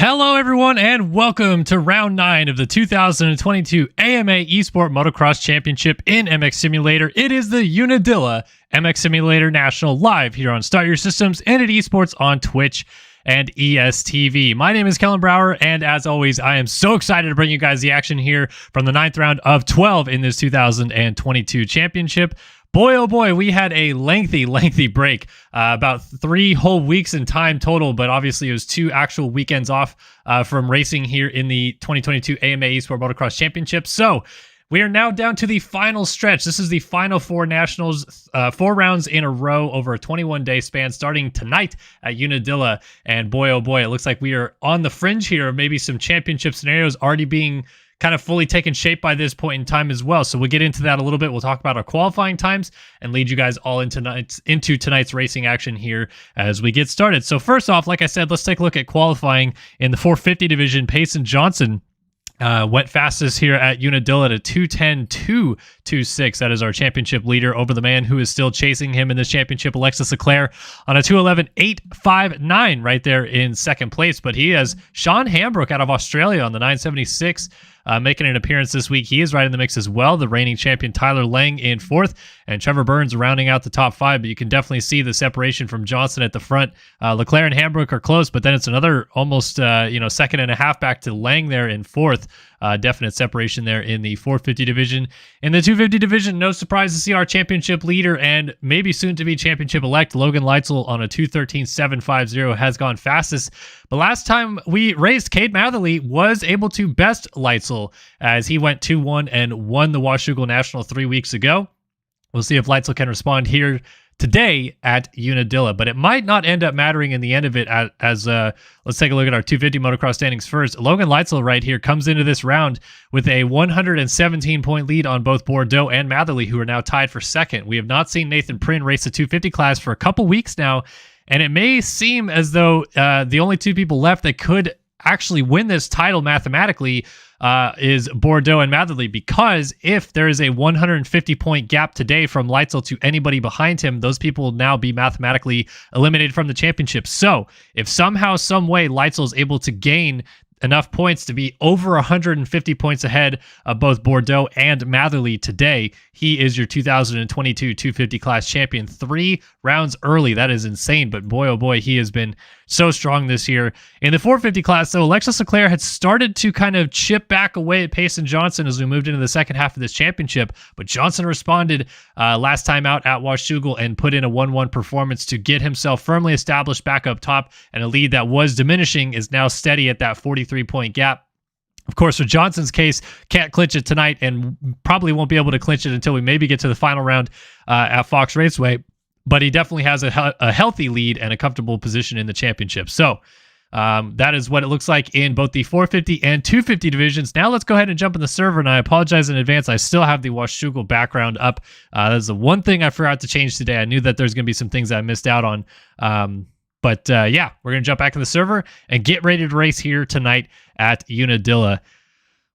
Hello, everyone, and welcome to round 9 of the 2022 AMA Esport Motocross Championship in MX Simulator. It is the Unadilla MX Simulator National live here on Start Your Systems and at Esports on Twitch and ESTV. My name is Kellen Brower, and as always, I am so excited to bring you guys the action here from the 9th round of 12 in this 2022 championship. Boy, oh boy, we had a lengthy break, about 3 whole weeks in time total, but obviously it was 2 actual weekends off from racing here in the 2022 AMA Esport Motocross Championship. So we are now down to the final stretch. This is the final 4 nationals, 4 rounds in a row over a 21-day span starting tonight at Unadilla. And boy, oh boy, it looks like we are on the fringe here of maybe some championship scenarios already being kind of fully taken shape by this point in time as well. So we'll get into that a little bit. We'll talk about our qualifying times and lead you guys all into tonight's racing action here as we get started. So first off, like I said, let's take a look at qualifying in the 450 division. Payson Johnson went fastest here at Unadilla at a 2:10.226. That is our championship leader over the man who is still chasing him in this championship, Alexis Leclerc, on a 2:11.859 right there in second place. But he has Sean Hambrook out of Australia on the 976. Making an appearance this week. He is right in the mix as well. The reigning champion Tyler Lang in 4th, and Trevor Burns rounding out the top 5. But you can definitely see the separation from Johnson at the front. Leclerc and Hambrook are close, but then it's another almost second and a half back to Lang there in 4th. Definite separation there in the 450 division. In the 250 division, no surprise to see our championship leader and maybe soon to be championship elect Logan Leitzel on a 2:13.750 has gone fastest. But last time we raced, Cade Matherly was able to best Leitzel as he went 2-1 and won the Washougal National 3 weeks ago. We'll see if Leitzel can respond here today at Unadilla, but it might not end up mattering in the end of it as let's take a look at our 250 motocross standings first. Logan Leitzel right here comes into this round with a 117-point lead on both Bordeaux and Matherly, who are now tied for second. We have not seen Nathan Prynne race the 250 class for a couple weeks now, and it may seem as though the only 2 people left that could actually win this title mathematically is Bordeaux and Matherly, because if there is a 150-point gap today from Leitzel to anybody behind him, those people will now be mathematically eliminated from the championship. So if somehow, some way, Leitzel is able to gain enough points to be over 150 points ahead of both Bordeaux and Matherly today, he is your 2022 250 class champion 3 rounds early. That is insane, but boy, oh boy, he has been so strong this year. In the 450 class, though, Alexis Leclerc had started to kind of chip back away at Payson Johnson as we moved into the second half of this championship, but Johnson responded last time out at Washougal and put in a 1-1 performance to get himself firmly established back up top, and a lead that was diminishing is now steady at that 43-point gap. Of course, for Johnson's case, can't clinch it tonight and probably won't be able to clinch it until we maybe get to the final round at Fox Raceway. But he definitely has a healthy lead and a comfortable position in the championship. So that is what it looks like in both the 450 and 250 divisions. Now let's go ahead and jump in the server, and I apologize in advance. I still have the Washougal background up. That's the one thing I forgot to change today. I knew that there's going to be some things I missed out on. But yeah, we're going to jump back in the server and get ready to race here tonight at Unadilla.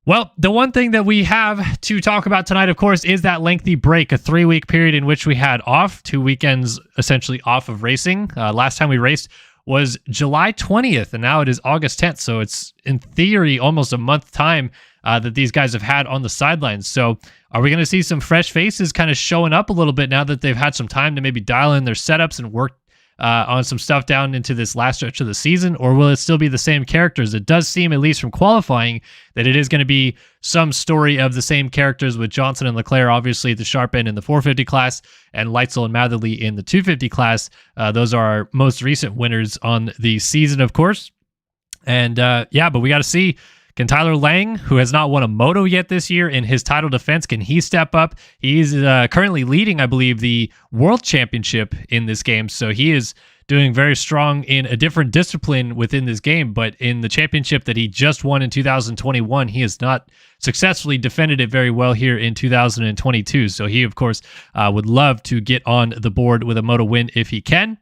Well, the one thing that we have to talk about tonight, of course, is that lengthy break, a 3-week period in which we had off, 2 weekends essentially off of racing. Last time we raced was July 20th, and now it is August 10th. So it's, in theory, almost a month time that these guys have had on the sidelines. So are we going to see some fresh faces kind of showing up a little bit now that they've had some time to maybe dial in their setups and work on some stuff down into this last stretch of the season, or will it still be the same characters? It does seem, at least from qualifying, that it is going to be some story of the same characters, with Johnson and Leclerc obviously at the sharp end in the 450 class, and Leitzel and Matherly in the 250 class. Those are our most recent winners on the season, of course. And yeah, but we got to see, can Tyler Lang, who has not won a moto yet this year, in his title defense, can he step up? He's currently leading, I believe, the World Championship in this game, so he is doing very strong in a different discipline within this game, but in the championship that he just won in 2021, he has not successfully defended it very well here in 2022, so he, of course, would love to get on the board with a moto win if he can.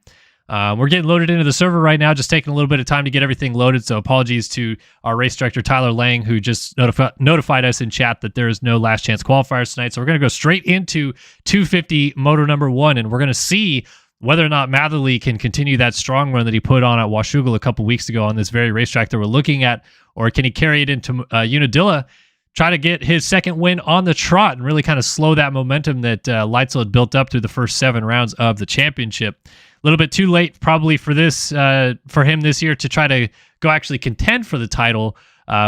We're getting loaded into the server right now, just taking a little bit of time to get everything loaded. So apologies to our race director, Tyler Lang, who just notified us in chat that there is no last chance qualifiers tonight. So we're going to go straight into 250 moto number 1, and we're going to see whether or not Matherly can continue that strong run that he put on at Washougal a couple weeks ago on this very racetrack that we're looking at, or can he carry it into Unadilla, try to get his second win on the trot and really kind of slow that momentum that Leitzel had built up through the first 7 rounds of the championship. A little bit too late probably for him this year to try to go actually contend for the title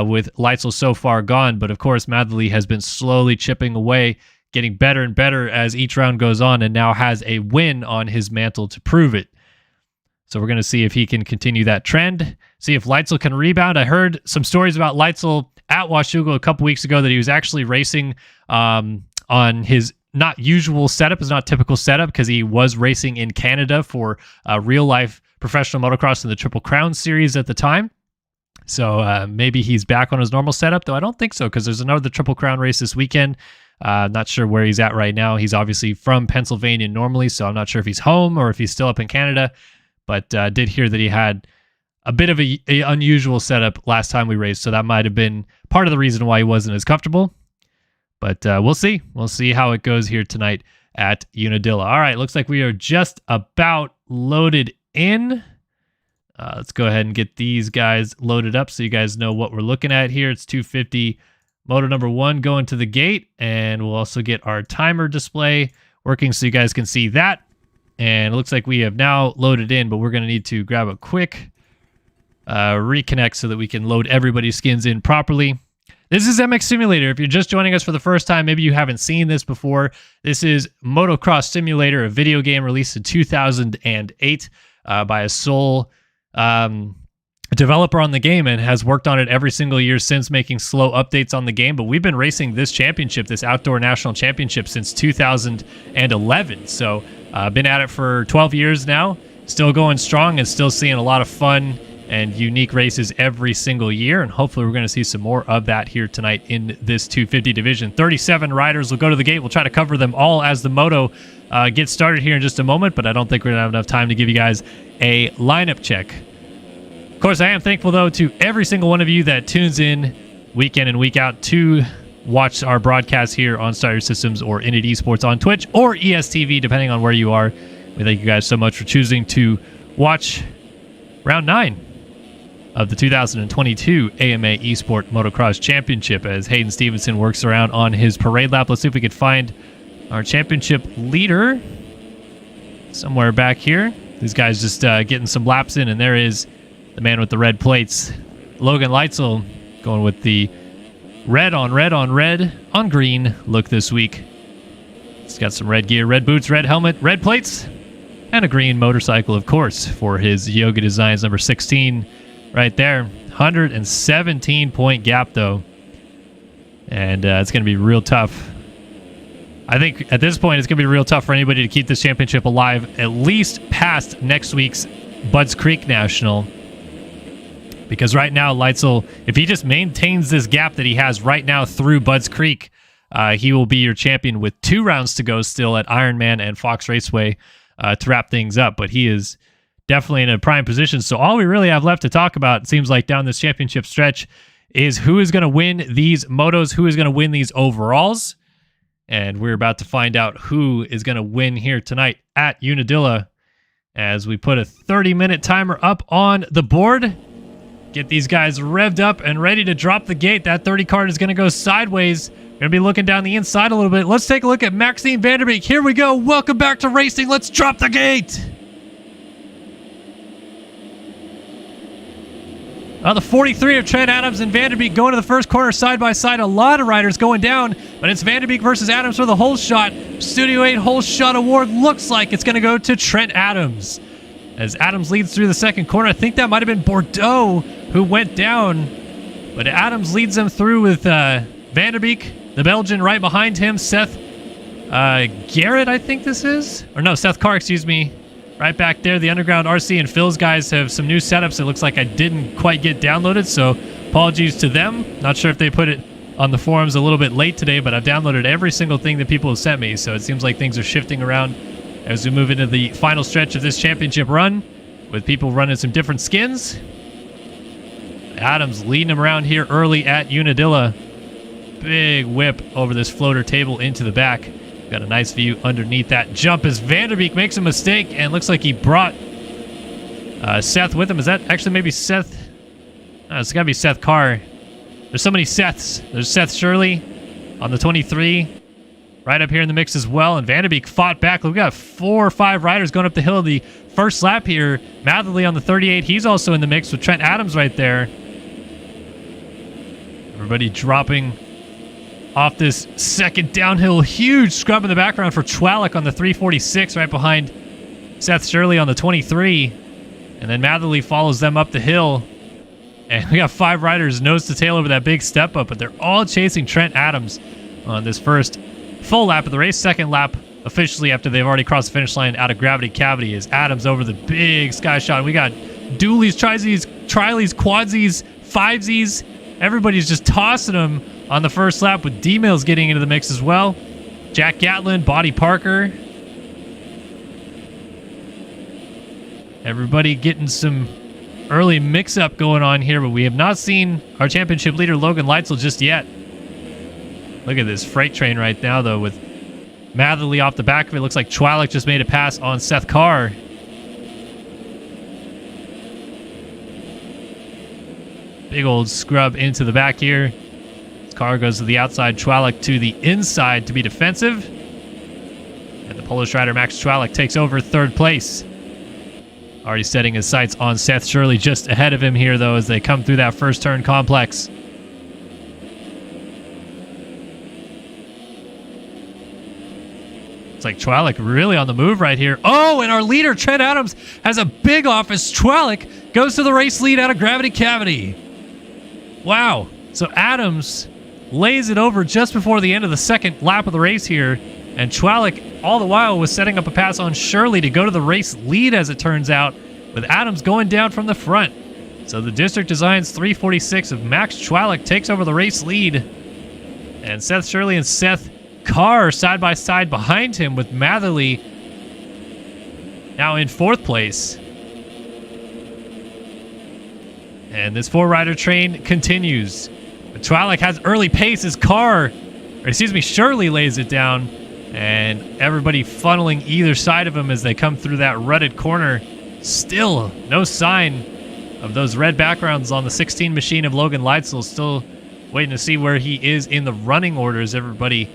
with Leitzel so far gone. But of course, Matherly has been slowly chipping away, getting better and better as each round goes on, and now has a win on his mantle to prove it. So we're going to see if he can continue that trend, see if Leitzel can rebound. I heard some stories about Leitzel at Washougal a couple weeks ago that he was actually racing on his not usual setup, is not typical setup, because he was racing in Canada for real life professional motocross in the Triple Crown series at the time. So maybe he's back on his normal setup, though I don't think so, because there's another Triple Crown race this weekend. Not sure where he's at right now. He's obviously from Pennsylvania normally, so I'm not sure if he's home or if he's still up in Canada. But did hear that he had a bit of a unusual setup last time we raced, so that might have been part of the reason why he wasn't as comfortable. But we'll see. We'll see how it goes here tonight at Unadilla. All right, looks like we are just about loaded in. Let's go ahead and get these guys loaded up so you guys know what we're looking at here. It's 250 moto number 1 going to the gate, and we'll also get our timer display working so you guys can see that. And it looks like we have now loaded in, but we're going to need to grab a quick reconnect so that we can load everybody's skins in properly. This is MX Simulator. If you're just joining us for the first time, maybe you haven't seen this before. This is Motocross Simulator, a video game released in 2008 by a sole developer on the game, and has worked on it every single year since, making slow updates on the game. But we've been racing this championship, this outdoor national championship, since 2011. So been at it for 12 years now, still going strong and still seeing a lot of fun and unique races every single year. And hopefully we're going to see some more of that here tonight in this 250 division. 37 riders will go to the gate. We'll try to cover them all as the moto gets started here in just a moment, but I don't think we're going to have enough time to give you guys a lineup check. Of course, I am thankful, though, to every single one of you that tunes in week in and week out to watch our broadcast here on Start Your Systems or Unadilla Esports on Twitch or ESTV, depending on where you are. We thank you guys so much for choosing to watch round 9 of the 2022 AMA Esport Motocross Championship as Hayden Stevenson works around on his parade lap. Let's see if we can find our championship leader somewhere back here. These guys just getting some laps in, and there is the man with the red plates, Logan Leitzel, going with the red on red on red on green look this week. He's got some red gear, red boots, red helmet, red plates, and a green motorcycle, of course, for his Yoga Designs number 16 right there. 117-point gap, though. And it's going to be real tough. I think at this point, it's going to be real tough for anybody to keep this championship alive, at least past next week's Budds Creek National. Because right now, Leitzel, if he just maintains this gap that he has right now through Budds Creek, he will be your champion with 2 rounds to go still at Ironman and Fox Raceway to wrap things up. But he is definitely in a prime position. So all we really have left to talk about, it seems like, down this championship stretch is who is going to win these motos, who is going to win these overalls. And we're about to find out who is going to win here tonight at Unadilla as we put a 30-minute timer up on the board. Get these guys revved up and ready to drop the gate. That 30 card is going to go sideways. We're going to be looking down the inside a little bit. Let's take a look at Maxime Vanderbeek. Here we go. Welcome back to racing. Let's drop the gate. The 43 of Trent Adams and Vanderbeek going to the first corner side by side. A lot of riders going down, but it's Vanderbeek versus Adams for the whole shot. Studio 8 whole shot award looks like it's going to go to Trent Adams. As Adams leads through the second corner, I think that might have been Bordeaux who went down, but Adams leads them through with Vanderbeek, the Belgian, right behind him. Seth Garrett, I think this is, or no, Seth Carr, excuse me. Right back there, the Underground RC and Phil's guys have some new setups. It looks like I didn't quite get downloaded, so apologies to them. Not sure if they put it on the forums a little bit late today, but I've downloaded every single thing that people have sent me, so it seems like things are shifting around as we move into the final stretch of this championship run, with people running some different skins. Adams leading them around here early at Unadilla. Big whip over this floater table into the back. Got a nice view underneath that jump as Vanderbeek makes a mistake and looks like he brought Seth with him. Is that actually maybe Seth? It's got to be Seth Carr. There's so many Seths. There's Seth Shirley on the 23. Right up here in the mix as well. And Vanderbeek fought back. We've got 4 or 5 riders going up the hill the first lap here. Matherly on the 38. He's also in the mix with Trent Adams right there. Everybody dropping off this second downhill. Huge scrub in the background for Chwalik on the 346 right behind Seth Shirley on the 23. And then Matherly follows them up the hill. And we got 5 riders nose to tail over that big step up, but they're all chasing Trent Adams on this first full lap of the race. Second lap officially after they've already crossed the finish line out of Gravity Cavity is Adams over the big sky shot. We got dualies, trisies, trilies, quadsies, fivesies. Everybody's just tossing them on the first lap with D-Mills getting into the mix as well. Jack Gatlin, Bodie Parker. Everybody getting some early mix-up going on here, but we have not seen our championship leader Logan Leitzel just yet. Look at this freight train right now, though, with Matherly off the back of it. Looks like Chwalik just made a pass on Seth Carr. Big old scrub into the back here. Carr goes to the outside, Chwalik to the inside to be defensive. And the Polish rider Max Chwalik takes over third place. Already setting his sights on Seth Shirley just ahead of him here, though, as they come through that first turn complex. It's like Chwalik really on the move right here. Oh, and our leader, Trent Adams, has a big offense. Chwalik goes to the race lead out of Gravity Cavity. Wow. So Adams lays it over just before the end of the second lap of the race here. And Chwalik, all the while, was setting up a pass on Shirley to go to the race lead, as it turns out, with Adams going down from the front. So the District Designs 346 of Max Chwalik takes over the race lead. And Seth Shirley and Seth Carr side by side behind him, with Matherly now in fourth place. And this 4-rider train continues. But Chwalik has early pace as Shirley lays it down. And everybody funneling either side of him as they come through that rutted corner. Still no sign of those red backgrounds on the 16 machine of Logan Leitzel. Still waiting to see where he is in the running orders. Everybody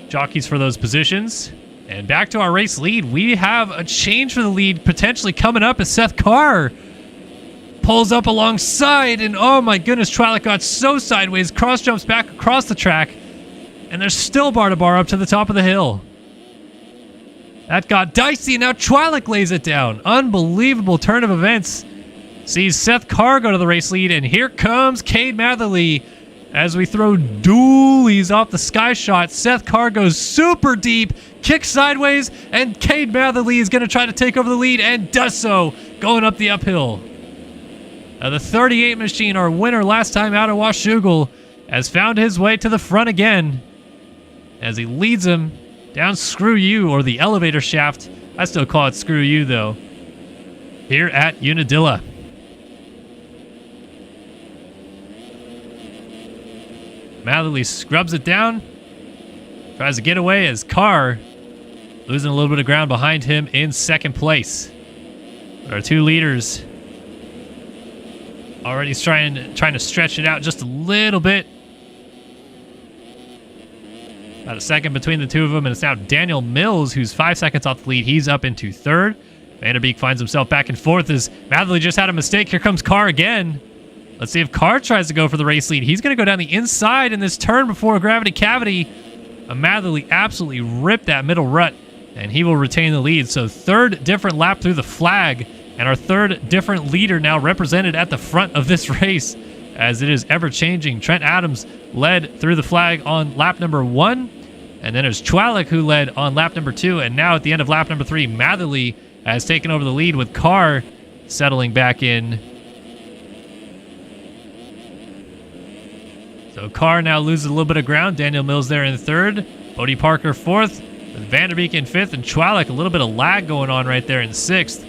jockeys for those positions. And back to our race lead. We have a change for the lead potentially coming up as Seth Carr pulls up alongside. And oh my goodness, Chwalik got so sideways, cross jumps back across the track. And there's still bar to bar up to the top of the hill. That got dicey. Now Chwalik lays it down. Unbelievable turn of events. Sees Seth Carr go to the race lead. And here comes Cade Matherly as we throw dualies off the sky shot. Seth Carr goes super deep, kicks sideways, and Cade Matherly is going to try to take over the lead and does so, going up the uphill. The 38 machine, our winner last time out of Washougal, has found his way to the front again as he leads him down Screw You, or the elevator shaft. I still call it Screw You, though, here at Unadilla. Matherly scrubs it down, tries to get away as Carr losing a little bit of ground behind him in second place. But our 2 leaders already trying to stretch it out just a little bit. About a second between the 2 of them, and it's now Daniel Mills who's 5 seconds off the lead. He's up into third. Vanderbeek finds himself back and forth as Matherly just had a mistake. Here comes Carr again. Let's see if Carr tries to go for the race lead. He's going to go down the inside in this turn before Gravity Cavity. Matherly absolutely ripped that middle rut, and he will retain the lead. So third different lap through the flag, and our third different leader now represented at the front of this race, as it is ever-changing. Trent Adams led through the flag on lap number 1, and then it was Chwalik who led on lap number 2, and now at the end of lap number 3, Matherly has taken over the lead with Carr settling back in. So Carr now loses a little bit of ground. Daniel Mills there in third. Bodie Parker fourth. With Vanderbeek in fifth. And Chwalik, a little bit of lag going on right there in sixth,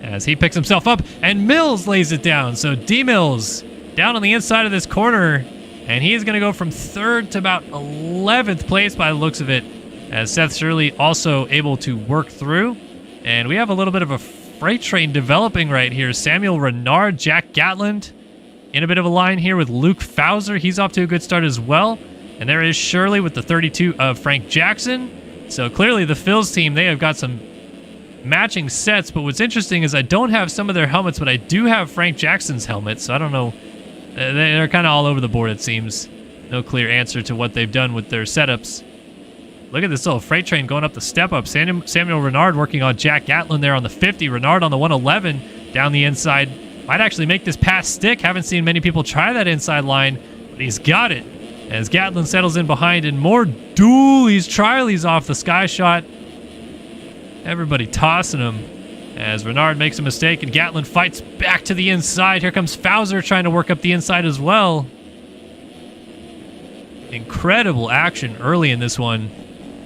as he picks himself up. And Mills lays it down. So D-Mills down on the inside of this corner. And he is going to go from third to about 11th place by the looks of it, as Seth Shirley also able to work through. And we have a little bit of a freight train developing right here. Samuel Renard, Jack Gatland in a bit of a line here with Luke Fauser. He's off to a good start as well. And there is Shirley with the 32 of Frank Jackson. So clearly the Phils team, they have got some matching sets. But what's interesting is I don't have some of their helmets, but I do have Frank Jackson's helmet. So I don't know. They're kind of all over the board, it seems. No clear answer to what they've done with their setups. Look at this little freight train going up the step up. Samuel Renard working on Jack Gatland there on the 50. Renard on the 111 down the inside. Might actually make this pass stick. Haven't seen many people try that inside line, but he's got it. As Gatland settles in behind, and more dualies, trialies off the sky shot. Everybody tossing him as Renard makes a mistake, and Gatland fights back to the inside. Here comes Fauser trying to work up the inside as well. Incredible action early in this one.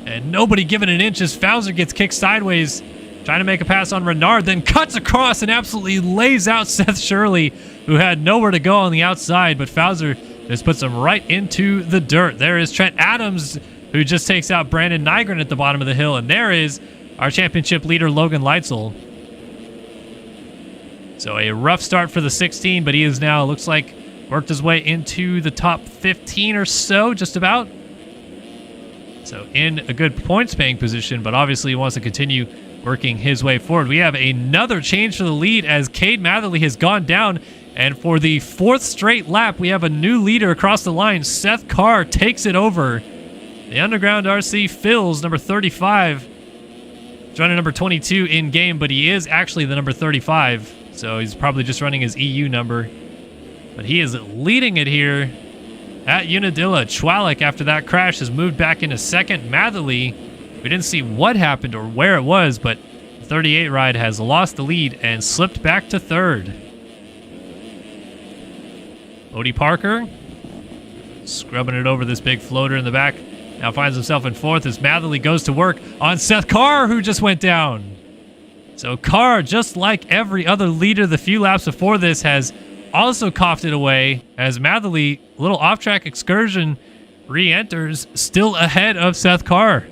And nobody giving an inch as Fauser gets kicked sideways, trying to make a pass on Renard, then cuts across and absolutely lays out Seth Shirley, who had nowhere to go on the outside, but Fauser just puts him right into the dirt. There is Trent Adams, who just takes out Brandon Nygren at the bottom of the hill, and there is our championship leader, Logan Leitzel. So a rough start for the 16, but he is now, looks like, worked his way into the top 15 or so, just about. So in a good points-paying position, but obviously he wants to continue working his way forward. We have another change for the lead as Cade Matherly has gone down, and for the 4th straight lap, we have a new leader across the line. Seth Carr takes it over. The Underground RC Phils, number 35. He's running number 22 in-game, but he is actually the number 35, so he's probably just running his EU number. But he is leading it here at Unadilla. Chwalik, after that crash, has moved back into second. Matherly, we didn't see what happened or where it was, but the 38 ride has lost the lead and slipped back to third. Odie Parker scrubbing it over this big floater in the back. Now finds himself in 4th as Matherly goes to work on Seth Carr, who just went down. So Carr, just like every other leader the few laps before this, has also coughed it away as Matherly, little off-track excursion, re-enters, still ahead of Seth Carr.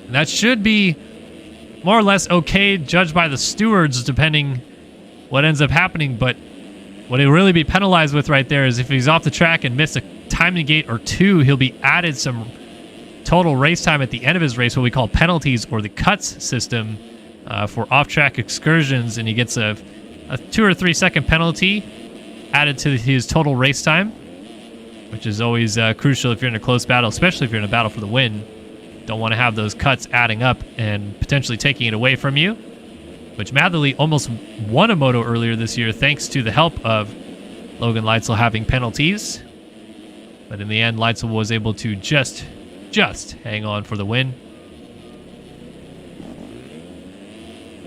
And that should be more or less okay, judged by the stewards, depending what ends up happening. But what he'll really be penalized with right there is if he's off the track and missed a timing gate or two, he'll be added some total race time at the end of his race, what we call penalties or the cuts system for off-track excursions, and he gets a 2 or 3 second penalty added to his total race time, which is always crucial if you're in a close battle, especially if you're in a battle for the win. Don't want to have those cuts adding up and potentially taking it away from you, which Matherly almost won a moto earlier this year thanks to the help of Logan Leitzel having penalties. But in the end, Leitzel was able to just hang on for the win.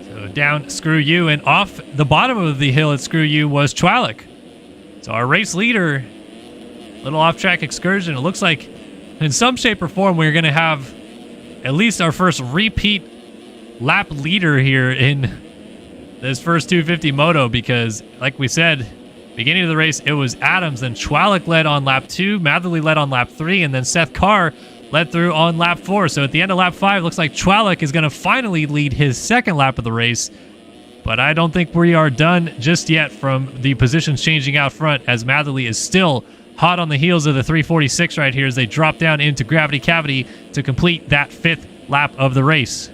So down Screw You, and off the bottom of the hill at Screw You was Chwalik. So our race leader, little off-track excursion. It looks like in some shape or form we're going to have at least our first repeat lap leader here in this first 250 moto, because like we said, beginning of the race, it was Adams, then Chwalik led on lap 2, Matherly led on lap 3, and then Seth Carr led through on lap 4. So at the end of lap 5, looks like Chwalik is going to finally lead his second lap of the race. But I don't think we are done just yet from the positions changing out front, as Matherly is still hot on the heels of the 346 right here as they drop down into Gravity Cavity to complete that 5th lap of the race.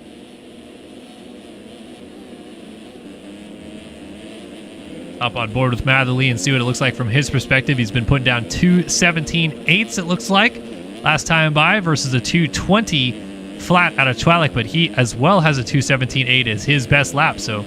Up on board with Matherly and see what it looks like from his perspective. He's been putting down 2:17.8, it looks like, last time by, versus a 2:20 flat out of Chwalik, but he as well has a 2:17.8 as his best lap. So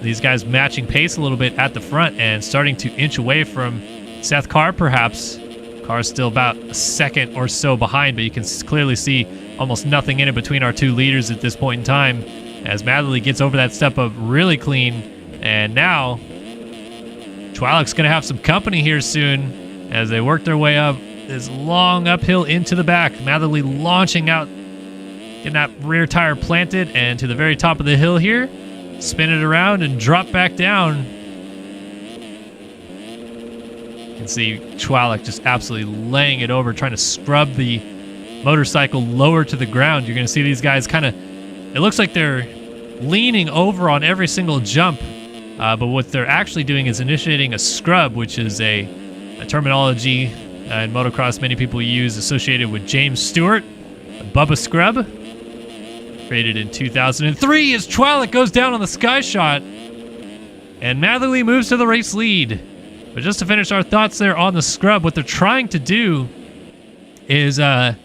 these guys matching pace a little bit at the front and starting to inch away from Seth Carr, perhaps. Carr's still about a second or so behind, but you can clearly see almost nothing in it between our two leaders at this point in time, as Matherly gets over that step up really clean. And now Chwalik's going to have some company here soon as they work their way up this long uphill into the back. Matherly launching out, getting that rear tire planted, and to the very top of the hill here, spin it around and drop back down. You can see Chwalik just absolutely laying it over, trying to scrub the motorcycle lower to the ground. You're going to see these guys kind of, it looks like they're leaning over on every single jump, but what they're actually doing is initiating a scrub, which is a terminology in motocross many people use associated with James Stewart, a Bubba Scrub, created in 2003 as Chwalik goes down on the sky shot, and Matherly moves to the race lead. But just to finish our thoughts there on the scrub, what they're trying to do is kind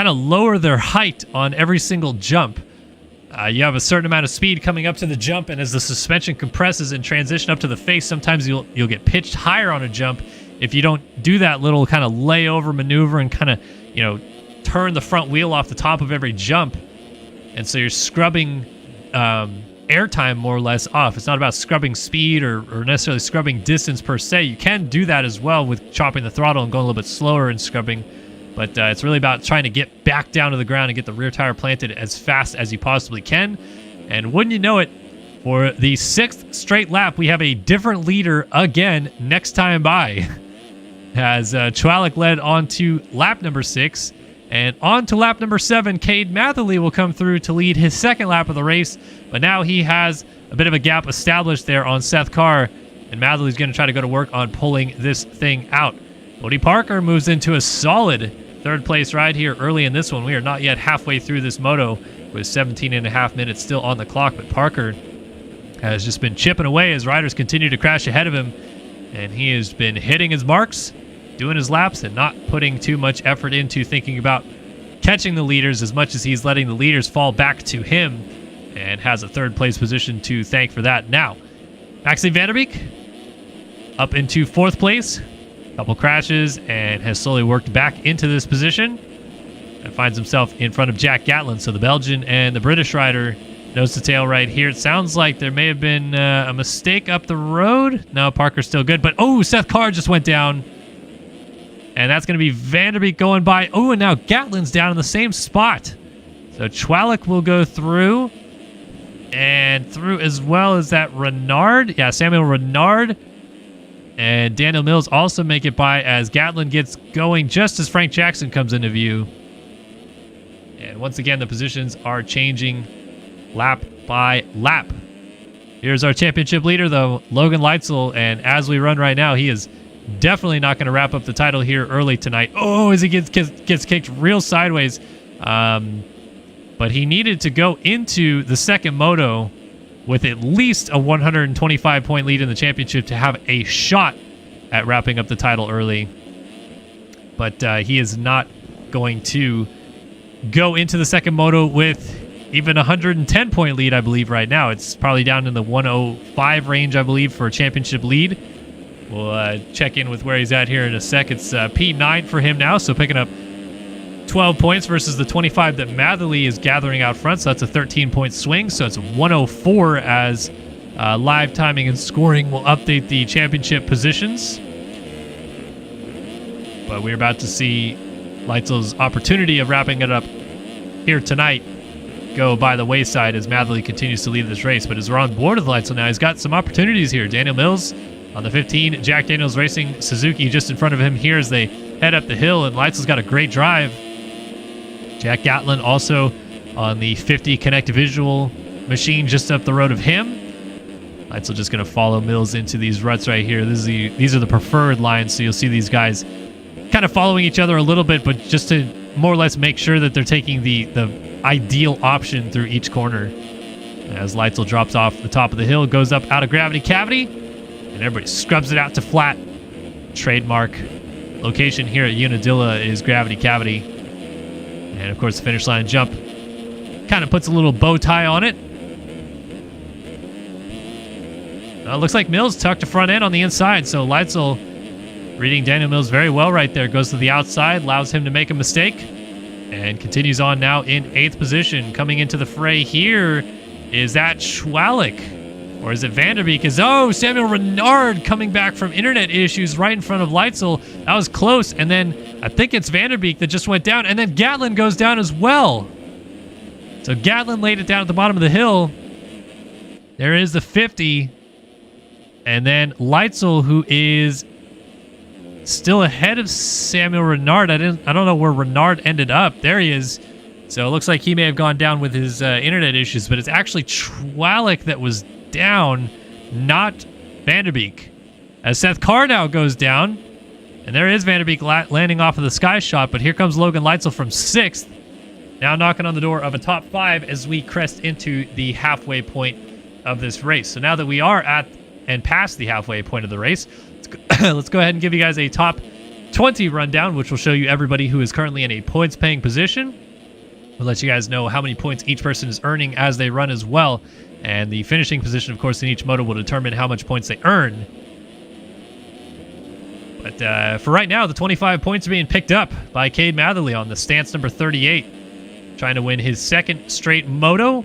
of lower their height on every single jump. You have a certain amount of speed coming up to the jump, and as the suspension compresses and transition up to the face, sometimes you'll get pitched higher on a jump if you don't do that little kind of layover maneuver and kind of, turn the front wheel off the top of every jump. And so you're scrubbing airtime more or less off. It's not about scrubbing speed or necessarily scrubbing distance per se. You can do that as well with chopping the throttle and going a little bit slower and scrubbing. But it's really about trying to get back down to the ground and get the rear tire planted as fast as you possibly can. And wouldn't you know it, for the 6th straight lap, we have a different leader again next time by. As Chwalik led on to lap number 6. And on to lap number 7, Cade Matherly will come through to lead his 2nd lap of the race. But now he has a bit of a gap established there on Seth Carr. And Matherly's going to try to go to work on pulling this thing out. Cody Parker moves into a solid 3rd place ride here early in this one. We are not yet halfway through this moto with 17.5 minutes still on the clock, but Parker has just been chipping away as riders continue to crash ahead of him, and he has been hitting his marks, doing his laps, and not putting too much effort into thinking about catching the leaders as much as he's letting the leaders fall back to him, and has a 3rd place position to thank for that. Now, Maxime Vanderbeek up into 4th place. Couple crashes and has slowly worked back into this position and finds himself in front of Jack Gatlin. So the Belgian and the British rider nose to tail right here. It sounds like there may have been a mistake up the road. No, Parker's still good, but Seth Carr just went down, and that's going to be Vanderbeek going by. And now Gatlin's down in the same spot. So Chwalik will go through, and through as well as that Renard. Yeah, Samuel Renard. And Daniel Mills also make it by as Gatlin gets going just as Frank Jackson comes into view. And once again, the positions are changing lap by lap. Here's our championship leader, though, Logan Leitzel. And as we run right now, he is definitely not going to wrap up the title here early tonight. As he gets kicked real sideways. But he needed to go into the 2nd moto with at least a 125-point lead in the championship to have a shot at wrapping up the title early. But he is not going to go into the 2nd moto with even a 110-point lead, I believe, right now. It's probably down in the 105 range, I believe, for a championship lead. We'll check in with where he's at here in a sec. It's P9 for him now, so picking up 12 points versus the 25 that Matherly is gathering out front, so that's a 13-point swing. So it's 104 as live timing and scoring will update the championship positions. But we're about to see Leitzel's opportunity of wrapping it up here tonight go by the wayside as Matherly continues to lead this race. But as we're on board with Leitzel now, he's got some opportunities here. Daniel Mills on the 15, Jack Daniels Racing Suzuki just in front of him here as they head up the hill, and Leitzel's got a great drive. Jack Gatlin also on the 50 Connect Visual machine just up the road of him. Leitzel just going to follow Mills into these ruts right here. These are the preferred lines, so you'll see these guys kind of following each other a little bit, but just to more or less make sure that they're taking the ideal option through each corner. As Leitzel drops off the top of the hill, goes up out of Gravity Cavity, and everybody scrubs it out to flat. Trademark location here at Unadilla is Gravity Cavity. And, of course, the finish line jump kind of puts a little bow tie on it. Looks like Mills tucked to front end on the inside, so Leitzel reading Daniel Mills very well right there. Goes to the outside, allows him to make a mistake, and continues on now in 8th position. Coming into the fray here is that Chwalik, or is it Vanderbeek? Samuel Renard coming back from internet issues right in front of Leitzel. That was close, and then I think it's Vanderbeek that just went down, and then Gatlin goes down as well. So Gatlin laid it down at the bottom of the hill. There is the 50. And then Leitzel, who is still ahead of Samuel Renard. I don't know where Renard ended up. There he is. So it looks like he may have gone down with his internet issues, but it's actually Trwalik that was down, not Vanderbeek. As Seth Carr now goes down, and there is Vanderbeek landing off of the sky shot, but here comes Logan Leitzel from 6th, now knocking on the door of a top 5 as we crest into the halfway point of this race. So now that we are at and past the halfway point of the race, let's go ahead and give you guys a top 20 rundown, which will show you everybody who is currently in a points-paying position. We'll let you guys know how many points each person is earning as they run as well. And the finishing position, of course, in each moto will determine how much points they earn. But for right now, the 25 points are being picked up by Cade Matherly on the stance number 38. Trying to win his 2nd straight moto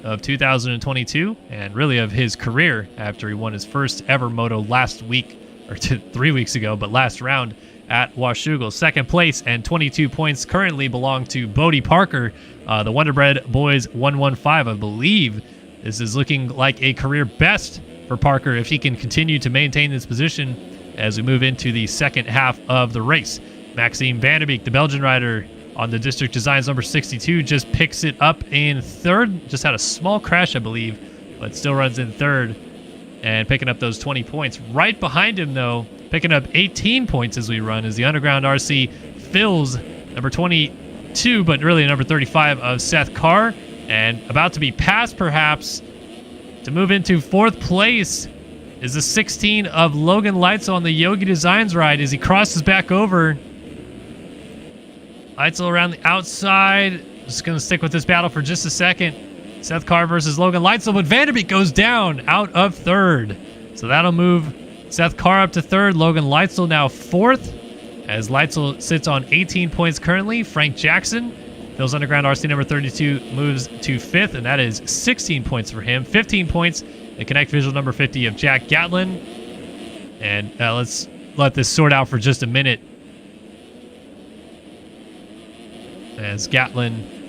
of 2022, and really of his career, after he won his first ever moto last week, or 3 weeks ago, but last round at Washougal. 2nd place and 22 points currently belong to Bodie Parker, the Wonderbred Boys 115. I believe this is looking like a career best for Parker if he can continue to maintain this position as we move into the second half of the race. Maxime Vanderbeek, the Belgian rider on the District Designs number 62, just picks it up in 3rd. Just had a small crash, I believe, but still runs in 3rd and picking up those 20 points. Right behind him, though, picking up 18 points as we run, is the Underground RC Phil's number 22, but really number 35 of Seth Carr. And about to be passed, perhaps, to move into 4th place is the 16 of Logan Leitzel on the Yogi Designs ride as he crosses back over. Leitzel around the outside. Just going to stick with this battle for just a second. Seth Carr versus Logan Leitzel, but Vanderbeek goes down out of 3rd. So that'll move Seth Carr up to 3rd. Logan Leitzel now 4th, as Leitzel sits on 18 points currently. Frank Jackson, Phil's Underground RC number 32, moves to 5th, and that is 16 points for him. 15 points in Connect Visual number 50 of Jack Gatlin. And let's let this sort out for just a minute, as Gatlin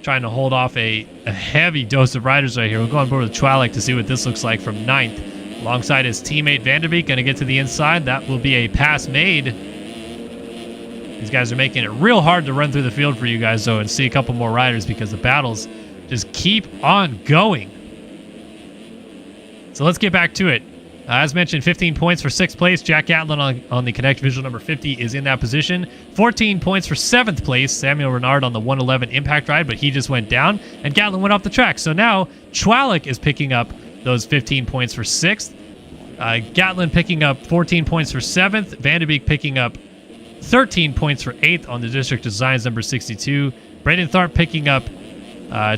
trying to hold off a heavy dose of riders right here. We'll go on board with Trwalik to see what this looks like from 9th. Alongside his teammate Vanderbeek, going to get to the inside. That will be a pass made. These guys are making it real hard to run through the field for you guys, though, and see a couple more riders because the battles just keep on going. So let's get back to it. As mentioned, 15 points for 6th place. Jack Gatlin on the Connect Visual number 50 is in that position. 14 points for 7th place. Samuel Renard on the 111 Impact ride, but he just went down, and Gatlin went off the track. So now Trwalik is picking up those 15 points for 6th. Gatlin picking up 14 points for 7th. Vanderbeek picking up 13 points for 8th on the District Designs number 62. Braden Tharp picking up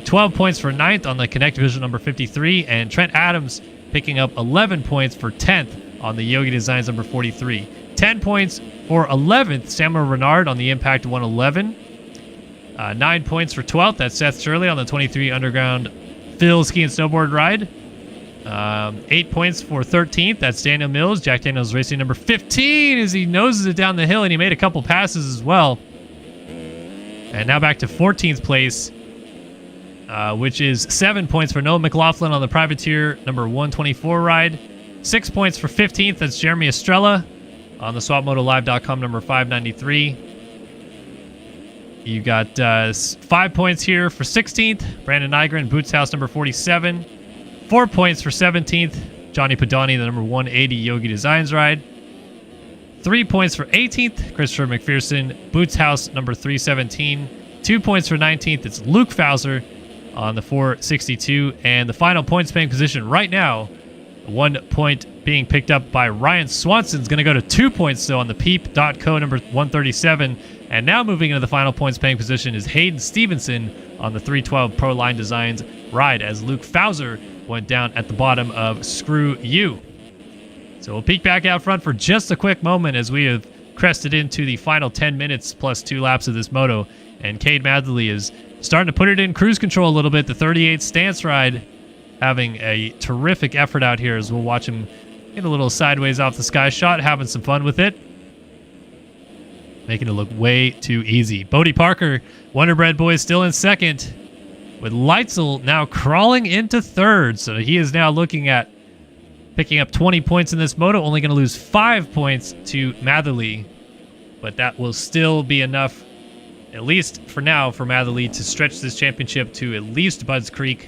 12 points for 9th on the Connect Visual number 53. And Trent Adams picking up 11 points for 10th on the Yogi Designs number 43. 10 points for 11th, Samuel Renard on the Impact 111. 9 points for 12th, that's Seth Shirley on the 23 Underground Phil Ski and Snowboard ride. 8 points for 13th, that's Daniel Mills, Jack Daniels Racing number 15, as he noses it down the hill, and he made a couple passes as well. And now back to 14th place, which is 7 points for Noah McLaughlin on the Privateer number 124 ride. 6 points for 15th, that's Jeremy Estrella on the SwapMotoLive.com number 593. You got 5 points here for 16th, Brandon Nygren, Boots House number 47. 4 points for 17th, Johnny Padani, the number 180 Yogi Designs ride. 3 points for 18th, Christopher McPherson, Boots House number 317. 2 points for 19th, it's Luke Fowler on the 462. And the final points paying position right now, 1 point being picked up by Ryan Swanson's going to go to 2 points though on the Peep.co number 137. And now moving into the final points paying position is Hayden Stevenson on the 312 Pro Line Designs ride, as Luke Fowler went down at the bottom of Screw You. So we'll peek back out front for just a quick moment as we have crested into the final 10 minutes plus 2 laps of this moto. And Cade Matherly is starting to put it in cruise control a little bit. The 38 stance ride having a terrific effort out here as we'll watch him get a little sideways off the sky shot, having some fun with it. Making it look way too easy. Bodie Parker, Wonderbred Boys still in second, with Leitzel now crawling into third. So he is now looking at picking up 20 points in this moto, only going to lose 5 points to Matherly. But that will still be enough, at least for now, for Matherly to stretch this championship to at least Budds Creek,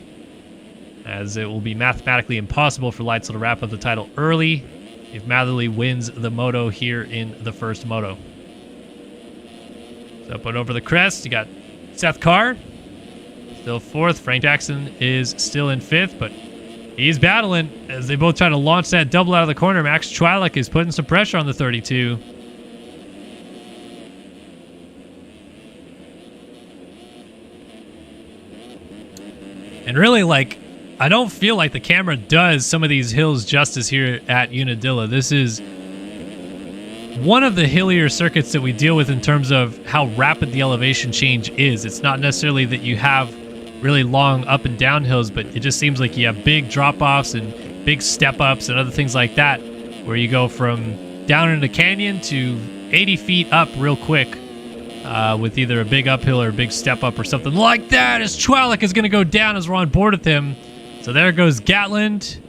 as it will be mathematically impossible for Leitzel to wrap up the title early if Matherly wins the moto here in the first moto. So up and over the crest, you got Seth Carr, still fourth. Frank Jackson is still in fifth, but he's battling as they both try to launch that double out of the corner. Max Chwalik is putting some pressure on the 32. And really, like, I don't feel like the camera does some of these hills justice here at Unadilla. This is one of the hillier circuits that we deal with in terms of how rapid the elevation change is. It's not necessarily that you have really long up and down hills, but it just seems like you have big drop-offs and big step-ups and other things like that, where you go from down in the canyon to 80 feet up real quick. With either a big uphill or a big step up or something like that, as Chwalik is going to go down as we're on board with him. So there goes Gatland.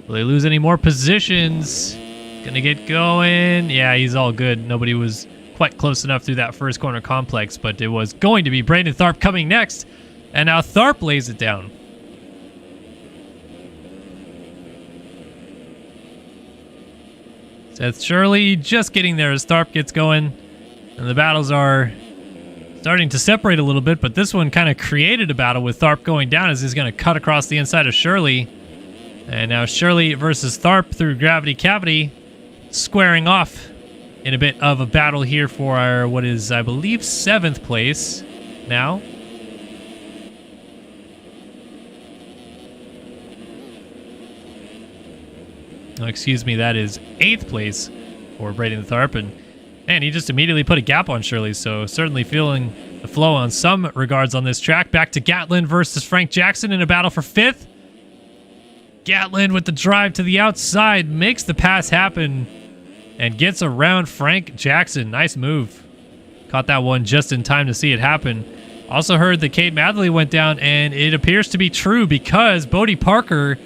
Will they lose any more positions? Going to get going. Yeah, he's all good. Nobody was quite close enough through that first corner complex, but it was going to be Brandon Tharp coming next. And now Tharp lays it down. Seth Shirley just getting there as Tharp gets going. And the battles are starting to separate a little bit, but this one kind of created a battle with Tharp going down as he's going to cut across the inside of Shirley. And now Shirley versus Tharp through Gravity Cavity, squaring off in a bit of a battle here for our, what is, I believe, 7th place now. Oh, excuse me, that is 8th place for Braden Tharp. And man, he just immediately put a gap on Shirley, so certainly feeling the flow on some regards on this track. Back to Gatland versus Frank Jackson in a battle for 5th. Gatland with the drive to the outside, makes the pass happen, and gets around Frank Jackson. Nice move. Caught that one just in time to see it happen. Also heard that Cade Matherly went down, and it appears to be true because Bodie Parker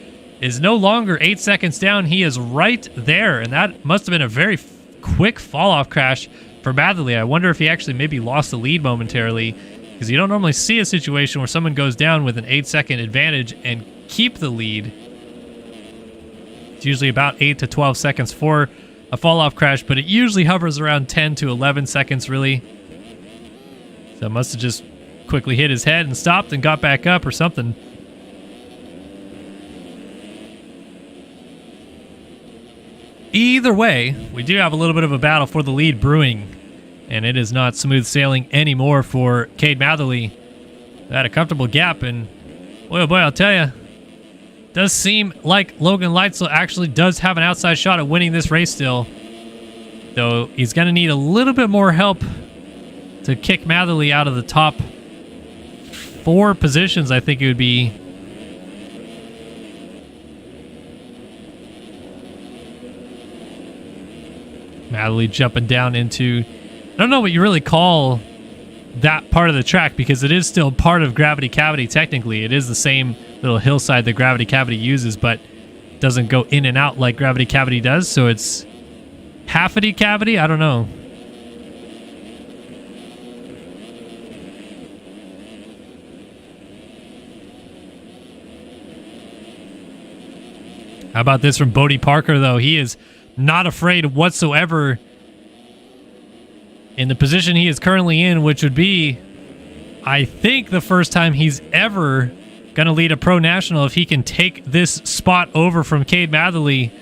is no longer 8 seconds down. He is right there, and that must have been a very quick fall-off crash for Matherly. I wonder if he actually maybe lost the lead momentarily, because you don't normally see a situation where someone goes down with an 8-second advantage and keep the lead. It's usually about 8 to 12 seconds for a fall-off crash, but it usually hovers around 10 to 11 seconds, really. So it must have just quickly hit his head and stopped and got back up or something. Either way, we do have a little bit of a battle for the lead brewing, and it is not smooth sailing anymore for Cade Matherly. They had a comfortable gap, and boy, oh boy, I'll tell you, does seem like Logan Leitzel actually does have an outside shot at winning this race still, though he's going to need a little bit more help to kick Matherly out of the top 4 positions. I think it would be. Matherly jumping down into, I don't know what you really call that part of the track, because it is still part of Gravity Cavity technically. It is the same little hillside that Gravity Cavity uses, but doesn't go in and out like Gravity Cavity does, so it's Halfity Cavity? I don't know. How about this from Bodie Parker, though? He is not afraid whatsoever in the position he is currently in, which would be, I think, the first time he's ever going to lead a pro national if he can take this spot over from Cade Matherly.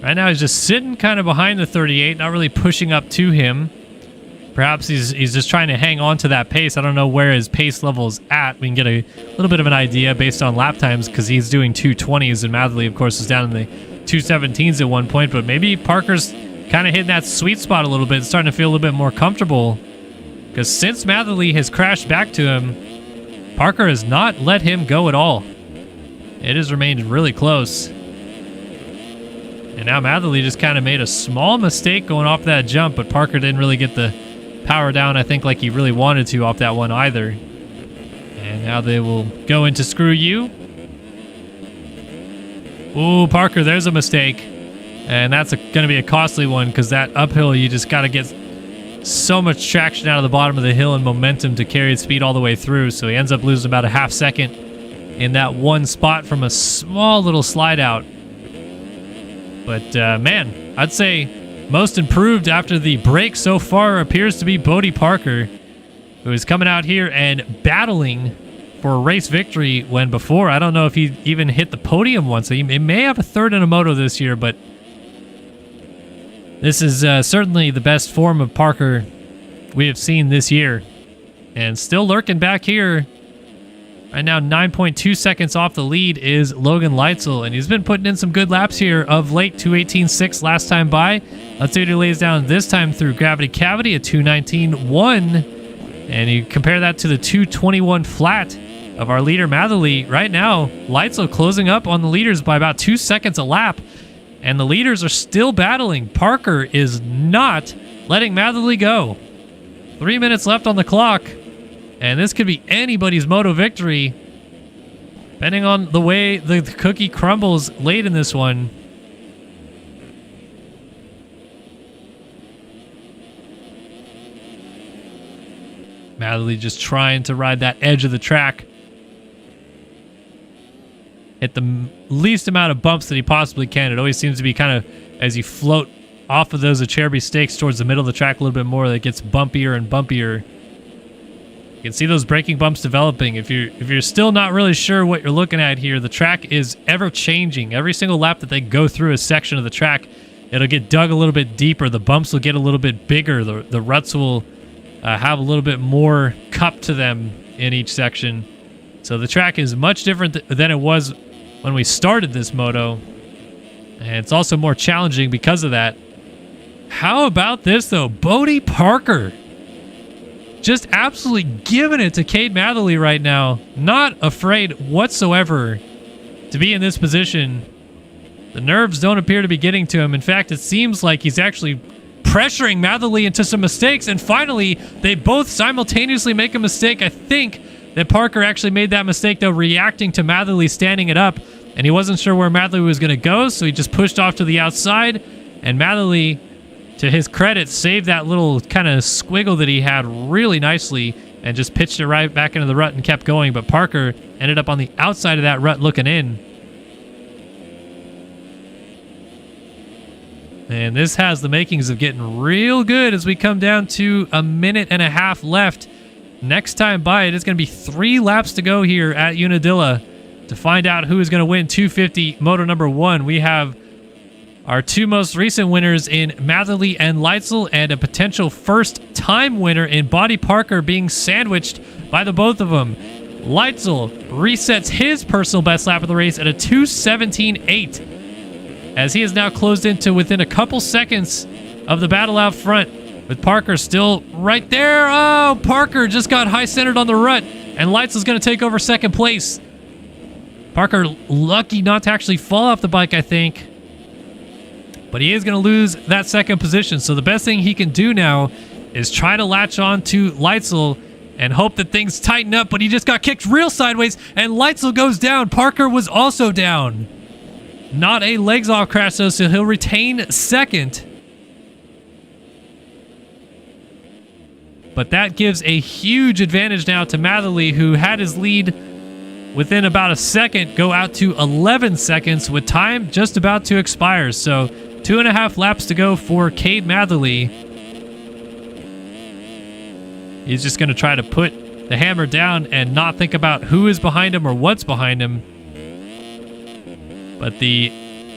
Right now he's just sitting kind of behind the 38, not really pushing up to him. Perhaps he's just trying to hang on to that pace. I don't know where his pace level is at. We can get a little bit of an idea based on lap times, because he's doing 2:20s, and Matherly, of course, is down in the 2:17s at one point. But maybe Parker's kind of hitting that sweet spot a little bit, starting to feel a little bit more comfortable, because since Matherly has crashed back to him, Parker has not let him go at all. It has remained really close. And now Matherly just kind of made a small mistake going off that jump, but Parker didn't really get the power down, I think, like he really wanted to off that one either. And now they will go into Screw You. Ooh, Parker, there's a mistake. And that's going to be a costly one because that uphill, you just got to get so much traction out of the bottom of the hill and momentum to carry his speed all the way through. So he ends up losing about a half second in that one spot from a small little slide out. But man, I'd say most improved after the break so far appears to be Bodie Parker, who is coming out here and battling for a race victory when before, I don't know if he even hit the podium once. He may have a third in a moto this year, but this is certainly the best form of Parker we have seen this year. And still lurking back here. Right now, 9.2 seconds off the lead is Logan Leitzel. And he's been putting in some good laps here of late. 2:18.6 last time by. Let's see what he lays down this time through Gravity Cavity at 2:19.1. And you compare that to the 2:21 flat of our leader, Matherly. Right now, Leitzel closing up on the leaders by about 2 seconds a lap. And the leaders are still battling. Parker is not letting Matherly go. 3 minutes left on the clock. And this could be anybody's moto victory, depending on the way the cookie crumbles late in this one. Matherly just trying to ride that edge of the track. Hit the least amount of bumps that he possibly can. It always seems to be kind of, as you float off of those Acerbi stakes towards the middle of the track a little bit more, that gets bumpier and bumpier. You can see those braking bumps developing. If you're still not really sure what you're looking at here, the track is ever changing. Every single lap that they go through a section of the track, it'll get dug a little bit deeper. The bumps will get a little bit bigger. The ruts will have a little bit more cup to them in each section. So the track is much different than it was when we started this moto. And it's also more challenging because of that. How about this, though? Bodie Parker just absolutely giving it to Cade Matherly right now. Not afraid whatsoever to be in this position. The nerves don't appear to be getting to him. In fact, it seems like he's actually pressuring Matherly into some mistakes. And finally, they both simultaneously make a mistake. I think that Parker actually made that mistake, though, reacting to Matherly standing it up. And he wasn't sure where Matherly was going to go, so he just pushed off to the outside. And Matherly, to his credit, saved that little kind of squiggle that he had really nicely and just pitched it right back into the rut and kept going. But Parker ended up on the outside of that rut looking in. And this has the makings of getting real good as we come down to a minute and a half left. Next time by, it is going to be 3 laps to go here at Unadilla to find out who is going to win 250 Moto number 1. We have our 2 most recent winners in Matherly and Leitzel, and a potential first-time winner in Bodie Parker being sandwiched by the both of them. Leitzel resets his personal best lap of the race at a 2:17.8, as he has now closed into within a couple seconds of the battle out front, with Parker still right there. Oh, Parker just got high-centered on the rut, and Leitzel's going to take over second place. Parker lucky not to actually fall off the bike, I think. But he is going to lose that second position. So the best thing he can do now is try to latch on to Leitzel and hope that things tighten up. But he just got kicked real sideways, and Leitzel goes down. Parker was also down. Not a legs off crash, though, so he'll retain second. But that gives a huge advantage now to Matherly, who had his lead within about a second go out to 11 seconds with time just about to expire. So 2.5 laps to go for Cade Matherly. He's just going to try to put the hammer down and not think about who is behind him or what's behind him. But the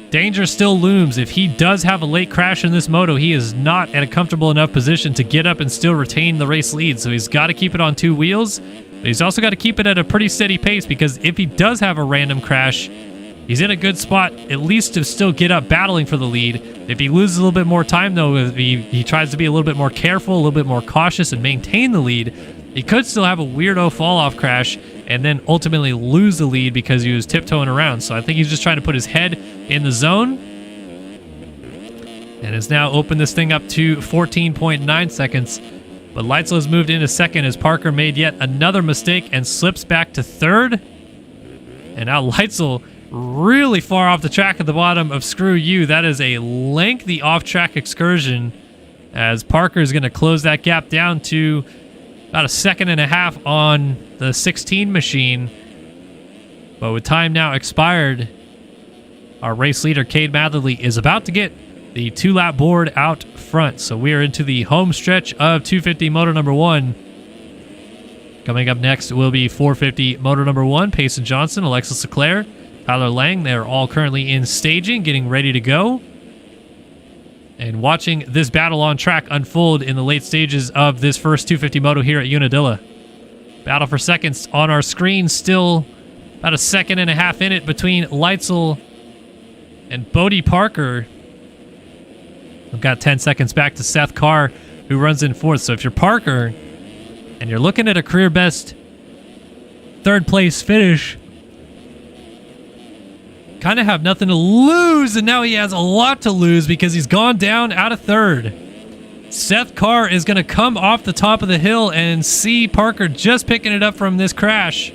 danger still looms. If he does have a late crash in this moto, he is not at a comfortable enough position to get up and still retain the race lead. So he's got to keep it on 2 wheels. But he's also got to keep it at a pretty steady pace, because if he does have a random crash, he's in a good spot at least to still get up battling for the lead. If he loses a little bit more time, though, if he tries to be a little bit more careful, a little bit more cautious, and maintain the lead, he could still have a weirdo fall-off crash and then ultimately lose the lead because he was tiptoeing around. So I think he's just trying to put his head in the zone, and has now opened this thing up to 14.9 seconds. But Leitzel has moved into second as Parker made yet another mistake and slips back to third. And now Leitzel really far off the track at the bottom of Screw You. That is a lengthy off-track excursion, as Parker is going to close that gap down to about 1.5 seconds on the 16 machine. But with time now expired, our race leader, Cade Matherly, is about to get the 2-lap board out front. So we are into the home stretch of 250 moto number 1. Coming up next will be 450 moto number 1. Payson Johnson, Alexis Leclerc, Tyler Lang. They're all currently in staging, getting ready to go. And watching this battle on track unfold in the late stages of this first 250 moto here at Unadilla. Battle for seconds on our screen, still about 1.5 seconds in it between Leitzel and Bodie Parker. We've got 10 seconds back to Seth Carr, who runs in 4th. So if you're Parker and you're looking at a career best 3rd place finish, kind of have nothing to lose, and now he has a lot to lose because he's gone down out of 3rd. Seth Carr is going to come off the top of the hill and see Parker just picking it up from this crash.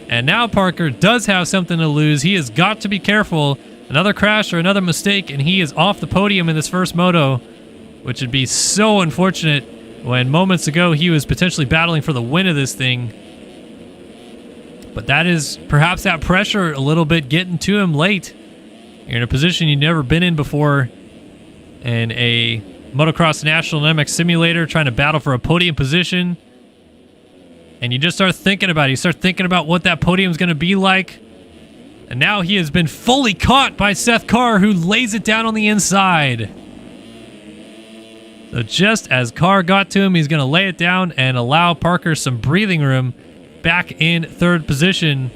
And now Parker does have something to lose. He has got to be careful. Another crash or another mistake, and he is off the podium in this first moto, which would be so unfortunate when moments ago he was potentially battling for the win of this thing. But that is perhaps that pressure a little bit getting to him late. You're in a position you've never been in before in a Motocross National MX Simulator, trying to battle for a podium position. And you just start thinking about it. You start thinking about what that podium is going to be like. And now he has been fully caught by Seth Carr, who lays it down on the inside. So just as Carr got to him, he's going to lay it down and allow Parker some breathing room back in 3rd position.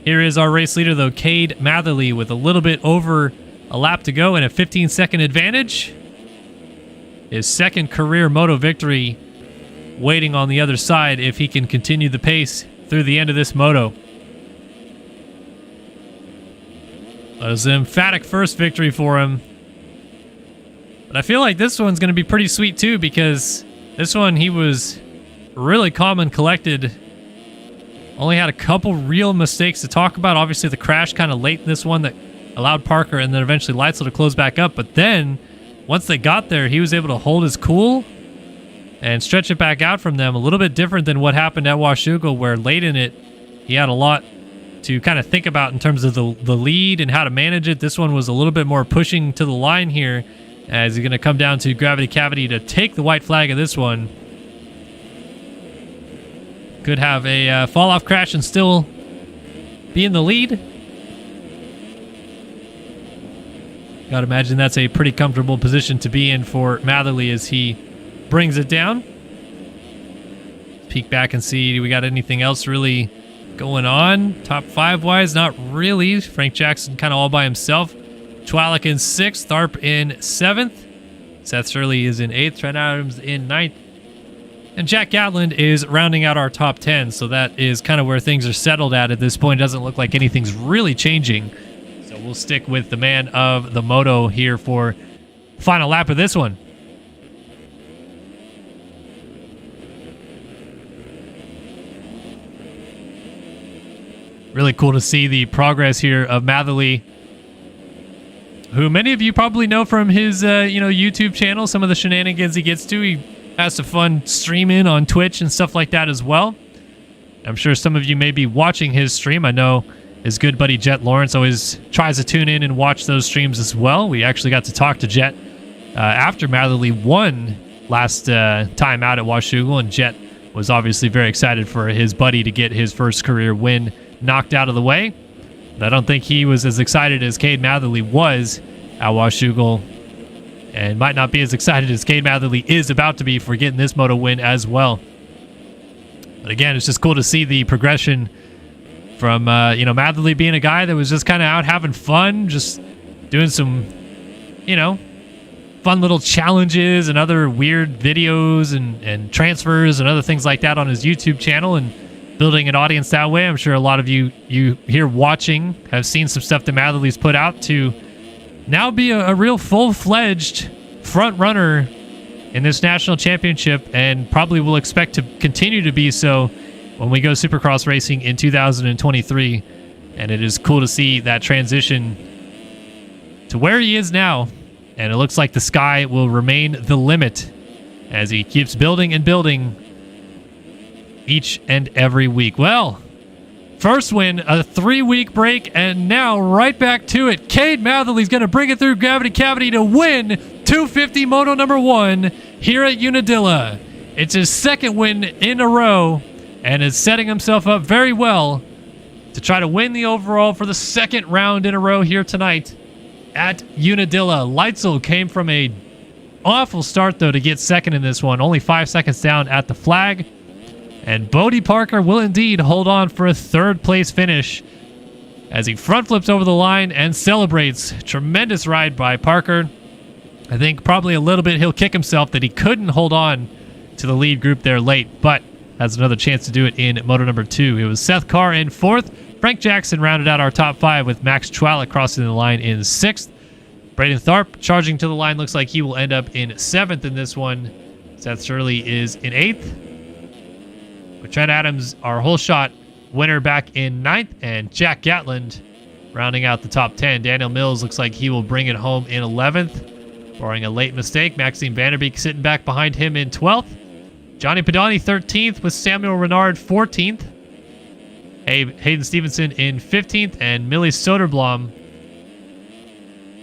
Here is our race leader, though, Cade Matherly, with a little bit over a lap to go and a 15-second advantage. His 2nd career moto victory waiting on the other side if he can continue the pace through the end of this moto. That was an emphatic first victory for him. But I feel like this one's going to be pretty sweet too, because this one he was really calm and collected. Only had a couple real mistakes to talk about. Obviously the crash kind of late in this one that allowed Parker and then eventually Leitzel to close back up. But then once they got there, he was able to hold his cool and stretch it back out from them. A little bit different than what happened at Washougal, where late in it he had a lot to kind of think about in terms of the lead and how to manage it. This one was a little bit more pushing to the line here, as he's going to come down to Gravity Cavity to take the white flag of this one. Could have a fall-off crash and still be in the lead. Gotta imagine that's a pretty comfortable position to be in for Matherly as he brings it down. Peek back and see, do we got anything else really going on? Top 5-wise, not really. Frank Jackson kind of all by himself. Chwalik in 6th, Tharp in 7th. Seth Shirley is in 8th, Trent Adams in 9th. And Jack Gatland is rounding out our top 10, so that is kind of where things are settled at this point. It doesn't look like anything's really changing. So we'll stick with the man of the moto here for final lap of this one. Really cool to see the progress here of Matherly, who many of you probably know from his YouTube channel, some of the shenanigans he gets to. He has some fun streaming on Twitch and stuff like that as well. I'm sure some of you may be watching his stream. I know his good buddy Jet Lawrence always tries to tune in and watch those streams as well. We actually got to talk to Jet after Matherly won last time out at Washougal, and Jet was obviously very excited for his buddy to get his first career win knocked out of the way. But I don't think he was as excited as Cade Matherly was at Washougal, and might not be as excited as Cade Matherly is about to be for getting this moto win as well. But again, it's just cool to see the progression from Matherly being a guy that was just kind of out having fun, just doing some fun little challenges and other weird videos and transfers and other things like that on his YouTube channel, and building an audience that way. I'm sure a lot of you here watching have seen some stuff that Matherly's put out to now be a real full-fledged front runner in this national championship, and probably will expect to continue to be so when we go Supercross racing in 2023. And it is cool to see that transition to where he is now. And it looks like the sky will remain the limit as he keeps building and building each and every week. Well, first win, a 3-week break, and now right back to it. Cade Matherly's going to bring it through Gravity Cavity to win 250 Moto number 1 here at Unadilla. It's his second win in a row and is setting himself up very well to try to win the overall for the second round in a row here tonight at Unadilla. Leitzel came from a awful start, though, to get second in this one. Only 5 seconds down at the flag. And Bodie Parker will indeed hold on for a third-place finish as he front flips over the line and celebrates. Tremendous ride by Parker. I think probably a little bit he'll kick himself that he couldn't hold on to the lead group there late, but has another chance to do it in Moto number 2. It was Seth Carr in 4th. Frank Jackson rounded out our top 5 with Max Chwalik crossing the line in 6th. Braden Tharp charging to the line. Looks like he will end up in 7th in this one. Seth Shirley is in 8th. With Trent Adams, our whole shot winner, back in 9th. And Jack Gatland rounding out the top 10. Daniel Mills looks like he will bring it home in 11th, barring a late mistake. Maxime Vanderbeek sitting back behind him in 12th. Johnny Padani 13th with Samuel Renard 14th. Hayden Stevenson in 15th. And Millie Soderblom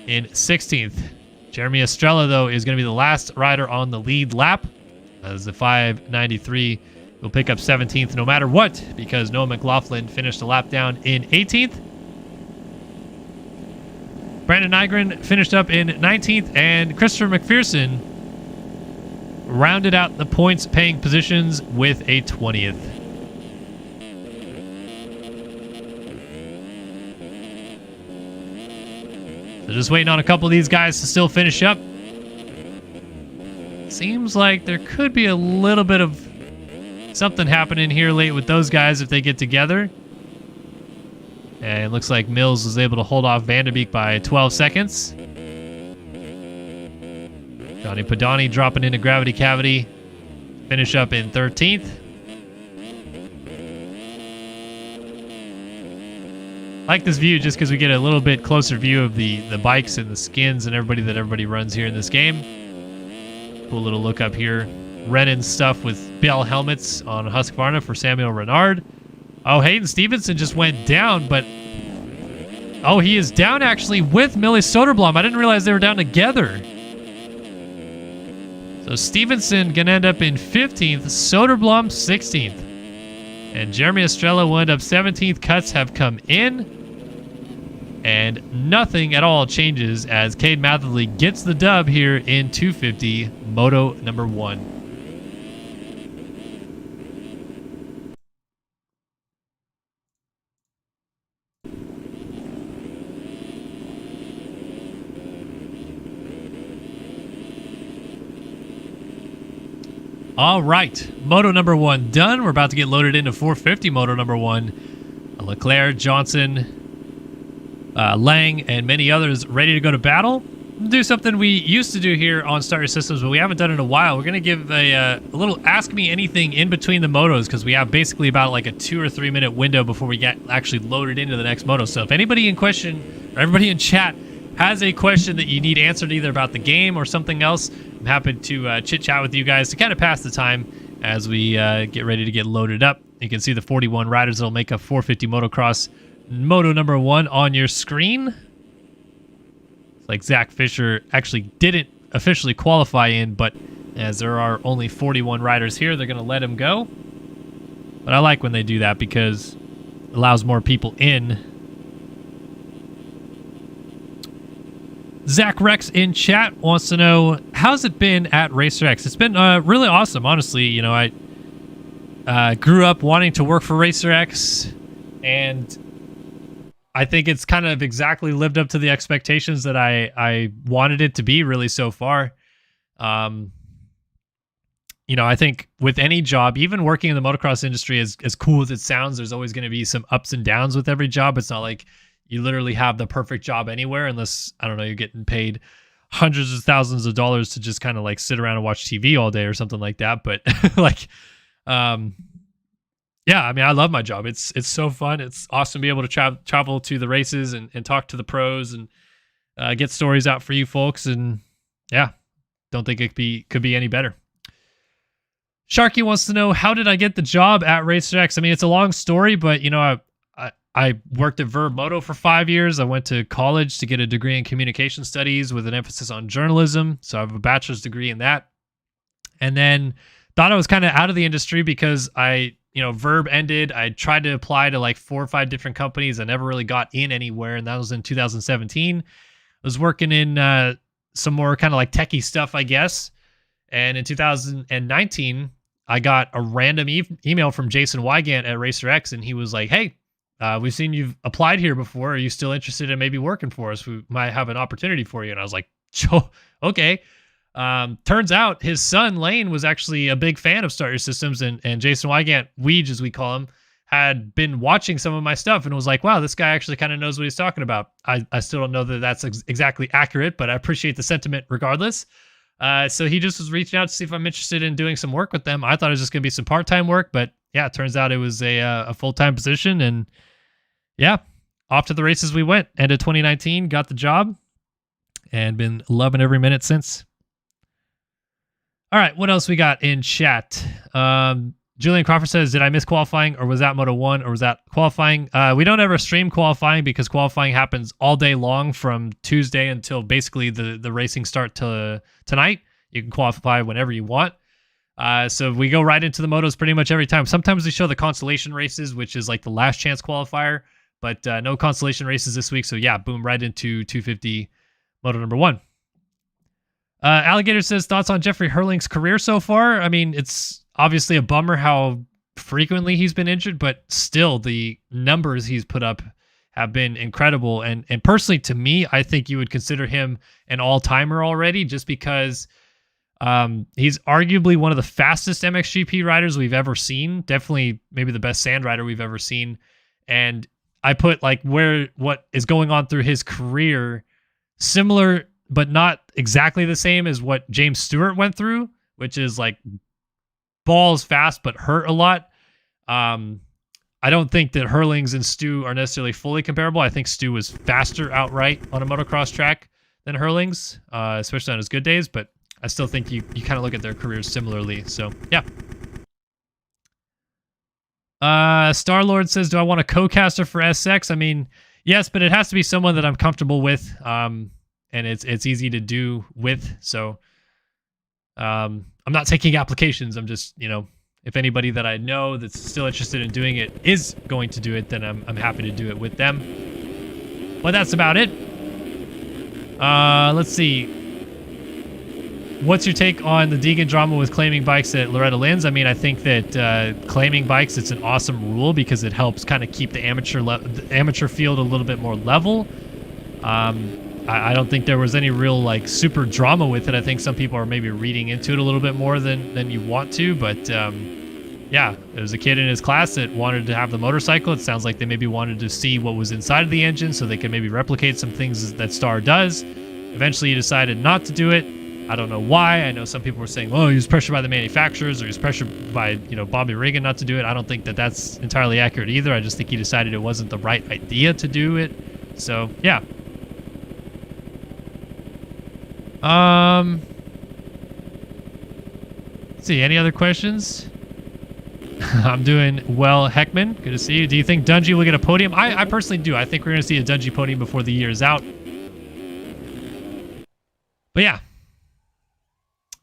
in 16th. Jeremy Estrella, though, is going to be the last rider on the lead lap, as the 593 will pick up 17th no matter what, because Noah McLaughlin finished a lap down in 18th. Brandon Nygren finished up in 19th, and Christopher McPherson rounded out the points paying positions with a 20th. So just waiting on a couple of these guys to still finish up. Seems like there could be a little bit of something happening here late with those guys if they get together. And it looks like Mills was able to hold off Vanderbeek by 12 seconds. Johnny Padani dropping into Gravity Cavity. Finish up in 13th. I like this view just because we get a little bit closer view of the bikes and the skins and everybody runs here in this game. Cool little look up here. Renan stuff with Bell helmets on Husqvarna for Samuel Renard. Oh, Hayden Stevenson just went down, but... oh, he is down actually with Millie Soderblom. I didn't realize they were down together. So Stevenson going to end up in 15th, Soderblom 16th. And Jeremy Estrella will end up 17th. Cuts have come in. And nothing at all changes as Cade Matherly gets the dub here in 250 Moto number 1. All right, Moto number 1 done. We're about to get loaded into 450 Moto number 1. Leclerc, Johnson, Lang, and many others ready to go to battle. Do something we used to do here on Start Your Systems, but we haven't done it in a while. We're going to give a little Ask Me Anything in between the motos, because we have basically about like a 2 or 3 minute window before we get actually loaded into the next moto. So if anybody in question, or everybody in chat, has a question that you need answered either about the game or something else, I'm happy to chit-chat with you guys to kind of pass the time as we get ready to get loaded up. You can see the 41 riders that will make up 450 Motocross Moto number 1 on your screen. It's like Zach Fisher actually didn't officially qualify in, but as there are only 41 riders here, they're going to let him go. But I like when they do that because it allows more people in. Zach Rex in chat wants to know, how's it been at Racer X? It's been really awesome, honestly. You know, I grew up wanting to work for Racer X, and I think it's kind of exactly lived up to the expectations that I wanted it to be, really, so far. You know, I think with any job, even working in the motocross industry, as cool as it sounds, there's always going to be some ups and downs with every job. It's not like you literally have the perfect job anywhere unless, I don't know, you're getting paid hundreds of thousands of dollars to just kind of like sit around and watch TV all day or something like that. But like, Yeah, I mean, I love my job. It's so fun. It's awesome to be able to travel to the races and talk to the pros and get stories out for you folks. And yeah, don't think could be any better. Sharky wants to know, how did I get the job at Racer X? I mean, it's a long story, but I worked at Verb Moto for 5 years. I went to college to get a degree in communication studies with an emphasis on journalism. So I have a bachelor's degree in that. And then thought I was kind of out of the industry because Verb ended. I tried to apply to like 4 or 5 different companies. I never really got in anywhere. And that was in 2017. I was working in some more kind of like techie stuff, I guess. And in 2019, I got a random email from Jason Wygant at Racer X. And he was like, hey, we've seen you've applied here before. Are you still interested in maybe working for us? We might have an opportunity for you. And I was like, okay. Turns out his son Lane was actually a big fan of Start Your Systems, and Jason Wygant, Weege as we call him, had been watching some of my stuff and was like, wow, this guy actually kind of knows what he's talking about. I still don't know that that's exactly accurate, but I appreciate the sentiment regardless. So he just was reaching out to see if I'm interested in doing some work with them. I thought it was just going to be some part-time work, but yeah, it turns out it was a full-time position, and yeah, off to the races we went. End of 2019, got the job, and been loving every minute since. All right, what else we got in chat? Julian Crawford says, did I miss qualifying, or was that Moto 1, or was that qualifying? We don't ever stream qualifying because qualifying happens all day long from Tuesday until basically the racing start tonight. You can qualify whenever you want. So we go right into the motos pretty much every time. Sometimes we show the consolation races, which is like the last chance qualifier, but no consolation races this week. So yeah, boom, right into 250 Moto number 1. Alligator says, thoughts on Jeffrey Hurling's career so far? I mean, it's obviously a bummer how frequently he's been injured, but still the numbers he's put up have been incredible. And personally, to me, I think you would consider him an all-timer already, just because he's arguably one of the fastest MXGP riders we've ever seen. Definitely maybe the best sand rider we've ever seen. And I put like what is going on through his career similar, but not exactly the same as what James Stewart went through, which is like balls fast, but hurt a lot. I don't think that Hurlings and Stu are necessarily fully comparable. I think Stu was faster outright on a motocross track than Hurlings, especially on his good days, but I still think you kind of look at their careers similarly. So yeah. Star-Lord says, do I want a co-caster for SX? I mean, yes, but it has to be someone that I'm comfortable with. And it's easy to do with. So I'm not taking applications. I'm just, if anybody that I know that's still interested in doing it is going to do it, then I'm happy to do it with them. But that's about it. Let's see. What's your take on the Deegan drama with claiming bikes at Loretta Lynn's? I mean, I think that claiming bikes, it's an awesome rule because it helps kind of keep the amateur field a little bit more level. I don't think there was any real like super drama with it. I think some people are maybe reading into it a little bit more than you want to, but yeah, there was a kid in his class that wanted to have the motorcycle. It sounds like they maybe wanted to see what was inside of the engine so they could maybe replicate some things that Star does. Eventually he decided not to do it. I don't know why. I know some people were saying, oh, he was pressured by the manufacturers, or he was pressured by, Bobby Regan not to do it. I don't think that that's entirely accurate either. I just think he decided it wasn't the right idea to do it. So yeah. Let's see, any other questions? I'm doing well, Heckman. Good to see you. Do you think Dungey will get a podium? I personally do. I think we're going to see a Dungey podium before the year is out. But yeah.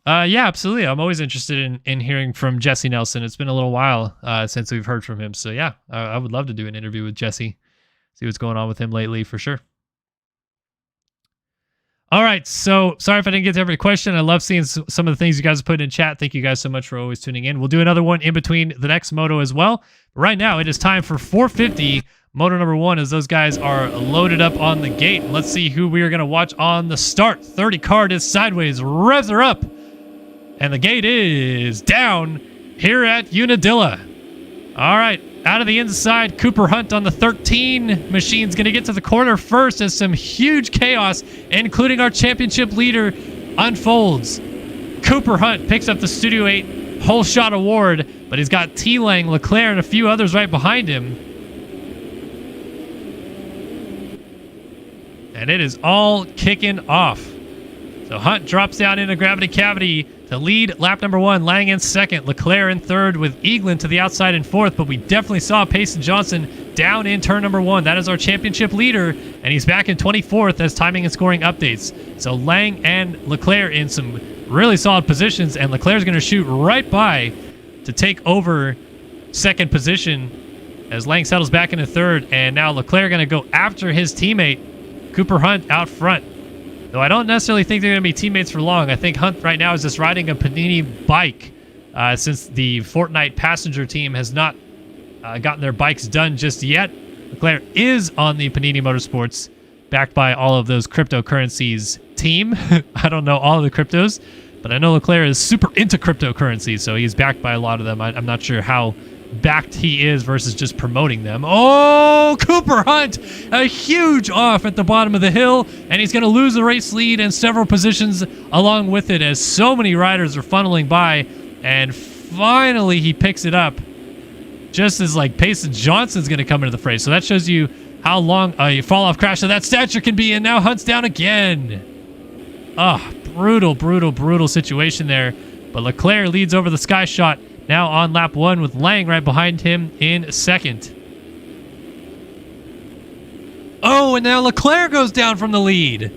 Yeah, absolutely. I'm always interested in hearing from Jesse Nelson. It's been a little while since we've heard from him. So yeah, I would love to do an interview with Jesse. See what's going on with him lately for sure. All right, so sorry if I didn't get to every question. I love seeing some of the things you guys have put in chat. Thank you guys so much for always tuning in. We'll do another one in between the next moto as well. But right now, it is time for 450 moto number 1 as those guys are loaded up on the gate. Let's see who we are going to watch on the start. 30 card is sideways, revs are up, and the gate is down here at Unadilla. All right. Out of the inside, Cooper Hunt on the 13 machine's going to get to the corner first as some huge chaos, including our championship leader, unfolds. Cooper Hunt picks up the Studio 8 whole shot award, but he's got T-Lang, Leclerc, and a few others right behind him. And it is all kicking off. So Hunt drops down into gravity cavity to lead lap number 1. Lang in second. Leclerc in third with Eaglin to the outside in fourth. But we definitely saw Payson Johnson down in turn number 1. That is our championship leader. And he's back in 24th as timing and scoring updates. So Lang and Leclerc in some really solid positions. And Leclerc's going to shoot right by to take over second position as Lang settles back into third. And now Leclerc going to go after his teammate, Cooper Hunt, out front. Though I don't necessarily think they're going to be teammates for long. I think Hunt right now is just riding a Panini bike since the Fortnite passenger team has not gotten their bikes done just yet. Leclerc is on the Panini Motorsports, backed by all of those cryptocurrencies team. I don't know all of the cryptos, but I know Leclerc is super into cryptocurrency, so he's backed by a lot of them. I'm not sure how backed he is versus just promoting them. Oh, Cooper Hunt, a huge off at the bottom of the hill, and he's going to lose the race lead and several positions along with it as so many riders are funneling by, and finally he picks it up just as like Payson Johnson's going to come into the fray. So that shows you how long a fall-off crash of that stature can be, and now Hunt's down again. Brutal situation there, but Leclerc leads over the Sky Shot now on lap 1 with Lang right behind him in second. Oh, and now Leclerc goes down from the lead.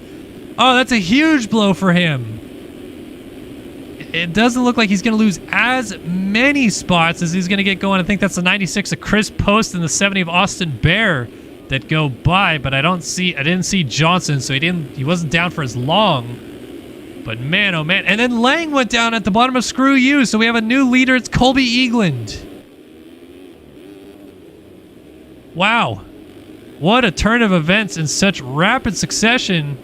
Oh, that's a huge blow for him. It doesn't look like he's going to lose as many spots as he's going to get going. I think that's the 96 of Chris Post and the 70 of Austin Bear that go by, but I didn't see Johnson, so he wasn't down for as long. But man, oh man. And then Lang went down at the bottom of Screw You. So we have a new leader. It's Colby Eagland. Wow. What a turn of events in such rapid succession.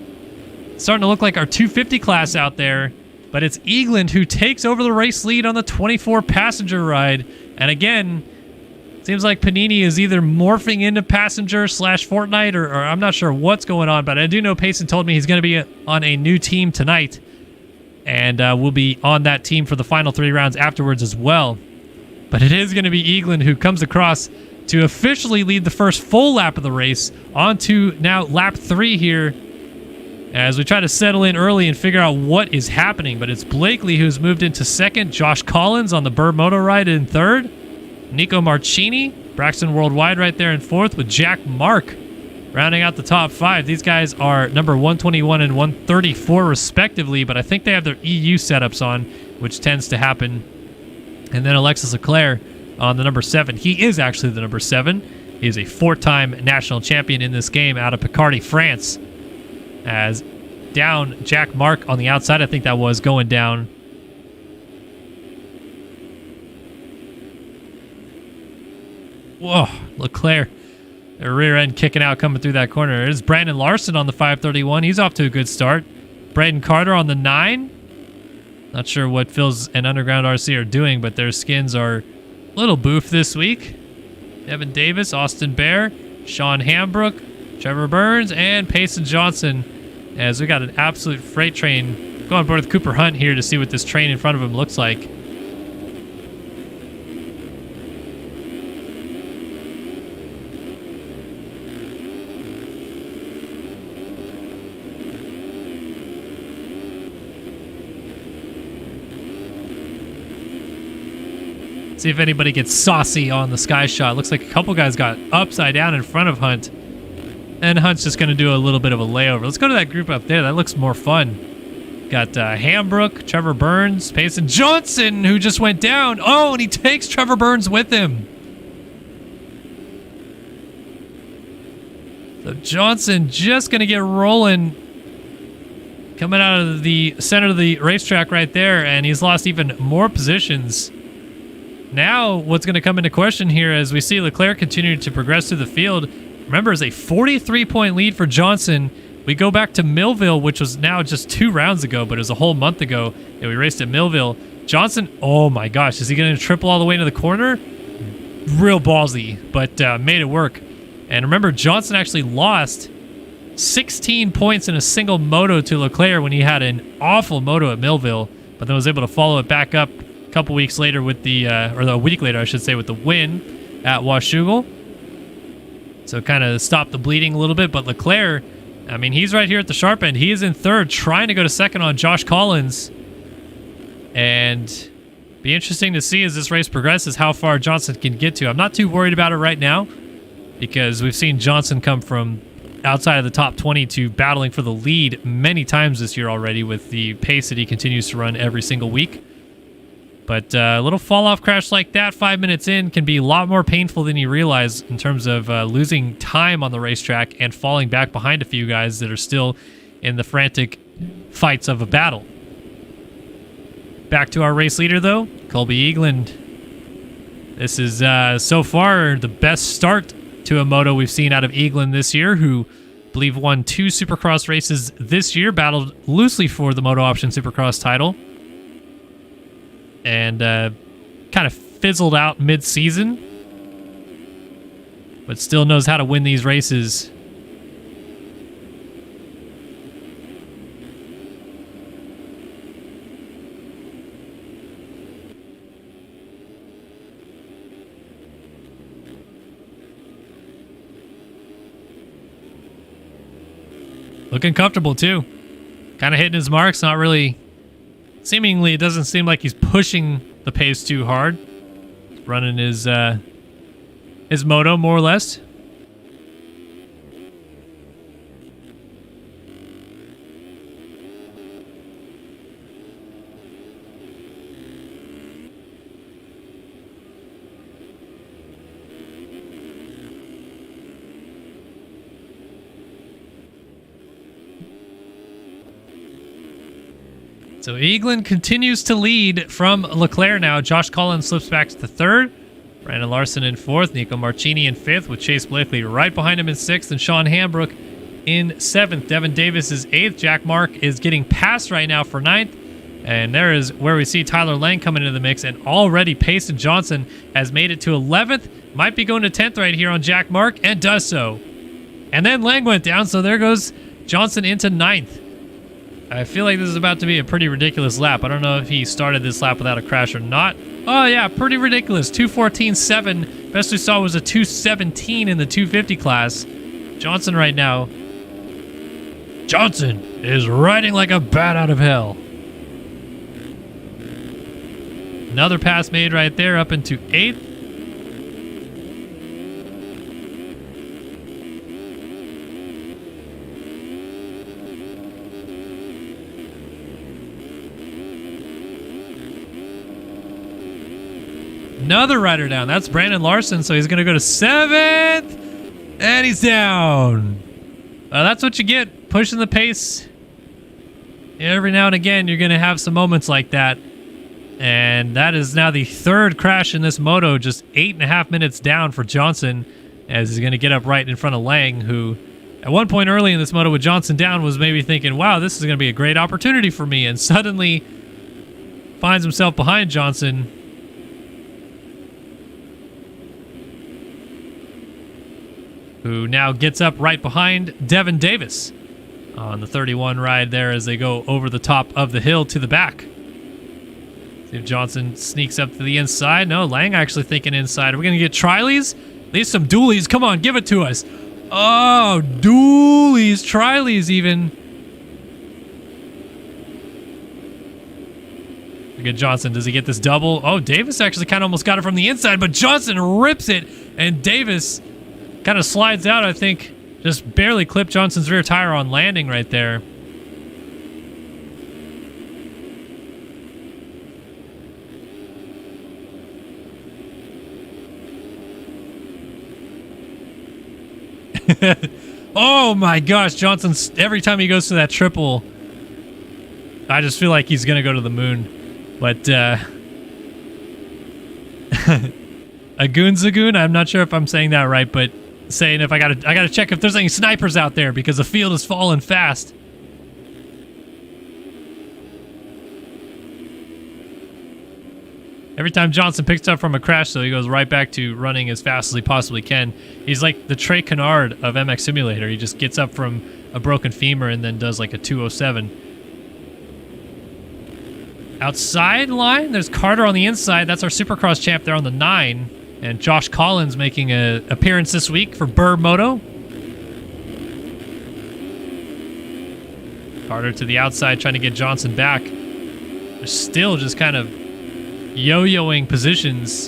It's starting to look like our 250 class out there. But it's Eagland who takes over the race lead on the 24 passenger ride. And again, seems like Panini is either morphing into passenger / Fortnite or I'm not sure what's going on. But I do know Payson told me he's going to be on a new team tonight. And we'll be on that team for the final 3 rounds afterwards as well. But it is going to be Eagland who comes across to officially lead the first full lap of the race. On to now lap 3 here as we try to settle in early and figure out what is happening. But it's Blakely who's moved into second. Josh Collins on the Burr Moto ride in third. Nico Marchini, Braxton Worldwide right there in fourth with Jack Mark rounding out the top 5. These guys are number 121 and 134 respectively, but I think they have their EU setups on, which tends to happen. And then Alexis Leclerc on the number 7. He is actually the number 7. He is a 4-time national champion in this game out of Picardy, France. As down Jack Mark on the outside, I think that was going down. Whoa, Leclerc. Their rear end kicking out coming through that corner. There's Brandon Larson on the 531. He's off to a good start. Braden Carter on the 9. Not sure what Phil's and Underground RC are doing, but their skins are a little boof this week. Evan Davis, Austin Bear, Sean Hambrook, Trevor Burns, and Payson Johnson. As we got an absolute freight train going on board with Cooper Hunt here to see what this train in front of him looks like. See if anybody gets saucy on the Sky Shot. Looks like a couple guys got upside down in front of Hunt. And Hunt's just going to do a little bit of a layover. Let's go to that group up there. That looks more fun. Got Hambrook, Trevor Burns, Payson Johnson, who just went down. Oh, and he takes Trevor Burns with him. So Johnson just going to get rolling. Coming out of the center of the racetrack right there. And he's lost even more positions. Now, what's going to come into question here as we see Leclerc continue to progress through the field. Remember, it's a 43-point lead for Johnson. We go back to Millville, which was now just 2 rounds ago, but it was a whole month ago that we raced at Millville. Johnson, oh my gosh, is he going to triple all the way into the corner? Real ballsy, but made it work. And remember, Johnson actually lost 16 points in a single moto to Leclerc when he had an awful moto at Millville, but then was able to follow it back up couple weeks later with the, or a week later, I should say, with the win at Washougal. So kind of stopped the bleeding a little bit. But Leclerc, I mean, he's right here at the sharp end. He is in third, trying to go to second on Josh Collins. And be interesting to see as this race progresses how far Johnson can get to. I'm not too worried about it right now because we've seen Johnson come from outside of the top 20 to battling for the lead many times this year already with the pace that he continues to run every single week. But a little fall-off crash like that 5 minutes in can be a lot more painful than you realize in terms of losing time on the racetrack and falling back behind a few guys that are still in the frantic fights of a battle. Back to our race leader, though, Colby Eagland. This is so far the best start to a moto we've seen out of Eagland this year, who I believe won 2 Supercross races this year, battled loosely for the Moto Option Supercross title, and kind of fizzled out mid-season, but still knows how to win these races. Looking comfortable, too. Kind of hitting his marks. Not really... Seemingly, it doesn't seem like he's pushing the pace too hard. Running his moto, more or less. So Eagland continues to lead from Leclerc now. Josh Collins slips back to third. Brandon Larson in fourth. Nico Marchini in fifth, with Chase Blakely right behind him in sixth, and Sean Hambrook in seventh. Devin Davis is eighth. Jack Mark is getting passed right now for ninth. And there is where we see Tyler Lang coming into the mix, and already Payson Johnson has made it to 11th. Might be going to 10th right here on Jack Mark, and does so. And then Lang went down, so there goes Johnson into 9th. I feel like this is about to be a pretty ridiculous lap. I don't know if he started this lap without a crash or not. Oh, yeah, pretty ridiculous. 2:14.7. Best we saw was a 2:17 in the 250 class. Johnson right now. Johnson is riding like a bat out of hell. Another pass made right there up into 8th. Another rider down. That's Brandon Larson, so he's going to go to 7th. And he's down. That's what you get, pushing the pace. Every now and again, you're going to have some moments like that. And that is now the third crash in this moto, just 8.5 minutes down for Johnson, as he's going to get up right in front of Lang, who at one point early in this moto with Johnson down was maybe thinking, wow, this is going to be a great opportunity for me, and suddenly finds himself behind Johnson. Who now gets up right behind Devin Davis on the 31 ride there as they go over the top of the hill to the back. See if Johnson sneaks up to the inside. No, Lang actually thinking inside. Are we going to get Trileys? At least some dualies. Come on, give it to us. Oh, dualies, Trileys even. Look at Johnson. Does he get this double? Oh, Davis actually kind of almost got it from the inside, but Johnson rips it, and Davis kind of slides out, I think. Just barely clipped Johnson's rear tire on landing right there. Oh my gosh, Johnson's, every time he goes to that triple, I just feel like he's going to go to the moon. But, Agoon Zagoon, I'm not sure if I'm saying that right, but saying if I gotta check if there's any snipers out there because the field is falling fast. Every time Johnson picks up from a crash, though, he goes right back to running as fast as he possibly can. He's like the Trey Kennard of MX Simulator. He just gets up from a broken femur and then does like a 207. Outside line, there's Carter on the inside. That's our Supercross champ there on the 9. And Josh Collins making an appearance this week for Burr Moto. Carter to the outside trying to get Johnson back. They're still just kind of yo-yoing positions.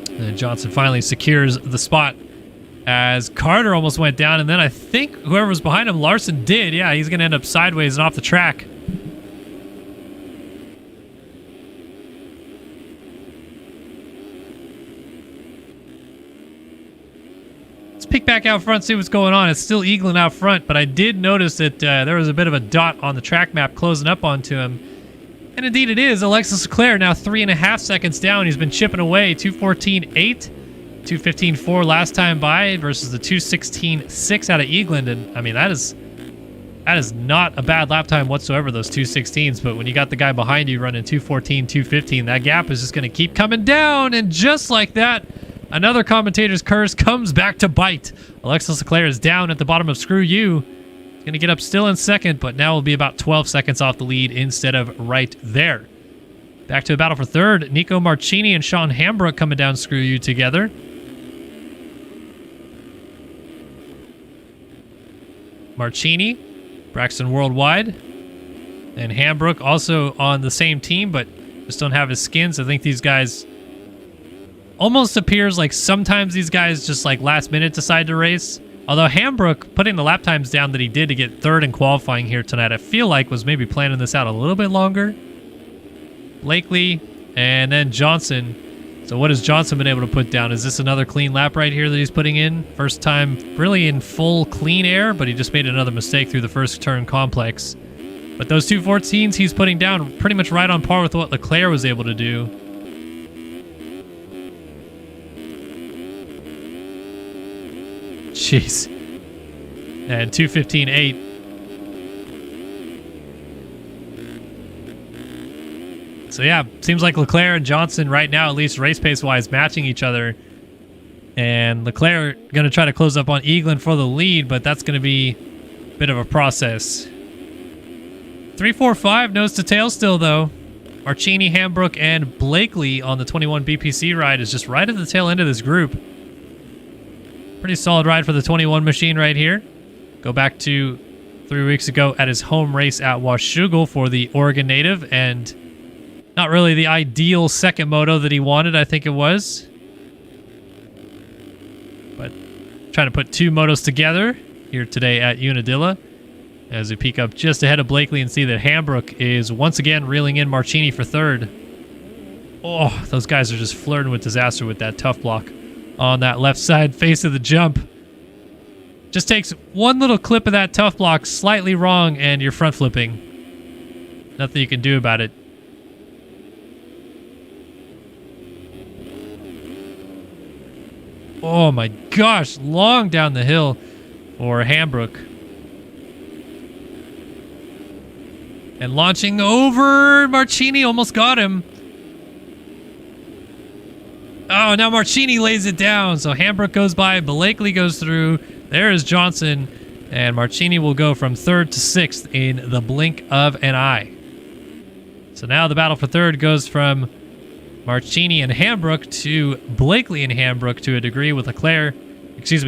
And then Johnson finally secures the spot as Carter almost went down. And then I think whoever was behind him, Larson, did. Yeah, he's going to end up sideways and off the track. Peek back out front, see what's going on. It's still eagling out front, but I did notice that there was a bit of a dot on the track map closing up onto him. And indeed it is. Alexis Leclerc now 3.5 seconds down. He's been chipping away. 2:14.8, 2:15.4 last time by versus the 2:16.6 out of Eagland. And I mean, that is not a bad lap time whatsoever, those 2:16s. But when you got the guy behind you running 2:14, 2:15, that gap is just going to keep coming down. And just like that, another commentator's curse comes back to bite. Alexis Leclerc is down at the bottom of Screw You. He's going to get up still in second, but now will be about 12 seconds off the lead instead of right there. Back to a battle for third. Nico Marchini and Sean Hambrook coming down Screw You together. Marchini, Braxton Worldwide, and Hambrook also on the same team, but just don't have his skins. I think these guys... almost appears like sometimes these guys just like last minute decide to race. Although Hambrook putting the lap times down that he did to get third in qualifying here tonight, I feel like was maybe planning this out a little bit longer. Blakely and then Johnson. So what has Johnson been able to put down? Is this another clean lap right here that he's putting in? First time really in full clean air, but he just made another mistake through the first turn complex. But those 2:14s he's putting down pretty much right on par with what Leclerc was able to do. Jeez. And 2:15.8. So yeah, seems like Leclerc and Johnson right now, at least race pace wise, matching each other. And Leclerc going to try to close up on Eagland for the lead, but that's going to be a bit of a process. 3-4-5 nose to tail still though. Marchini, Hambrook, and Blakely on the 21 BPC ride is just right at the tail end of this group. Pretty solid ride for the 21 machine right here. Go back to 3 weeks ago at his home race at Washougal for the Oregon native, and not really the ideal second moto that he wanted, I think it was. But trying to put two motos together here today at Unadilla as we peek up just ahead of Blakely and see that Hambrook is once again reeling in Marchini for third. Oh, those guys are just flirting with disaster with that tough block on that left side face of the jump. Just takes one little clip of that tough block slightly wrong and you're front flipping. Nothing you can do about it. Oh my gosh, long down the hill for Hambrook. And launching over Marchini, almost got him. Oh, now Marchini lays it down. So Hambrook goes by, Blakely goes through. There is Johnson. And Marchini will go from third to sixth in the blink of an eye. So now the battle for third goes from Marchini and Hambrook to Blakely and Hambrook to a degree, with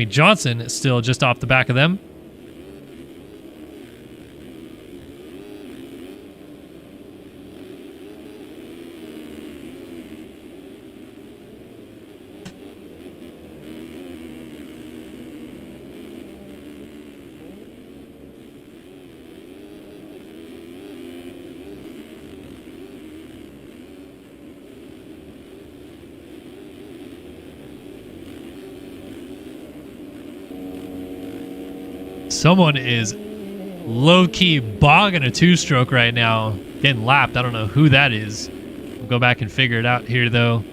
Johnson still just off the back of them. Someone is low-key bogging a two-stroke right now, getting lapped. I don't know who that is. We'll go back and figure it out here, though,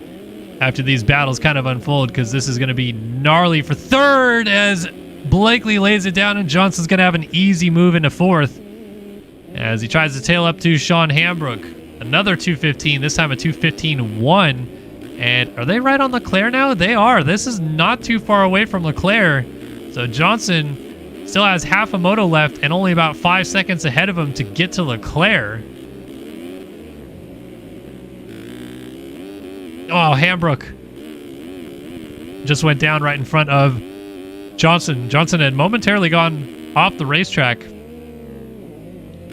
after these battles kind of unfold, because this is going to be gnarly for third as Blakely lays it down, and Johnson's going to have an easy move into fourth as he tries to tail up to Sean Hambrook. Another 2:15, this time a 2:15.1. And are they right on Leclerc now? They are. This is not too far away from Leclerc. So Johnson still has half a moto left and only about 5 seconds ahead of him to get to Leclerc. Oh, Hambrook just went down right in front of Johnson. Johnson had momentarily gone off the racetrack.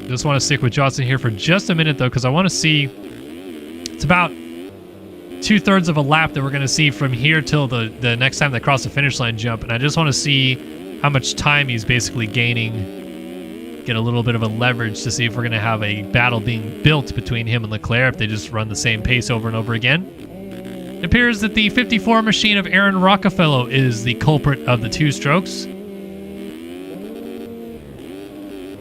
Just want to stick with Johnson here for just a minute, though, because I want to see. It's about 2/3 of a lap that we're going to see from here till the next time they cross the finish line jump. And I just want to see how much time he's basically gaining. Get a little bit of a leverage to see if we're going to have a battle being built between him and Leclerc if they just run the same pace over and over again. It appears that the 54 machine of Aaron Rockefeller is the culprit of the 2 strokes.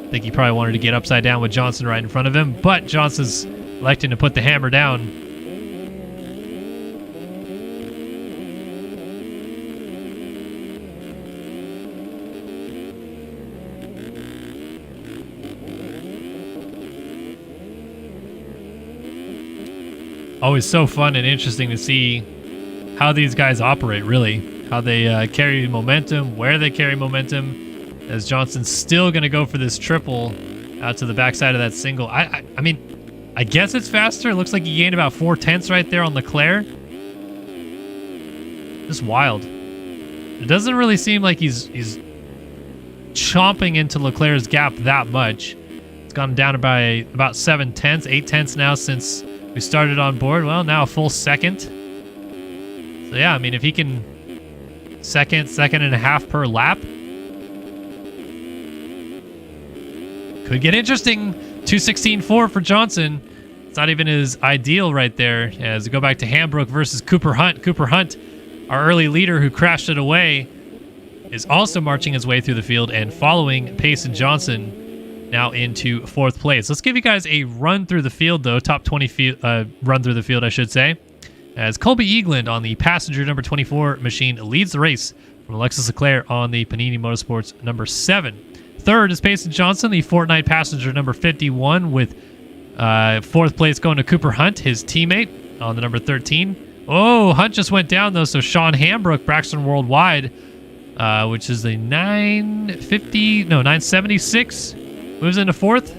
I think he probably wanted to get upside down with Johnson right in front of him, but Johnson's electing to put the hammer down. Always so fun and interesting to see how these guys operate, really. How they carry momentum, where they carry momentum. As Johnson's still going to go for this triple out to the backside of that single. I mean, I guess it's faster. It looks like he gained about 4/10 right there on Leclerc. Just wild. It doesn't really seem like he's chomping into Leclerc's gap that much. It's gone down by about 7/10, 8/10 now since we started on board. Well, now a full second. So yeah, I mean, if he can second and a half per lap, could get interesting. 2:16.4 for Johnson. It's not even his ideal right there. As we go back to Hambrook versus Cooper Hunt. Cooper Hunt, our early leader who crashed it away, is also marching his way through the field and following Pace and Johnson now into 4th place. Let's give you guys a run through the field, though. Top 20 run through the field, I should say. As Colby Eagland on the passenger number 24 machine leads the race from Alexis Leclerc on the Panini Motorsports number 7. Third is Payson Johnson, the Fortnite passenger number 51, with 4th place going to Cooper Hunt, his teammate, on the number 13. Oh, Hunt just went down, though, so Sean Hambrook, Braxton Worldwide, which is the 976, moves into 4th.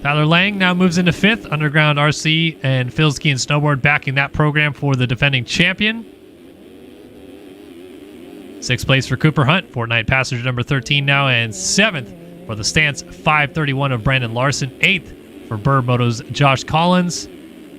Tyler Lang now moves into 5th. Underground RC and Phil Ski and Snowboard backing that program for the defending champion. 6th place for Cooper Hunt, Fortnite passenger number 13 now, and 7th for the Stance 531 of Brandon Larson. 8th for Bird Moto's Josh Collins.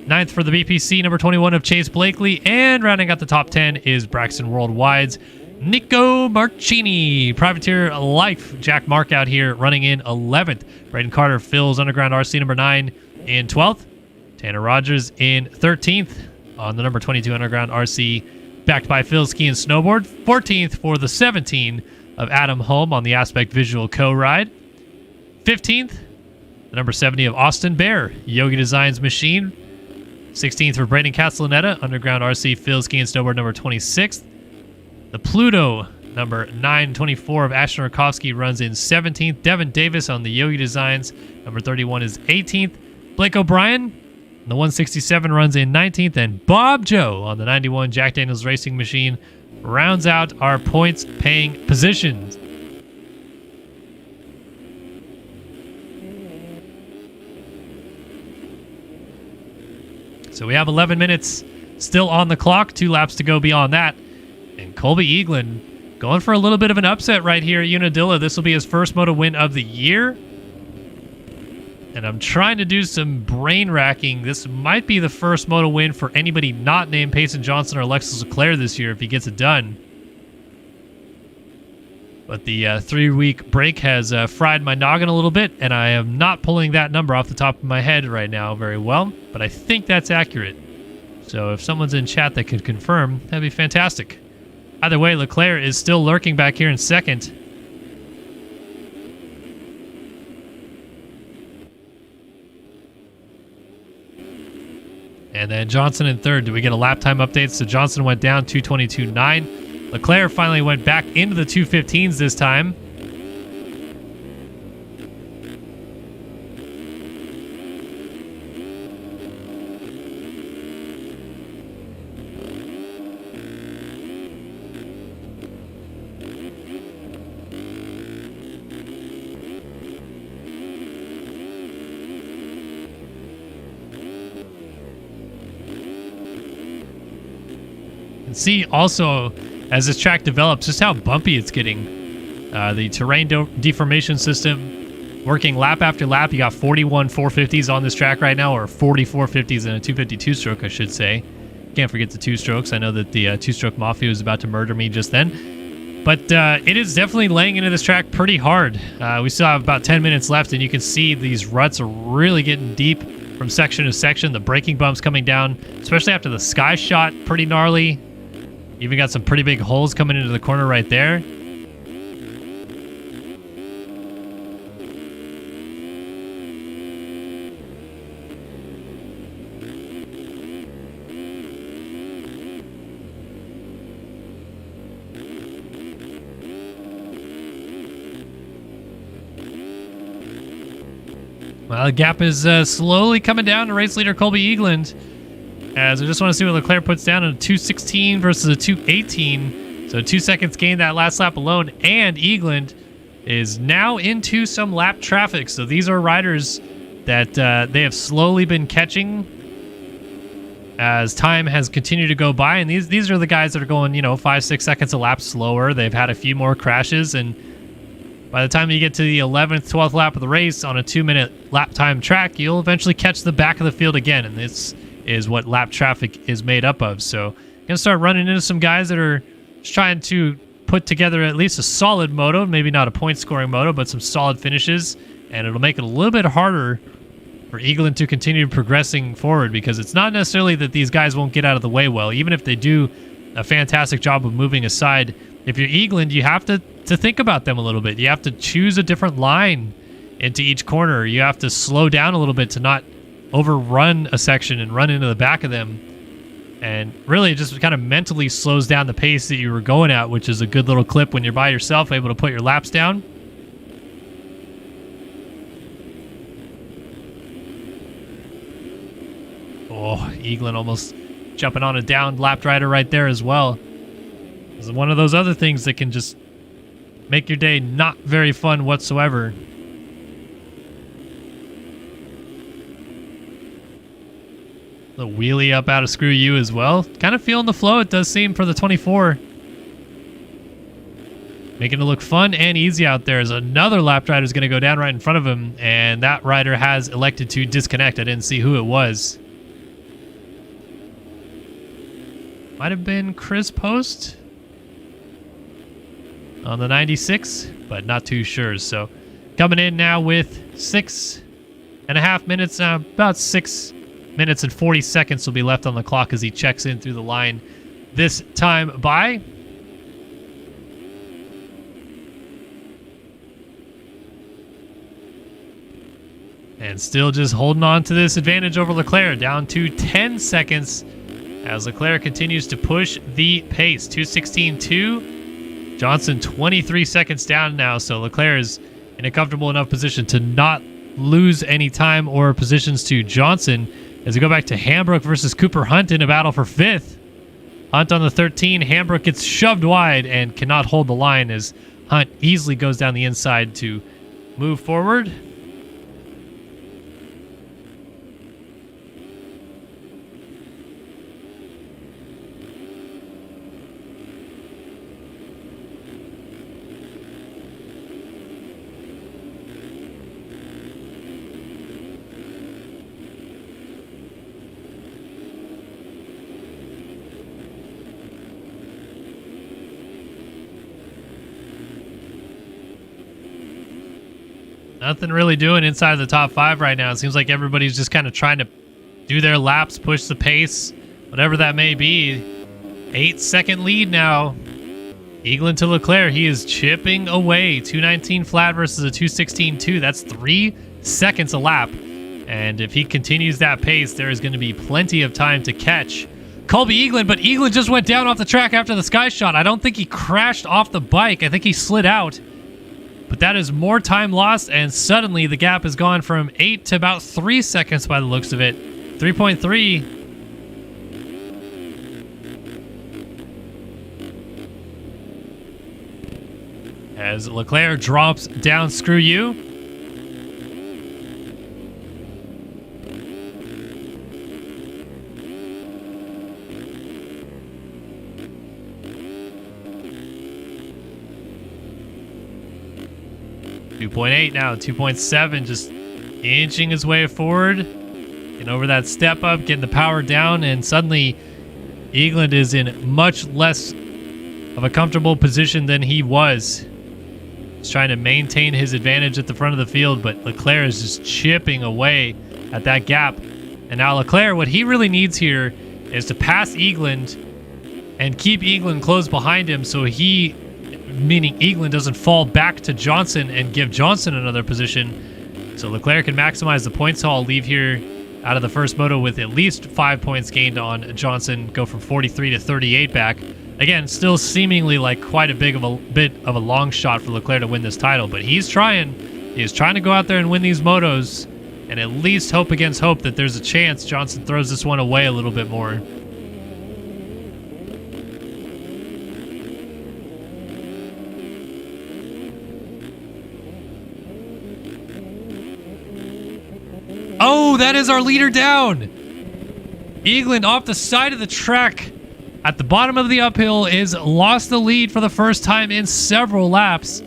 9th for the BPC number 21 of Chase Blakely, and rounding out the top 10 is Braxton Worldwide's Nico Marchini. Privateer Life, Jack Mark out here running in 11th. Braden Carter fills Underground RC number 9 in 12th. Tanner Rogers in 13th on the number 22 Underground RC, backed by Phil Ski and Snowboard. 14th for the 17 of Adam Holm on the Aspect Visual Co-Ride. 15th, the number 70 of Austin Bear, Yogi Designs Machine. 16th for Brandon Castellaneta, Underground RC, Phil Ski and Snowboard number 26th. The Pluto, number 924 of Ashton Rakowski, runs in 17th. Devin Davis on the Yogi Designs, number 31 is 18th. Blake O'Brien, the 167 runs in 19th, and Bob Joe on the 91 Jack Daniels Racing Machine rounds out our points-paying positions. So we have 11 minutes still on the clock, 2 laps to go beyond that. And Colby Eagland going for a little bit of an upset right here at Unadilla. This will be his first moto win of the year. And I'm trying to do some brain racking. This might be the first moto win for anybody not named Payson Johnson or Alexis Leclerc this year if he gets it done. But the 3-week break has fried my noggin a little bit, and I am not pulling that number off the top of my head right now very well, but I think that's accurate. So if someone's in chat that could confirm, that'd be fantastic. Either way, Leclerc is still lurking back here in second. And then Johnson in third. Do we get a lap time update? So Johnson went down 2:22.9. Leclerc finally went back into the 2:15s this time. And see also, as this track develops, just how bumpy it's getting. The terrain deformation system working lap after lap. You got 41 450s on this track right now, or 40 450s and a 252 stroke, I should say. Can't forget the two strokes. I know that the two-stroke mafia was about to murder me just then. But it is definitely laying into this track pretty hard. We still have about 10 minutes left, and you can see these ruts are really getting deep from section to section. The braking bumps coming down, especially after the sky shot, pretty gnarly. Even got some pretty big holes coming into the corner right there. Well, the gap is slowly coming down to race leader Colby Eagland. As I just want to see what Leclerc puts down in a 2:16 versus a 2:18. So 2 seconds gain that last lap alone. And Eagland is now into some lap traffic. So these are riders that they have slowly been catching as time has continued to go by. And these are the guys that are going, 5-6 seconds a lap slower. They've had a few more crashes, and by the time you get to the 11th, 12th lap of the race on a 2-minute lap time track, you'll eventually catch the back of the field again, and this is what lap traffic is made up of. So you're going to start running into some guys that are just trying to put together at least a solid moto, maybe not a point-scoring moto, but some solid finishes, and it'll make it a little bit harder for Eagland to continue progressing forward, because it's not necessarily that these guys won't get out of the way well. Even if they do a fantastic job of moving aside, if you're Eagland, you have to think about them a little bit. You have to choose a different line into each corner. You have to slow down a little bit to not overrun a section and run into the back of them. And really, it just kind of mentally slows down the pace that you were going at, which is a good little clip when you're by yourself, able to put your laps down. Oh, Eagland almost jumping on a downed lapped rider right there as well. It's one of those other things that can just make your day not very fun whatsoever. The wheelie up out of Screw You as well. Kind of feeling the flow, it does seem, for the 24. Making it look fun and easy out there, as another lap rider is going to go down right in front of him, and that rider has elected to disconnect. I didn't see who it was. Might have been Chris Post on the 96, but not too sure. So coming in now with 6.5 minutes, about 6 minutes and 40 seconds will be left on the clock as he checks in through the line this time by. And still just holding on to this advantage over Leclerc, down to 10 seconds as Leclerc continues to push the pace. 2:16.2. Johnson 23 seconds down now, so Leclerc is in a comfortable enough position to not lose any time or positions to Johnson. As we go back to Hambrook versus Cooper Hunt in a battle for 5th. Hunt on the 13. Hambrook gets shoved wide and cannot hold the line as Hunt easily goes down the inside to move forward. Nothing really doing inside the top 5 right now. It seems like everybody's just kind of trying to do their laps, push the pace, whatever that may be. 8-second lead now. Eagland to Leclerc. He is chipping away. 2:19 flat versus a 2:16.2. That's 3 seconds a lap. And if he continues that pace, there is going to be plenty of time to catch Colby Eagland. But Eagland just went down off the track after the sky shot. I don't think he crashed off the bike. I think he slid out. But that is more time lost, and suddenly the gap has gone from 8 to about 3 seconds by the looks of it. 3.3. As Leclerc drops down Screw You. 2.8 now, 2.7, just inching his way forward. Getting over that step up, getting the power down, and suddenly Eagland is in much less of a comfortable position than he was. He's trying to maintain his advantage at the front of the field, but Leclerc is just chipping away at that gap. And now Leclerc, what he really needs here is to pass Eagland and keep Eagland close behind him so he, meaning Eagland, doesn't fall back to Johnson and give Johnson another position. So Leclerc can maximize the points haul, leave here out of the first moto with at least 5 points gained on Johnson, go from 43 to 38 back. Again, still seemingly like quite a bit of a long shot for Leclerc to win this title, but he's trying. He's trying to go out there and win these motos and at least hope against hope that there's a chance Johnson throws this one away a little bit more. Oh, that is our leader down. Eagland off the side of the track at the bottom of the uphill is lost the lead for the first time in several laps.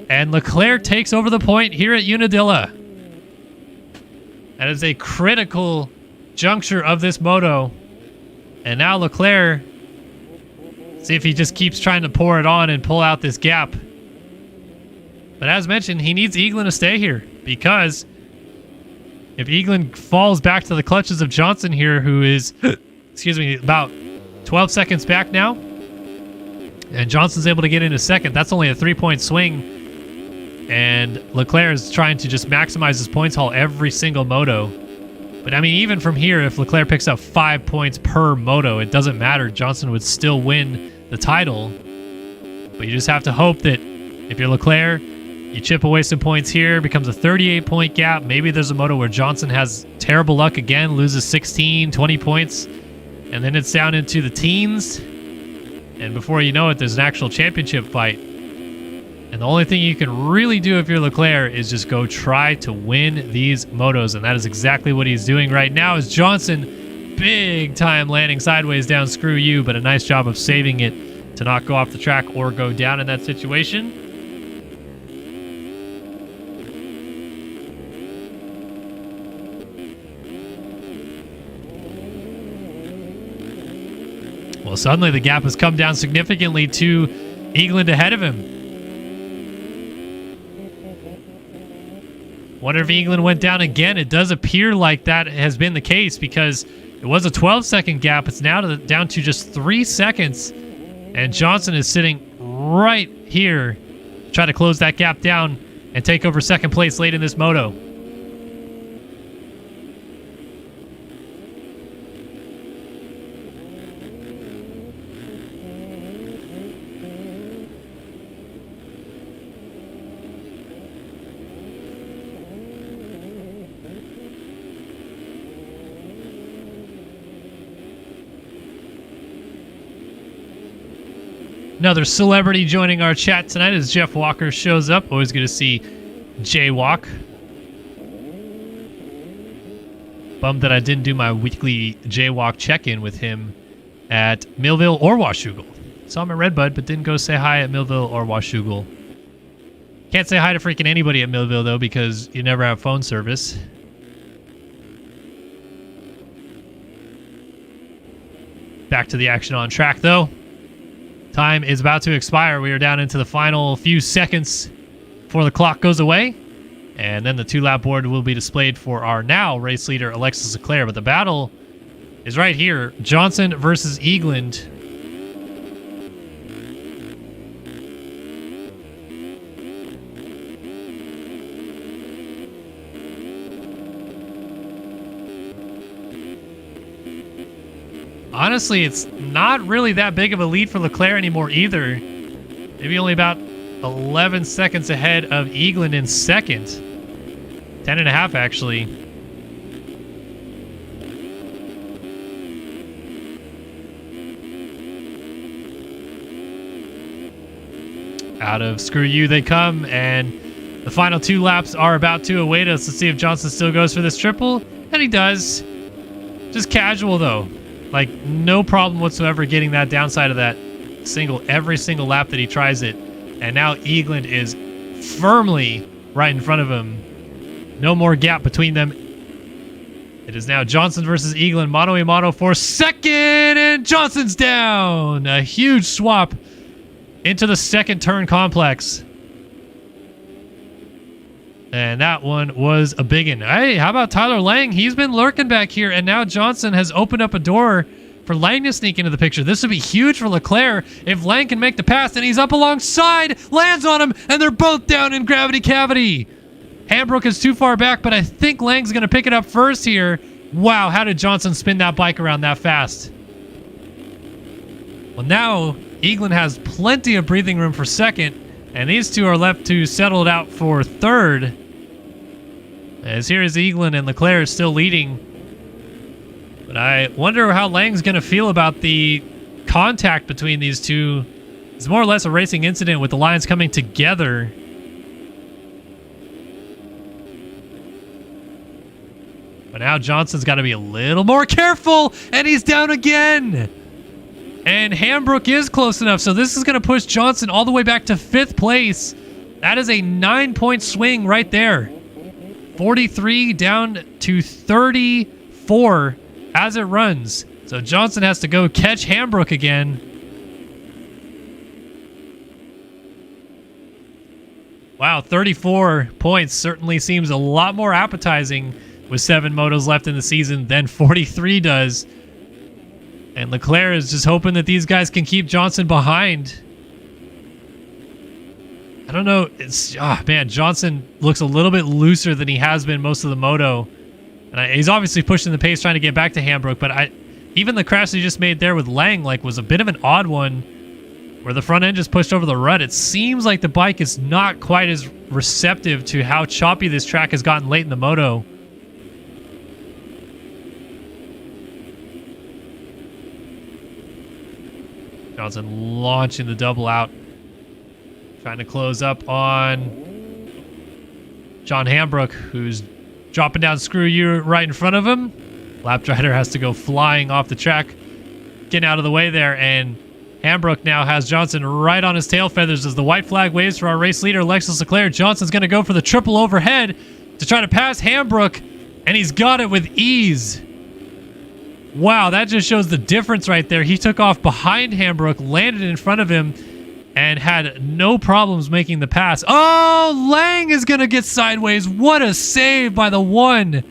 And Leclerc takes over the point here at Unadilla. That is a critical juncture of this moto. And now Leclerc, see if he just keeps trying to pour it on and pull out this gap. But as mentioned, he needs Eagland to stay here, because if Eagland falls back to the clutches of Johnson here, who is, excuse me, about 12 seconds back now, and Johnson's able to get into second, that's only a 3-point swing. And Leclerc is trying to just maximize his points haul every single moto. But I mean, even from here, if Leclerc picks up 5 points per moto, it doesn't matter. Johnson would still win the title. But you just have to hope that if you're Leclerc, you chip away some points here, becomes a 38-point gap. Maybe there's a moto where Johnson has terrible luck again, loses 16, 20 points, and then it's down into the teens. And before you know it, there's an actual championship fight. And the only thing you can really do if you're Leclerc is just go try to win these motos. And that is exactly what he's doing right now, as Johnson big time landing sideways down screw you, but a nice job of saving it to not go off the track or go down in that situation. Well, suddenly the gap has come down significantly to Eagland ahead of him. Wonder if Eagland went down again. It does appear like that has been the case, because it was a 12-second gap. It's now down to just 3 seconds. And Johnson is sitting right here to try to close that gap down and take over second place late in this moto. Another celebrity joining our chat tonight as Jeff Walker shows up. Always good to see Jay walk. Bummed that I didn't do my weekly Jaywalk check-in with him at Millville or Washougal. Saw him at Redbud, but didn't go say hi at Millville or Washougal. Can't say hi to freaking anybody at Millville, though, because you never have phone service. Back to the action on track, though. Time is about to expire. We are down into the final few seconds before the clock goes away. And then the 2-lap board will be displayed for our now race leader, Alexis Leclerc. But the battle is right here. Johnson versus Eagland. Honestly, it's not really that big of a lead for Leclerc anymore either. Maybe only about 11 seconds ahead of Eagland in second. 10.5 actually. Out of screw you they come, and the final 2 laps are about to await us. Let's see if Johnson still goes for this triple, and he does. Just casual though. Like, no problem whatsoever getting that downside of that every single lap that he tries it. And now Eagland is firmly right in front of him. No more gap between them. It is now Johnson versus Eaglin, mono-a-mono for second, and Johnson's down. A huge swap into the second turn complex. And that one was a big one. Hey, how about Tyler Lang? He's been lurking back here, and now Johnson has opened up a door for Lang to sneak into the picture. This would be huge for Leclerc if Lang can make the pass, and he's up alongside, lands on him, and they're both down in gravity cavity. Hambrook is too far back, but I think Lang's going to pick it up first here. Wow, how did Johnson spin that bike around that fast? Well, now Eaglin has plenty of breathing room for second, and these two are left to settle it out for third. As here is Eaglin, and Leclerc is still leading. But I wonder how Lang's going to feel about the contact between these two. It's more or less a racing incident with the lines coming together. But now Johnson's got to be a little more careful, and he's down again. And Hambrook is close enough, so this is going to push Johnson all the way back to 5th place. That is a 9-point swing right there. 43 down to 34 as it runs. So Johnson has to go catch Hambrook again. Wow, 34 points certainly seems a lot more appetizing with 7 motos left in the season than 43 does. And Leclerc is just hoping that these guys can keep Johnson behind. I don't know. It's man, Johnson looks a little bit looser than he has been most of the moto. And he's obviously pushing the pace trying to get back to Hambrook, but even the crash he just made there with Lang was a bit of an odd one where the front end just pushed over the rut. It seems like the bike is not quite as receptive to how choppy this track has gotten late in the moto. Johnson launching the double out. Trying to close up on John Hambrook, who's dropping down screw you right in front of him. Lapdrider has to go flying off the track, getting out of the way there, and Hambrook now has Johnson right on his tail feathers as the white flag waves for our race leader, Alexis Leclerc. Johnson's going to go for the triple overhead to try to pass Hambrook, and he's got it with ease. Wow, that just shows the difference right there. He took off behind Hambrook, landed in front of him, and had no problems making the pass. Oh, Lang is going to get sideways. What a save by the one.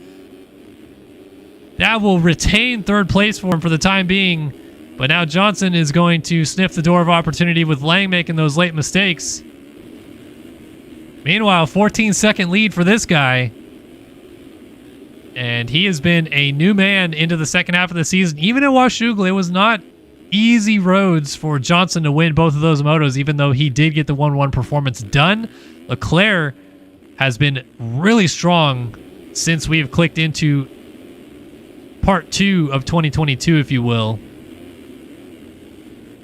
That will retain 3rd place for him for the time being. But now Johnson is going to sniff the door of opportunity with Lang making those late mistakes. Meanwhile, 14-second lead for this guy. And he has been a new man into the second half of the season. Even at Washougal, it was not easy roads for Johnson to win both of those motos, even though he did get the 1-1 performance done. Leclerc has been really strong since we've clicked into part 2 of 2022, if you will.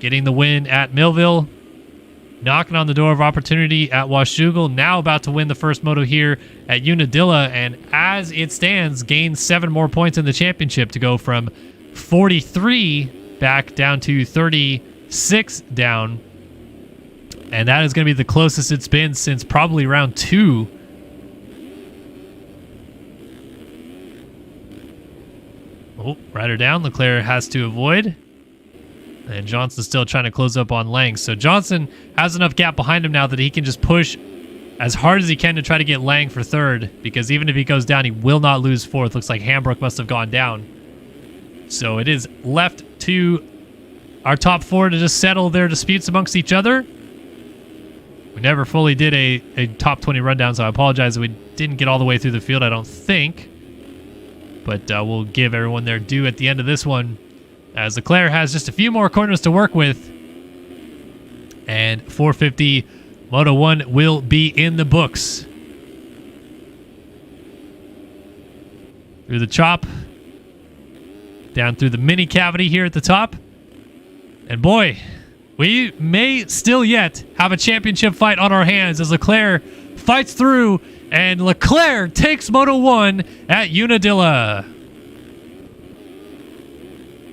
Getting the win at Millville, knocking on the door of opportunity at Washougal, now about to win the first moto here at Unadilla, and as it stands, gains 7 more points in the championship to go from 43 back down to 36 down. And that is going to be the closest it's been since probably round 2. Oh, rider down. Leclerc has to avoid. And Johnson's still trying to close up on Lang. So Johnson has enough gap behind him now that he can just push as hard as he can to try to get Lang for 3rd. Because even if he goes down, he will not lose 4th. Looks like Hambrook must have gone down. So it is left to our top 4 to just settle their disputes amongst each other. We never fully did a top 20 rundown, so I apologize that we didn't get all the way through the field, I don't think. But we'll give everyone their due at the end of this one, as Leclerc has just a few more corners to work with. And 450 Moto 1 will be in the books. Through the chop. Down through the mini cavity here at the top. And boy, we may still yet have a championship fight on our hands as Leclerc fights through, and Leclerc takes Moto 1 at Unadilla.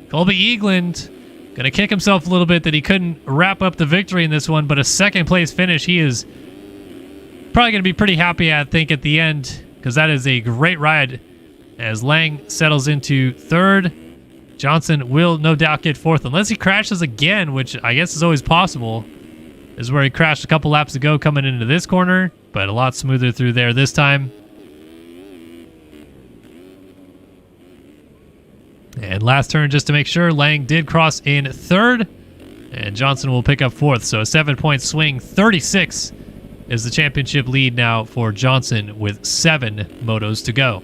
Colby Eagland going to kick himself a little bit that he couldn't wrap up the victory in this one, but a 2nd place finish. He is probably going to be pretty happy, I think, at the end, because that is a great ride as Lang settles into third. Johnson will no doubt get fourth, unless he crashes again, which I guess is always possible. This is where he crashed a couple laps ago coming into this corner, but a lot smoother through there this time. And last turn, just to make sure, Lang did cross in third, and Johnson will pick up fourth. So a 7-point swing, 36 is the championship lead now for Johnson with 7 motos to go.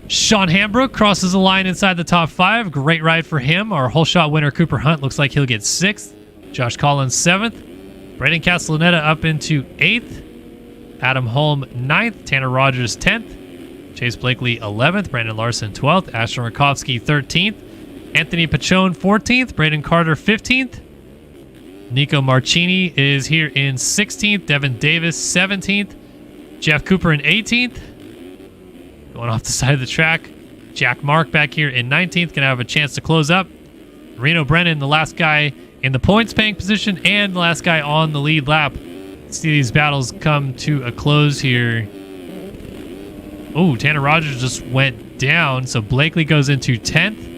Sean Hambrook crosses the line inside the top 5. Great ride for him. Our whole shot winner, Cooper Hunt, looks like he'll get 6th. Josh Collins, 7th. Braden Castellaneta up into 8th. Adam Holm, 9th. Tanner Rogers, 10th. Chase Blakely, 11th. Brandon Larson, 12th. Ashton Rakowski, 13th. Anthony Pachone, 14th. Braden Carter, 15th. Nico Marchini is here in 16th. Devin Davis, 17th. Jeff Cooper in 18th. Going off the side of the track. Jack Mark back here in 19th. Going to have a chance to close up. Reno Brennan, the last guy in the points paying position and the last guy on the lead lap. Let's see these battles come to a close here. Oh, Tanner Rogers just went down. So Blakely goes into 10th.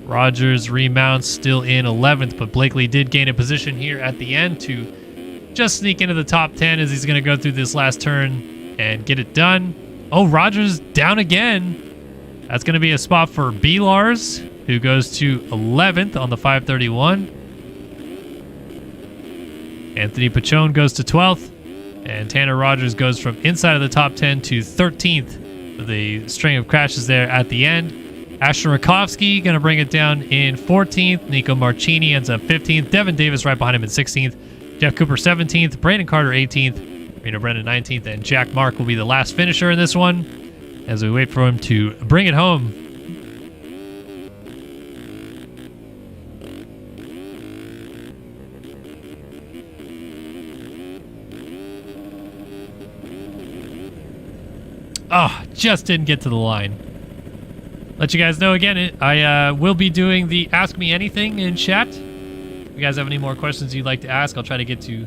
Rogers remounts still in 11th, but Blakely did gain a position here at the end to just sneak into the top 10 as he's going to go through this last turn and get it done. Oh, Rogers down again. That's going to be a spot for B. Lars, who goes to 11th on the 531. Anthony Pachone goes to 12th, and Tanner Rogers goes from inside of the top 10 to 13th. The string of crashes there at the end. Ashton Rakowski going to bring it down in 14th. Nico Marchini ends up 15th. Devin Davis right behind him in 16th. Jeff Cooper 17th. Brandon Carter 18th. Reno Brennan 19th. And Jack Mark will be the last finisher in this one as we wait for him to bring it home. Oh, just didn't get to the line. Let you guys know again, I will be doing the Ask Me Anything in chat. If you guys have any more questions you'd like to ask, I'll try to get to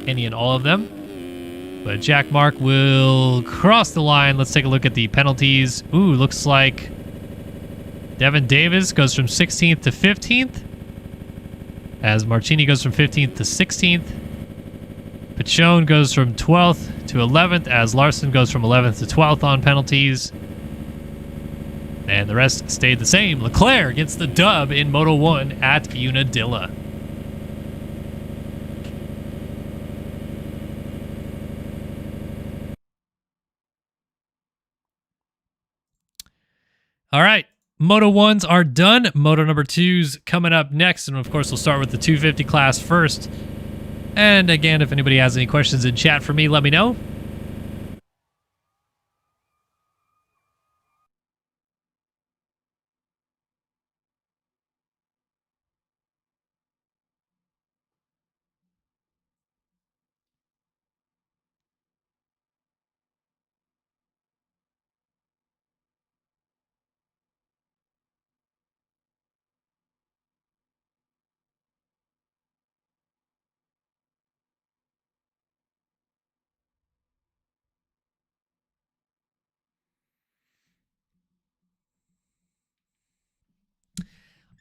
any and all of them. But Jack Mark will cross the line. Let's take a look at the penalties. Ooh, looks like Devin Davis goes from 16th to 15th. As Marchini goes from 15th to 16th. Pachone goes from 12th to 11th. As Larson goes from 11th to 12th on penalties. And the rest stayed the same. Leclerc gets the dub in Moto 1 at Unadilla. All right. Moto 1s are done. Moto number 2's coming up next. And of course, we'll start with the 250 class first. And again, if anybody has any questions in chat for me, let me know.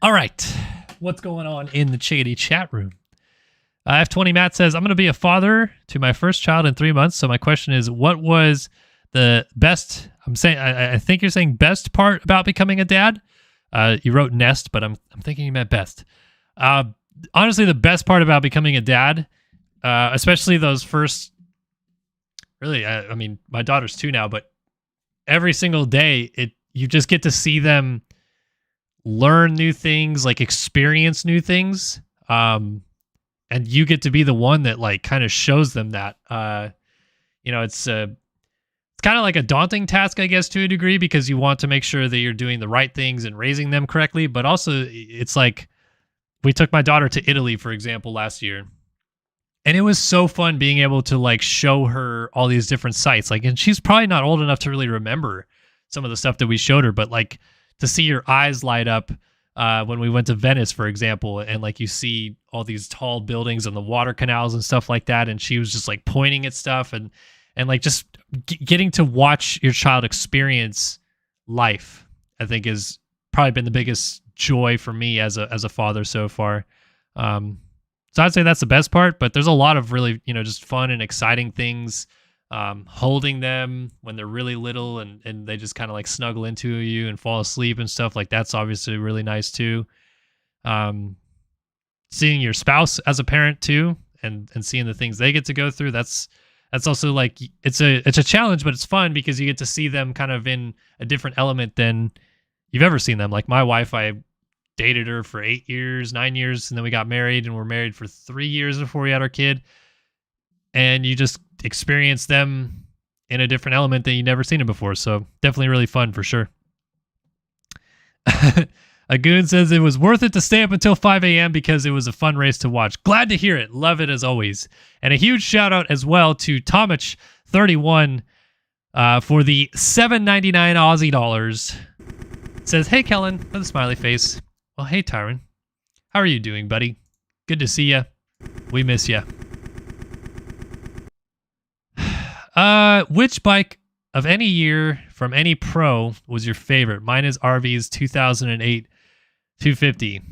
All right. What's going on in the Chickadee chat room? F20 Matt says, I'm going to be a father to my first child in 3 months. So my question is, what was the best, I think you're saying best part about becoming a dad? You wrote nest, but I'm thinking you meant best. Honestly, the best part about becoming a dad, especially those first, really, I mean, my daughter's 2 now, but every single day, you just get to see them learn new things, like experience new things. And you get to be the one that like kind of shows them that, it's kind of like a daunting task, I guess, to a degree, because you want to make sure that you're doing the right things and raising them correctly. But also it's like, we took my daughter to Italy, for example, last year. And it was so fun being able to like show her all these different sites. Like, and she's probably not old enough to really remember some of the stuff that we showed her, but like, to see your eyes light up when we went to Venice, for example, and like you see all these tall buildings and the water canals and stuff like that, and she was just like pointing at stuff and like just getting to watch your child experience life, I think is probably been the biggest joy for me as a father so far. So I'd say that's the best part, but there's a lot of really, just fun and exciting things. Holding them when they're really little and they just kind of like snuggle into you and fall asleep and stuff like that's obviously really nice too. Seeing your spouse as a parent too and seeing the things they get to go through, that's also like it's a challenge, but it's fun because you get to see them kind of in a different element than you've ever seen them. Like my wife, I dated her for 8 years, 9 years, and then we got married and we're married for 3 years before we had our kid. And you just experience them in a different element than you've never seen them before. So definitely really fun for sure. A goon says it was worth it to stay up until 5 a.m. because it was a fun race to watch. Glad to hear it. Love it as always. And a huge shout out as well to Tomich31 for the $7.99 Aussie dollars. It says, hey, Kellen, with a smiley face. Well, hey, Tyron. How are you doing, buddy? Good to see you. We miss you. Which bike of any year from any pro was your favorite? Mine is RV's 2008 250.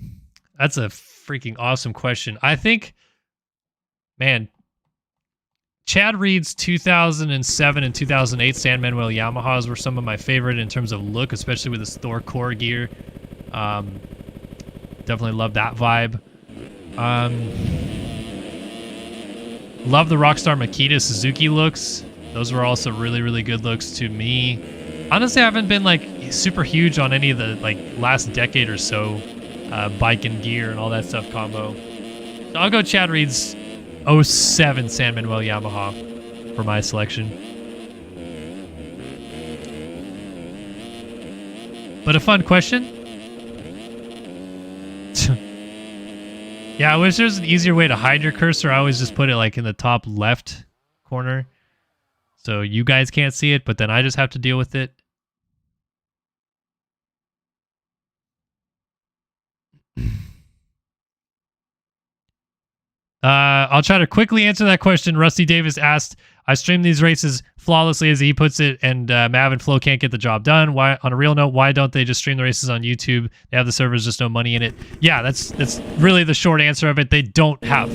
That's a freaking awesome question. I think, man, Chad Reed's 2007 and 2008 San Manuel Yamahas were some of my favorite in terms of look, especially with his Thor core gear. Definitely love that vibe. Love the Rockstar Makita Suzuki looks. Those were also really, really good looks to me. Honestly, I haven't been like super huge on any of the like last decade or so bike and gear and all that stuff combo. So I'll go Chad Reed's 07 San Manuel Yamaha for my selection. But a fun question. Yeah, I wish there's an easier way to hide your cursor. I always just put it like in the top left corner so you guys can't see it, but then I just have to deal with it. I'll try to quickly answer that question. Rusty Davis asked, I stream these races flawlessly, as he puts it, and Mav and Flo can't get the job done. Why? On a real note, why don't they just stream the races on YouTube? They have the servers, just no money in it. Yeah, that's really the short answer of it. They don't have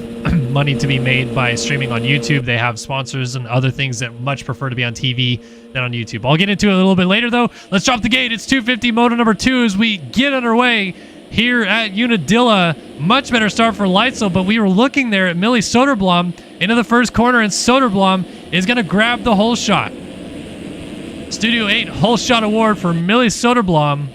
money to be made by streaming on YouTube. They have sponsors and other things that much prefer to be on TV than on YouTube. I'll get into it a little bit later, though. Let's drop the gate. It's 250 Moto number 2 as we get underway here at Unadilla. Much better start for Leitzel, but we were looking there at Millie Soderblom into the first corner, and Soderblom is going to grab the hole shot. Studio 8 hole shot award for Millie Soderblom.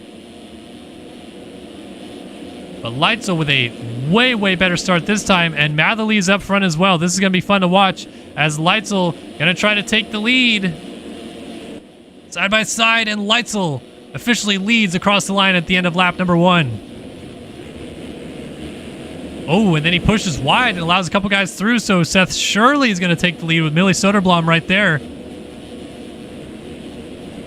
But Leitzel with a way, way better start this time, and Matherly's up front as well. This is going to be fun to watch as Leitzel going to try to take the lead. Side by side, and Leitzel officially leads across the line at the end of lap number 1. Oh, and then he pushes wide and allows a couple guys through, so Seth Shirley is going to take the lead with Millie Soderblom right there.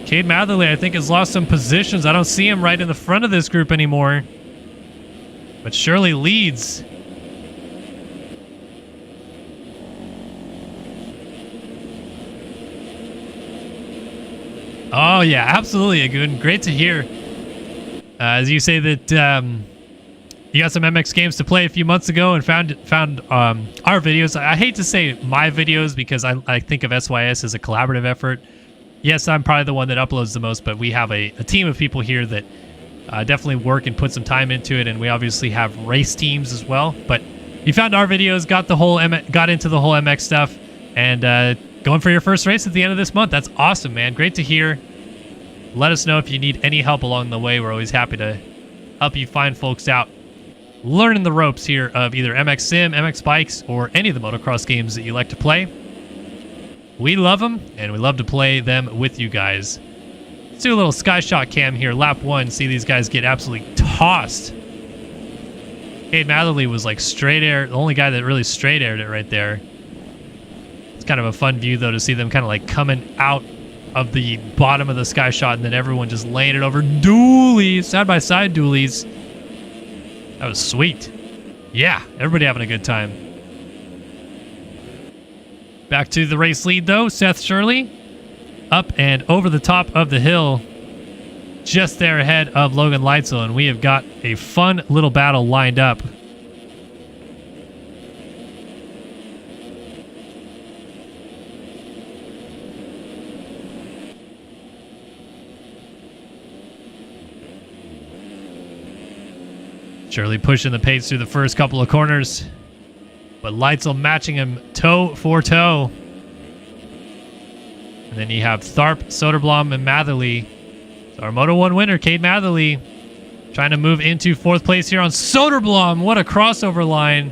Cade Matherly, I think, has lost some positions. I don't see him right in the front of this group anymore. But Shirley leads. Oh, yeah, absolutely, Agun. Great to hear. As you say that you got some MX games to play a few months ago and found our videos. I hate to say my videos because I think of SYS as a collaborative effort. Yes, I'm probably the one that uploads the most, but we have a team of people here that definitely work and put some time into it, and we obviously have race teams as well. But you found our videos, got into the whole MX stuff, and going for your first race at the end of this month. That's awesome, man. Great to hear. Let us know if you need any help along the way. We're always happy to help you find folks out learning the ropes here of either MX Sim, MX Bikes, or any of the motocross games that you like to play. We love them, and we love to play them with you guys. Let's do a little sky shot cam here. Lap 1, see these guys get absolutely tossed. Cade Matherly was like straight air, the only guy that really straight aired it right there. It's kind of a fun view, though, to see them kind of like coming out of the bottom of the sky shot, and then everyone just laying it over. Dualies, side-by-side dualies. That was sweet. Yeah, everybody having a good time. Back to the race lead, though. Seth Shirley up and over the top of the hill, just there ahead of Logan Leitzel, and we have got a fun little battle lined up. Shirley pushing the pace through the first couple of corners, but Leitzel matching him toe for toe. And then you have Tharp, Soderblom, and Matherly. So our Moto 1 winner, Cade Matherly, trying to move into fourth place here on Soderblom. What a crossover line.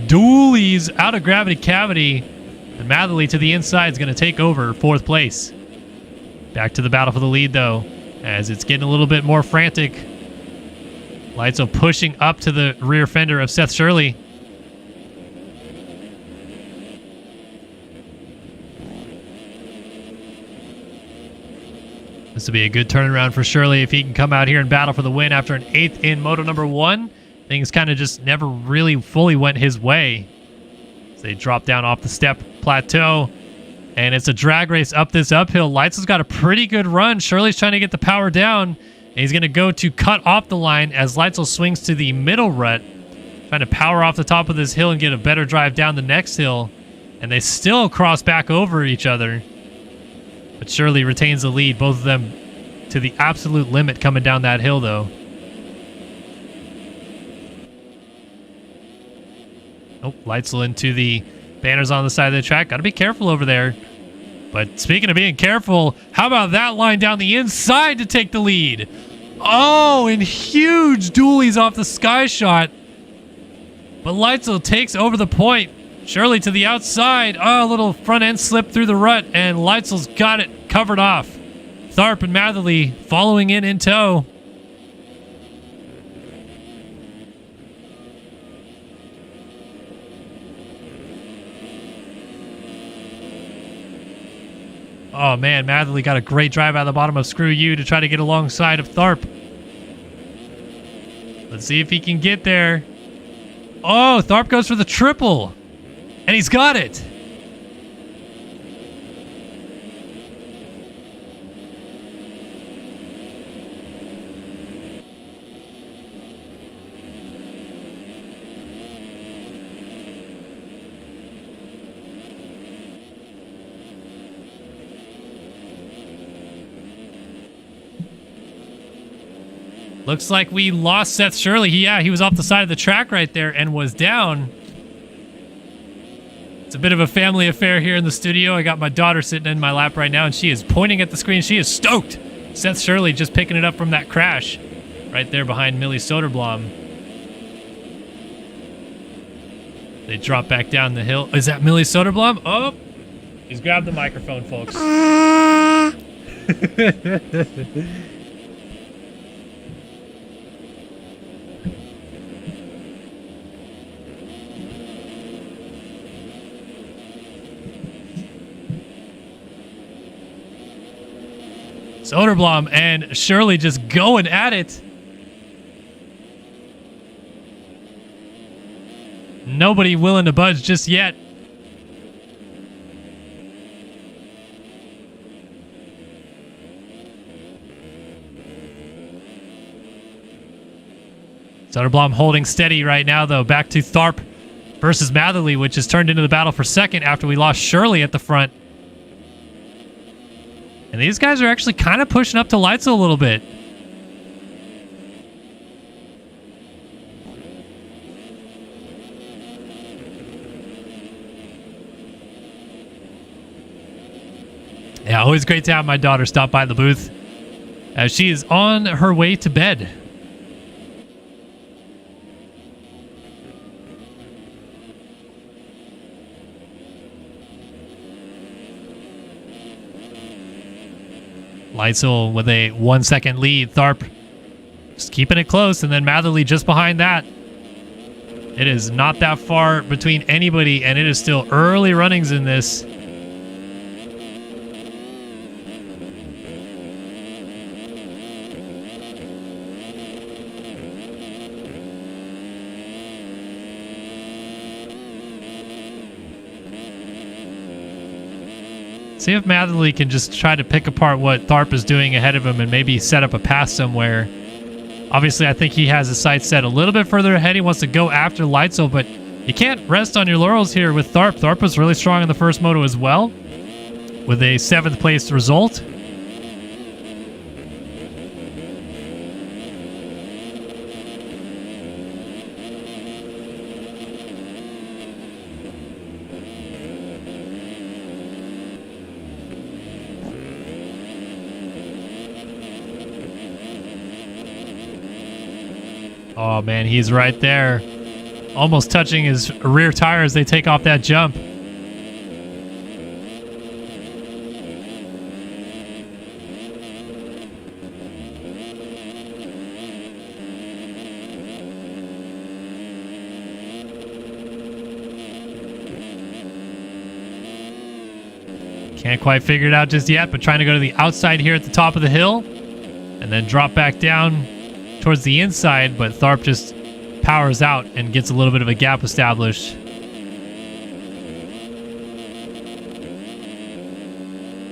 Doolies out of gravity cavity. And Matherly to the inside is going to take over fourth place. Back to the battle for the lead, though, as it's getting a little bit more frantic. Leitzel pushing up to the rear fender of Seth Shirley. This will be a good turnaround for Shirley if he can come out here and battle for the win after an 8th in Moto number 1. Things kind of just never really fully went his way. So they drop down off the step plateau, and it's a drag race up this uphill. Leitzel's got a pretty good run. Shirley's trying to get the power down, and he's going to go to cut off the line as Leitzel swings to the middle rut, trying to power off the top of this hill and get a better drive down the next hill. And they still cross back over each other. But Shirley retains the lead, both of them to the absolute limit coming down that hill, though. Oh, Leitzel into the banners on the side of the track. Got to be careful over there. But speaking of being careful, how about that line down the inside to take the lead? Oh, and huge dualies off the sky shot. But Leitzel takes over the point. Shirley to the outside. Oh, a little front end slip through the rut, and Leitzel's got it covered off. Tharp and Matherly following in tow. Oh man, Matherly got a great drive out of the bottom of Screw You to try to get alongside of Tharp. Let's see if he can get there. Oh, Tharp goes for the triple. And he's got it. Looks like we lost Seth Shirley. He was off the side of the track right there and was down. It's a bit of a family affair here in the studio. I got my daughter sitting in my lap right now, and she is pointing at the screen. She is stoked. Seth Shirley just picking it up from that crash right there behind Millie Soderblom. They drop back down the hill. Is that Millie Soderblom? Oh, he's grabbed the microphone, folks. Soderblom and Shirley just going at it. Nobody willing to budge just yet. Soderblom holding steady right now, though. Back to Tharp versus Matherly, which has turned into the battle for second after we lost Shirley at the front. And these guys are actually kind of pushing up to Leitzel a little bit. Yeah, always great to have my daughter stop by the booth as she is on her way to bed. Leitzel with a 1 second lead. Tharp just keeping it close, and then Matherly just behind that. It is not that far between anybody, and it is still early runnings in this. See if Matherly can just try to pick apart what Tharp is doing ahead of him and maybe set up a pass somewhere. Obviously, I think he has his sights set a little bit further ahead. He wants to go after Leitzel, but you can't rest on your laurels here with Tharp. Tharp was really strong in the first moto as well, with a 7th place result. Oh man, he's right there. Almost touching his rear tire as they take off that jump. Can't quite figure it out just yet, but trying to go to the outside here at the top of the hill and then drop back down towards the inside, but Tharp just powers out and gets a little bit of a gap established. You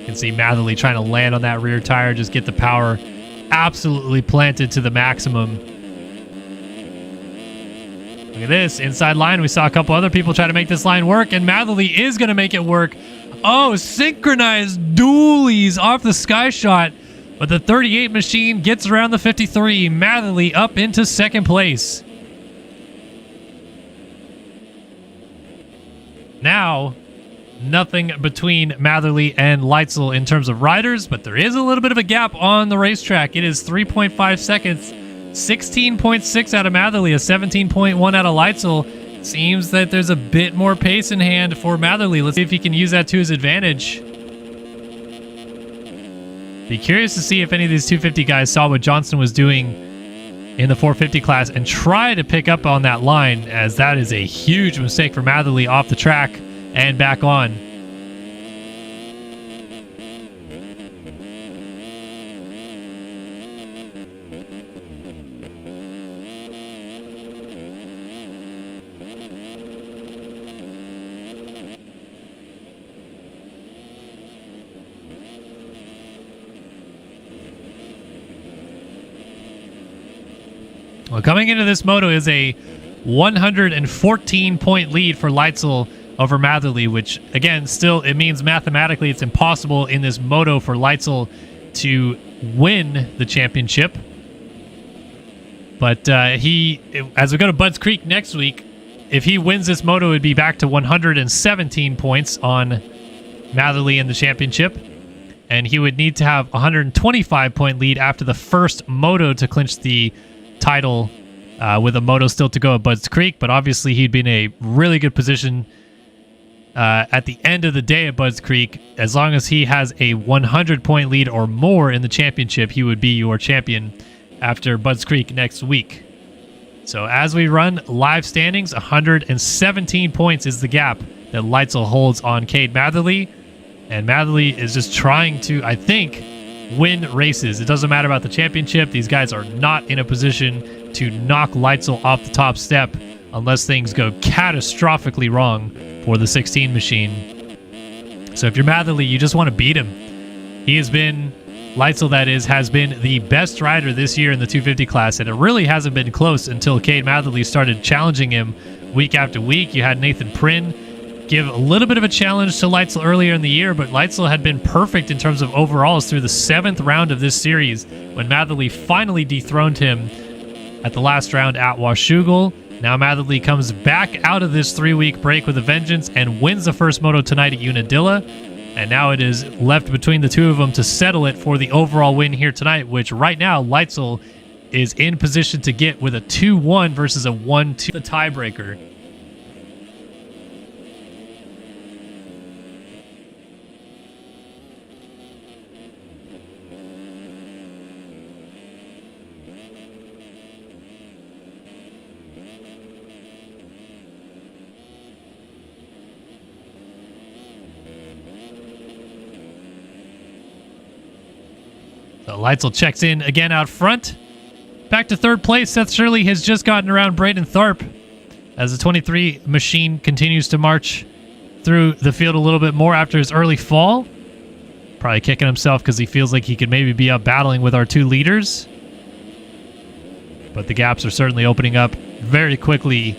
can see Matherly trying to land on that rear tire, just get the power absolutely planted to the maximum. Look at this inside line. We saw a couple other people try to make this line work, and Matherly is going to make it work. Oh, synchronized dualies off the sky shot. But the 38 machine gets around the 53. Matherly up into 2nd place. Now, nothing between Matherly and Leitzel in terms of riders, but there is a little bit of a gap on the racetrack. It is 3.5 seconds. 16.6 out of Matherly, a 17.1 out of Leitzel. Seems that there's a bit more pace in hand for Matherly. Let's see if he can use that to his advantage. Be curious to see if any of these 250 guys saw what Johnson was doing in the 450 class and try to pick up on that line, as that is a huge mistake for Matherly off the track and back on. Well, coming into this moto is a 114-point lead for Leitzel over Matherly, which, again, still, it means mathematically it's impossible in this moto for Leitzel to win the championship. But as we go to Budds Creek next week, if he wins this moto, it would be back to 117 points on Matherly in the championship. And he would need to have a 125-point lead after the first moto to clinch the title, with a moto still to go at Budds Creek. But obviously he'd be in a really good position at the end of the day at Budds Creek. As long as he has a 100-point lead or more in the championship, he would be your champion after Budds Creek next week. So as we run live standings, 117 points is the gap that Leitzel holds on Cade Matherly. And Matherly is just trying to, I think, win races. It doesn't matter about the championship. These guys are not in a position to knock Leitzel off the top step unless things go catastrophically wrong for the 16 machine. So if you're Matherly, you just want to beat him. He has been, Leitzel that is, has been the best rider this year in the 250 class, and it really hasn't been close until Cade Matherly started challenging him week after week. You had Nathan Prynne give a little bit of a challenge to Leitzel earlier in the year, but Leitzel had been perfect in terms of overalls through the 7th round of this series when Matherly finally dethroned him at the last round at Washougal. Now Matherly comes back out of this 3-week break with a vengeance and wins the first moto tonight at Unadilla. And now it is left between the two of them to settle it for the overall win here tonight, which right now Leitzel is in position to get with a 2-1 versus a 1-2, the tiebreaker. So Leitzel checks in again out front. Back to 3rd place, Seth Shirley has just gotten around Braden Tharp as the 23 machine continues to march through the field a little bit more after his early fall. Probably kicking himself because he feels like he could maybe be up battling with our two leaders. But the gaps are certainly opening up very quickly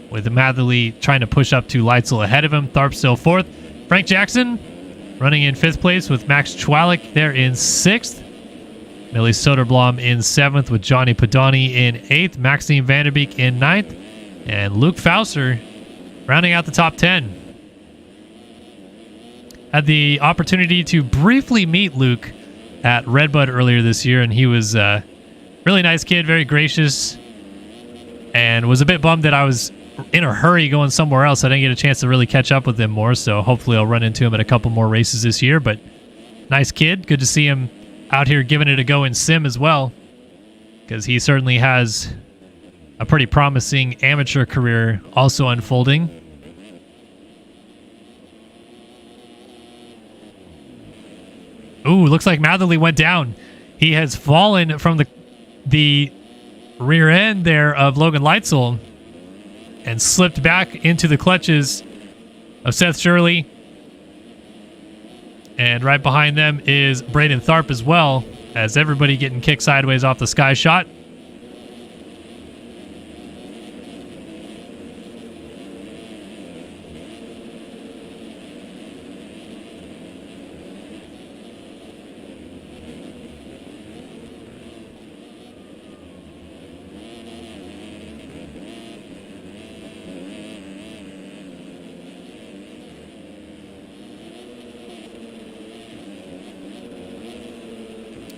with Matherly trying to push up to Leitzel ahead of him. Tharp still fourth. Frank Jackson running in fifth place with Max Chwalik there in sixth. Millie Soderblom in seventh with Johnny Padani in eighth. Maxime Vanderbeek in ninth. And Luke Fauser rounding out the top 10. Had the opportunity to briefly meet Luke at Redbud earlier this year, and he was a really nice kid, very gracious, and was a bit bummed that I was in a hurry going somewhere else. I didn't get a chance to really catch up with him more, so hopefully I'll run into him at a couple more races this year. But nice kid. Good to see him out here giving it a go in sim as well, because he certainly has a pretty promising amateur career also unfolding. Ooh, looks like Matherly went down. He has fallen from the rear end there of Logan Leitzel and slipped back into the clutches of Seth Shirley. And right behind them is Braden Tharp as well, as everybody getting kicked sideways off the sky shot.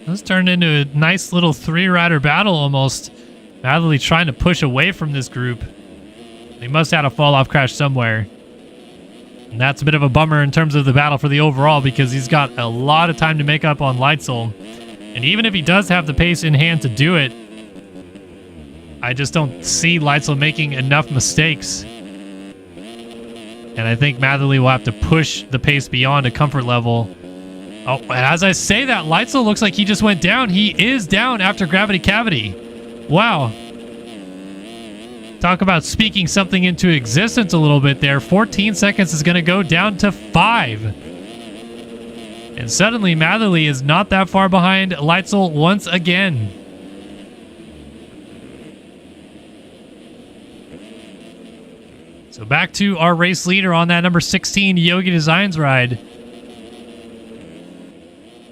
This turned into a nice little three-rider battle almost. Matherly trying to push away from this group. He must have had a fall-off crash somewhere. And that's a bit of a bummer in terms of the battle for the overall, because he's got a lot of time to make up on Leitzel. And even if he does have the pace in hand to do it, I just don't see Leitzel making enough mistakes. And I think Matherly will have to push the pace beyond a comfort level. Oh, and as I say that, Leitzel looks like he just went down. He is down after Gravity Cavity. Wow. Talk about speaking something into existence a little bit there. 14 seconds is going to go down to 5. And suddenly, Matherly is not that far behind Leitzel once again. So back to our race leader on that number 16 Yogi Designs ride.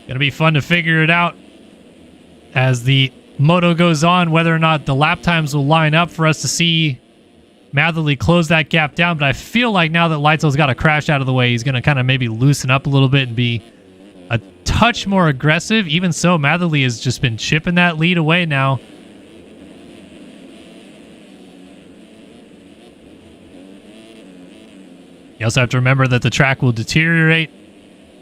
Gonna be fun to figure it out as the moto goes on, whether or not the lap times will line up for us to see Matherly close that gap down. But I feel like now that Leitzel's got a crash out of the way, he's gonna kind of maybe loosen up a little bit and be a touch more aggressive. Even so, Matherly has just been chipping that lead away now. You also have to remember that the track will deteriorate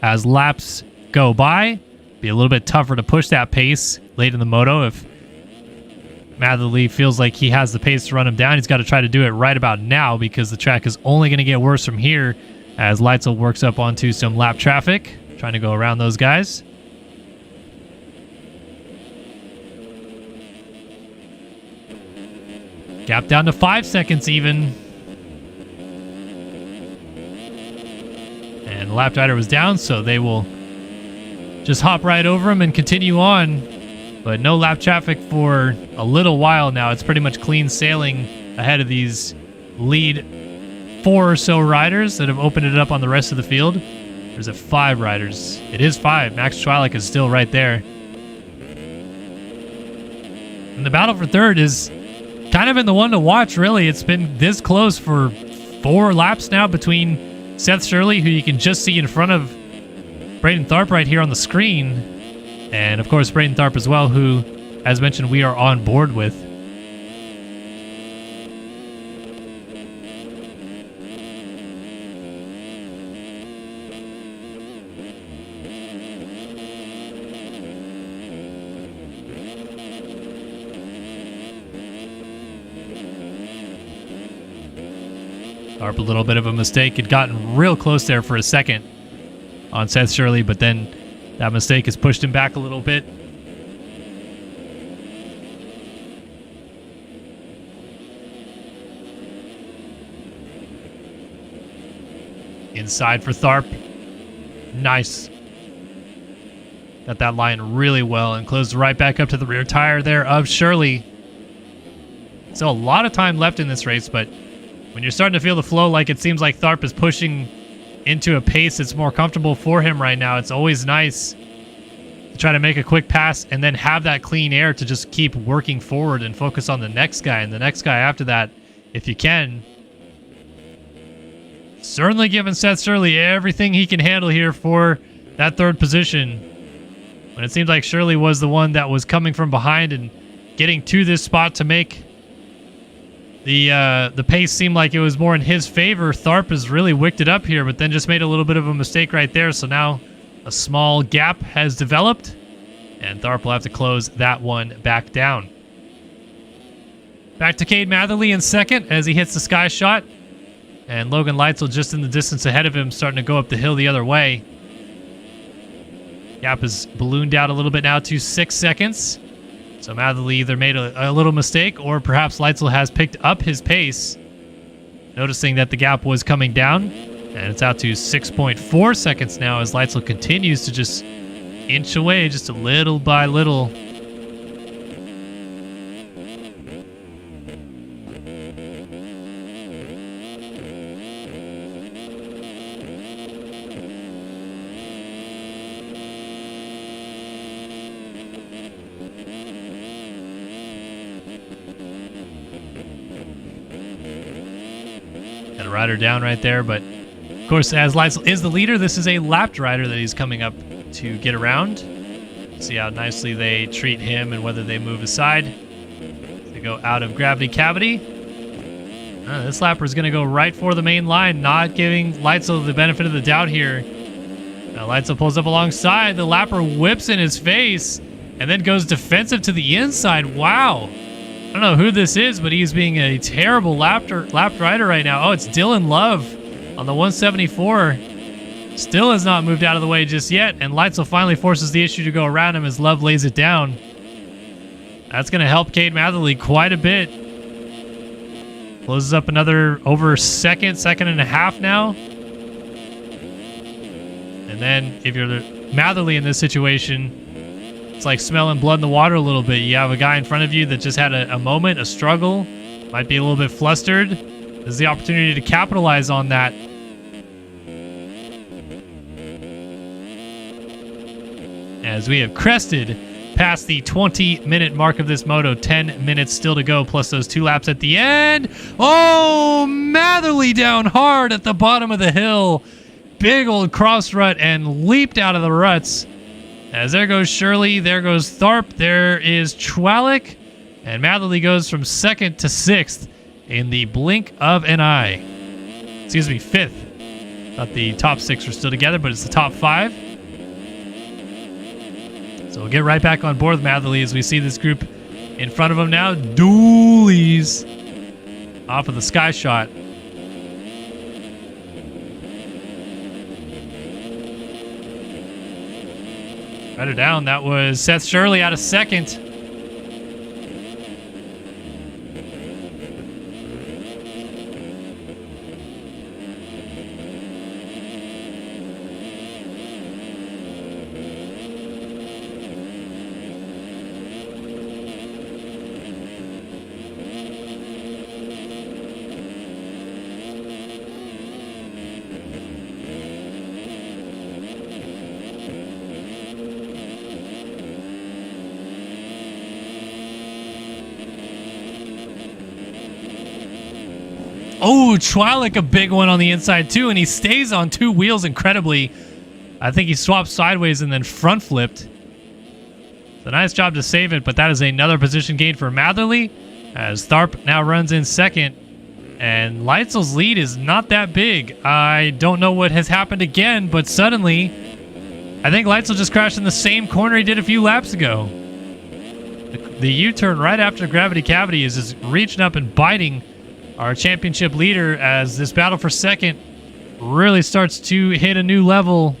as laps go by. Be a little bit tougher to push that pace late in the moto. If Matherly feels like he has the pace to run him down, he's got to try to do it right about now, because the track is only going to get worse from here as Leitzel works up onto some lap traffic, trying to go around those guys. Gap down to 5 seconds even. And the lap rider was down, so they will just hop right over him and continue on. But no lap traffic for a little while now. It's pretty much clean sailing ahead of these lead 4 or so riders that have opened it up on the rest of the field. There's 5 riders. It is 5. Max Chwalik is still right there. And the battle for third is kind of been the one to watch, really. It's been this close for 4 laps now between Seth Shirley, who you can just see in front of Braden Tharp right here on the screen, and of course Braden Tharp as well, who, as mentioned, we are on board with. Tharp, a little bit of a mistake. Had gotten real close there for a second on Seth Shirley, but then that mistake has pushed him back a little bit. Inside for Tharp. Nice. Got that line really well and closed right back up to the rear tire there of Shirley. So a lot of time left in this race, but when you're starting to feel the flow, like it seems like Tharp is pushing into a pace that's more comfortable for him right now, it's always nice to try to make a quick pass and then have that clean air to just keep working forward and focus on the next guy and the next guy after that if you can. Certainly giving Seth Shirley everything he can handle here for that third position. When it seemed like Shirley was the one that was coming from behind and getting to this spot to make the pace seem like it was more in his favor, Tharp has really wicked it up here, but then just made a little bit of a mistake right there. So now a small gap has developed, and Tharp will have to close that one back down. Back to Cade Matherly in second as he hits the sky shot, and Logan Leitzel just in the distance ahead of him, starting to go up the hill the other way. Gap is ballooned out a little bit now to 6 seconds. So Matherly either made a little mistake or perhaps Leitzel has picked up his pace, noticing that the gap was coming down. And it's out to 6.4 seconds now as Leitzel continues to just inch away just a little by little. Got a rider down right there, but of course, as Leitzel is the leader, this is a lapped rider that he's coming up to get around. See how nicely they treat him and whether they move aside to go out of gravity cavity. This lapper is going to go right for the main line, not giving Leitzel the benefit of the doubt here. Now Leitzel pulls up alongside. The lapper whips in his face and then goes defensive to the inside. Wow. I don't know who this is, but he's being a terrible lapped rider right now. Oh, it's Dylan Love on the 174. Still has not moved out of the way just yet, and Leitzel finally forces the issue to go around him as Love lays it down. That's going to help Cade Matherly quite a bit. Closes up another over second and a half now. And then if you're Matherly in this situation, it's like smelling blood in the water a little bit. You have a guy in front of you that just had a moment, a struggle, might be a little bit flustered. This is the opportunity to capitalize on that. As we have crested past the 20-minute mark of this moto, 10 minutes still to go, plus those 2 laps at the end. Oh, Matherly down hard at the bottom of the hill. Big old cross rut and leaped out of the ruts. As there goes Shirley, there goes Tharp, there is Chwalik, and Matherly goes from 2nd to 6th in the blink of an eye. Excuse me, 5th. Thought the top 6 were still together, but it's the top 5. So we'll get right back on board with Matherly as we see this group in front of him now. Doolies off of the sky shot. Rider down. That was Seth Shirley out of 2nd. Oh, Chwalik, a big one on the inside too, and he stays on 2 wheels incredibly. I think he swapped sideways and then front flipped. It's a nice job to save it, but that is another position gain for Matherly as Tharp now runs in 2nd. And Leitzel's lead is not that big. I don't know what has happened again, but suddenly I think Leitzel just crashed in the same corner he did a few laps ago. The U-turn right after gravity cavity is just reaching up and biting our championship leader as this battle for 2nd really starts to hit a new level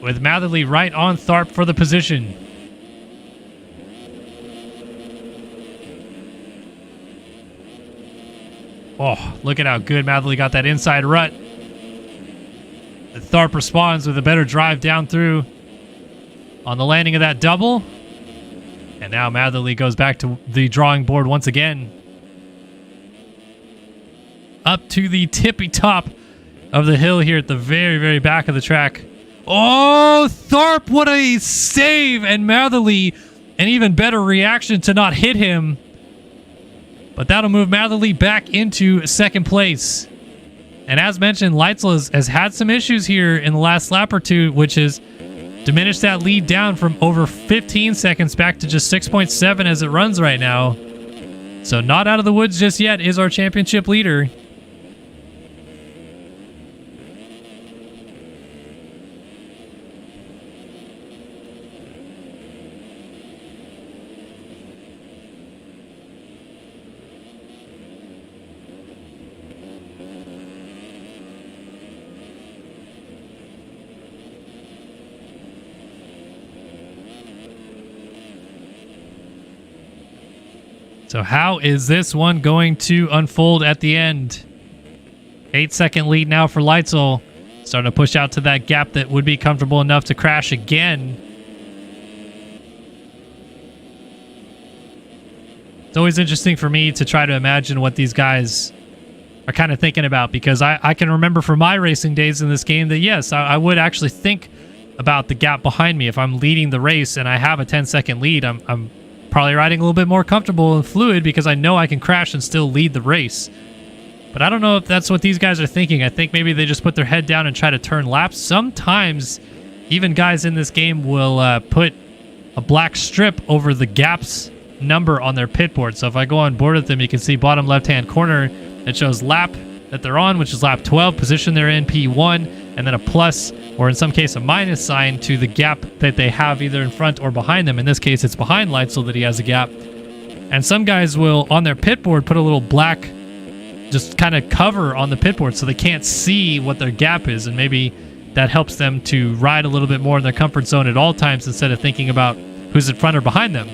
with Matherly right on Tharp for the position. Oh, look at how good Matherly got that inside rut. The Tharp responds with a better drive down through. on the landing of that double. And now Matherly goes back to the drawing board once again. Up to the tippy top of the hill here at the very, very back of the track. Oh, Tharp, what a save! And Matherly, an even better reaction to not hit him. But that'll move Matherly back into second place. And as mentioned, Leitzel has had some issues here in the last lap or two, which has diminished that lead down from over 15 seconds back to just 6.7 as it runs right now. So not out of the woods just yet is our championship leader. So how is this one going to unfold at the end? 8-second lead now for Leitzel. Starting to push out to that gap that would be comfortable enough to crash again. It's always interesting for me to try to imagine what these guys are kind of thinking about, because I can remember from my racing days in this game that yes, I would actually think about the gap behind me. If I'm leading the race and I have a 10-second lead, I'm probably riding a little bit more comfortable and fluid because I know I can crash and still lead the race. But I don't know if that's what these guys are thinking. I think maybe they just put their head down and try to turn laps. Sometimes even guys in this game will put a black strip over the gaps number on their pit board. So if I go on board with them, you can see bottom left-hand corner, it shows lap that they're on, which is lap 12, position they're in, P1, and then a plus, or in some case a minus sign to the gap that they have either in front or behind them. In this case, it's behind Leitzel that he has a gap. And some guys will, on their pit board, put a little black just kind of cover on the pit board so they can't see what their gap is, and maybe that helps them to ride a little bit more in their comfort zone at all times instead of thinking about who's in front or behind them.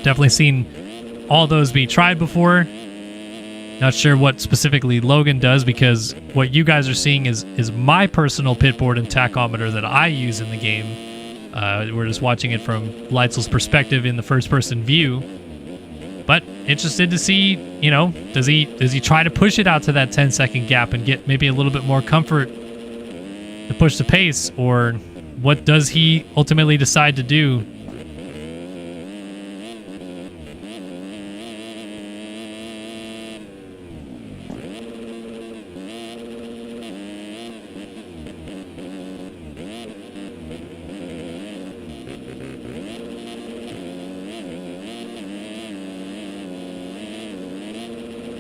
Definitely seen all those be tried before. Not sure what specifically Logan does, because what you guys are seeing is my personal pit board and tachometer that I use in the game. We're just watching it from Leitzel's perspective in the first-person view. But interested to see, you know, does he try to push it out to that 10-second gap and get maybe a little bit more comfort to push the pace, or what does he ultimately decide to do?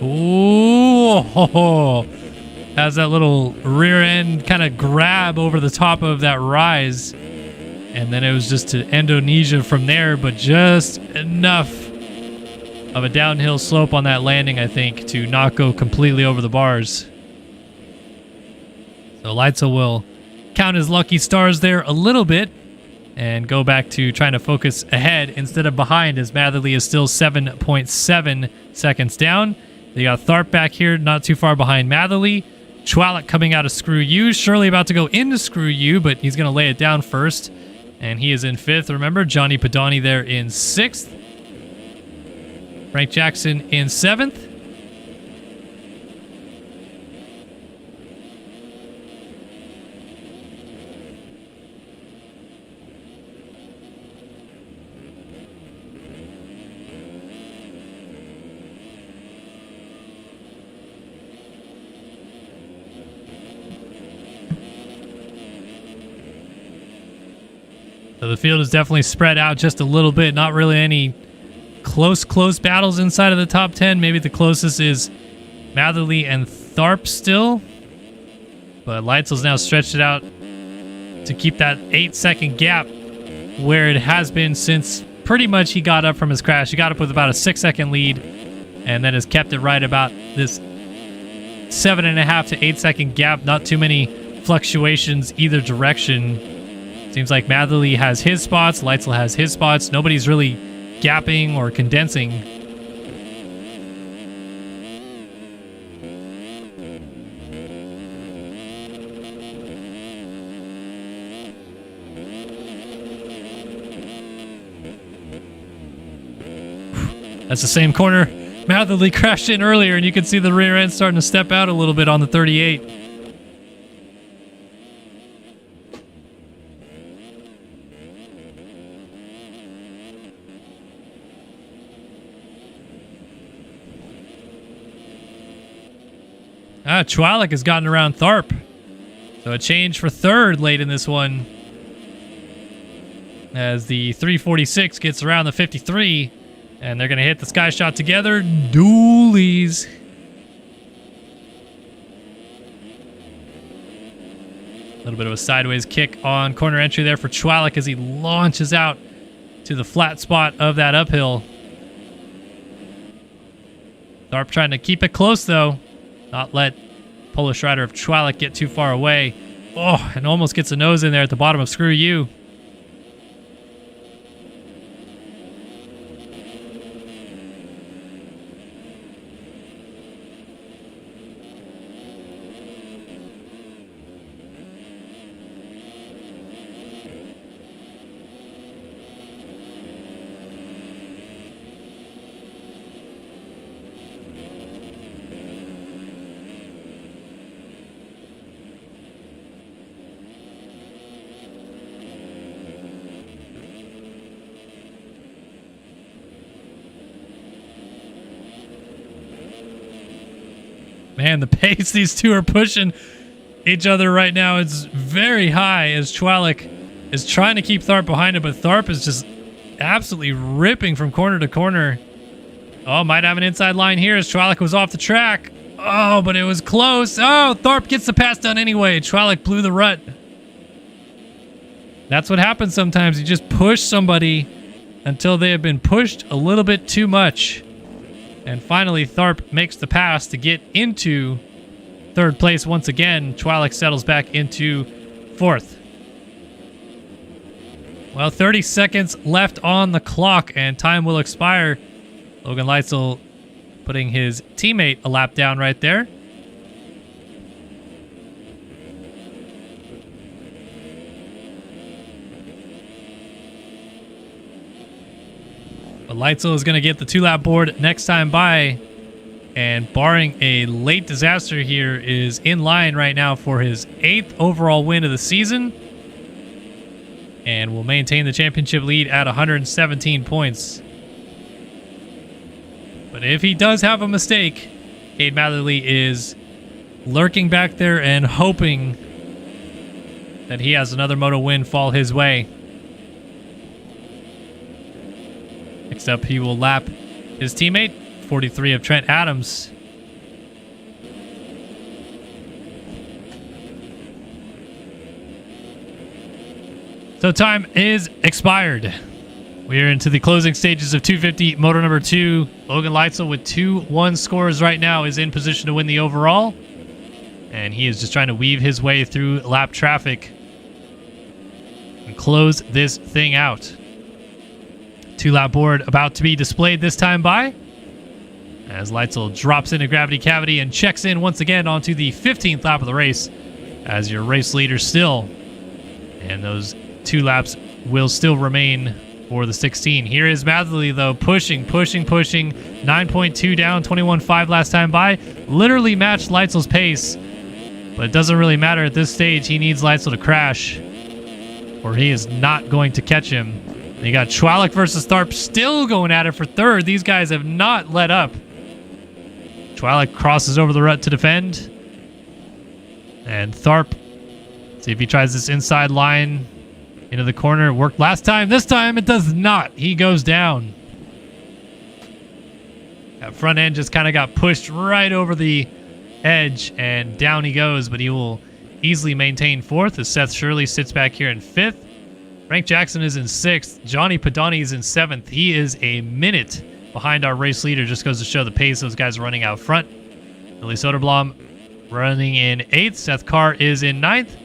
Ooh, has that little rear end kind of grab over the top of that rise. And then it was just to Indonesia from there, but just enough of a downhill slope on that landing, I think, to not go completely over the bars. So Leitzel will count his lucky stars there a little bit and go back to trying to focus ahead instead of behind, as Matherly is still 7.7 seconds down. They got Tharp back here, not too far behind Matherly. Chwalik coming out of Screw You. Shirley about to go into Screw You, but he's going to lay it down first. And he is in 5th. Remember, Johnny Padani there in 6th. Frank Jackson in 7th. So the field is definitely spread out just a little bit. Not really any close battles inside of the top 10. Maybe the closest is Matherly and Tharp still. But Leitzel's now stretched it out to keep that 8-second gap where it has been since pretty much he got up from his crash. He got up with about a 6-second lead and then has kept it right about this 7.5 to 8-second gap. Not too many fluctuations either direction. Seems like Matherly has his spots, Leitzel has his spots. Nobody's really gapping or condensing. That's the same corner Matherly crashed in earlier, and you can see the rear end starting to step out a little bit on the 38. Chwalik has gotten around Tharp. So a change for third late in this one. As the 346 gets around the 53. And they're going to hit the sky shot together. Dualies. A little bit of a sideways kick on corner entry there for Chwalik as he launches out to the flat spot of that uphill. Tharp trying to keep it close, though. Not let Polish rider of Chwalik get too far away. Oh, and almost gets a nose in there at the bottom of Screw You. Man, the pace these two are pushing each other right now is very high as Chwalik is trying to keep Tharp behind him, but Tharp is just absolutely ripping from corner to corner. Oh, might have an inside line here as Chwalik was off the track. Oh, but it was close. Oh, Tharp gets the pass done anyway. Chwalik blew the rut. That's what happens sometimes. You just push somebody until they have been pushed a little bit too much. And finally, Tharp makes the pass to get into third place once again. Chwalik settles back into fourth. Well, 30 seconds left on the clock, and time will expire. Logan Leitzel putting his teammate a lap down right there. But Leitzel is going to get the 2-lap board next time by. And barring a late disaster here, is in line right now for his 8th overall win of the season. And will maintain the championship lead at 117 points. But if he does have a mistake, Cade Matherly is lurking back there and hoping that he has another moto win fall his way. Next up, he will lap his teammate, 43 of Trent Adams. So time is expired. We are into the closing stages of 250 moto number 2. Logan Leitzel with 2-1 scores right now is in position to win the overall. And he is just trying to weave his way through lap traffic and close this thing out. 2-lap board about to be displayed this time by, as Leitzel drops into gravity cavity and checks in once again onto the 15th lap of the race as your race leader still. And those 2 laps will still remain for the 16. Here is Matherly, though, pushing. 9.2 down, 21.5 last time by. Literally matched Leitzel's pace, but it doesn't really matter at this stage. He needs Leitzel to crash, or he is not going to catch him. You got Chwalik versus Tharp still going at it for third. These guys have not let up. Chwalik crosses over the rut to defend. And Tharp, see if he tries this inside line into the corner. It worked last time. This time it does not. He goes down. That front end just kind of got pushed right over the edge, and down he goes, but he will easily maintain fourth as Seth Shirley sits back here in fifth. Frank Jackson is in 6th. Johnny Padani is in 7th. He is a minute behind our race leader. Just goes to show the pace those guys are running out front. Billy Soderblom running in 8th. Seth Carr is in 9th.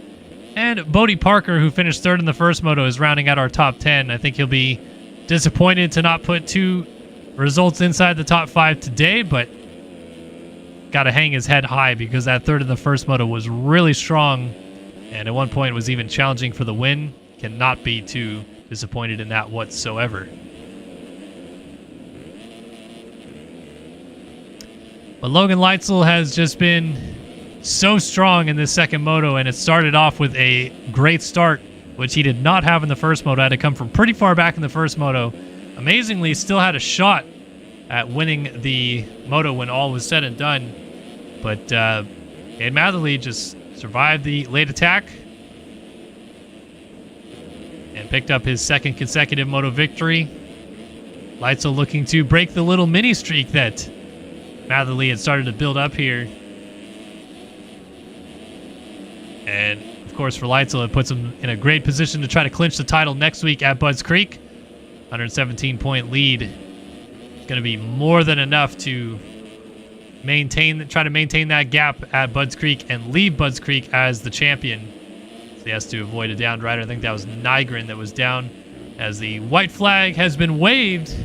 And Bodie Parker, who finished 3rd in the first moto, is rounding out our top 10. I think he'll be disappointed to not put 2 results inside the top 5 today, but got to hang his head high because that 3rd in the first moto was really strong, and at one point was even challenging for the win. Cannot be too disappointed in that whatsoever. But Logan Leitzel has just been so strong in this second moto, and it started off with a great start, which he did not have in the first moto. Had to come from pretty far back in the first moto. Amazingly, still had a shot at winning the moto when all was said and done. But Cade Matherly just survived the late attack and picked up his second consecutive moto victory. Leitzel looking to break the little mini streak that Matherly had started to build up here. And, of course, for Leitzel, it puts him in a great position to try to clinch the title next week at Budds Creek. 117-point lead. It's going to be more than enough to try to maintain that gap at Budds Creek and leave Budds Creek as the champion. So he has to avoid a downed rider. I think that was Nygren that was down, as the white flag has been waved.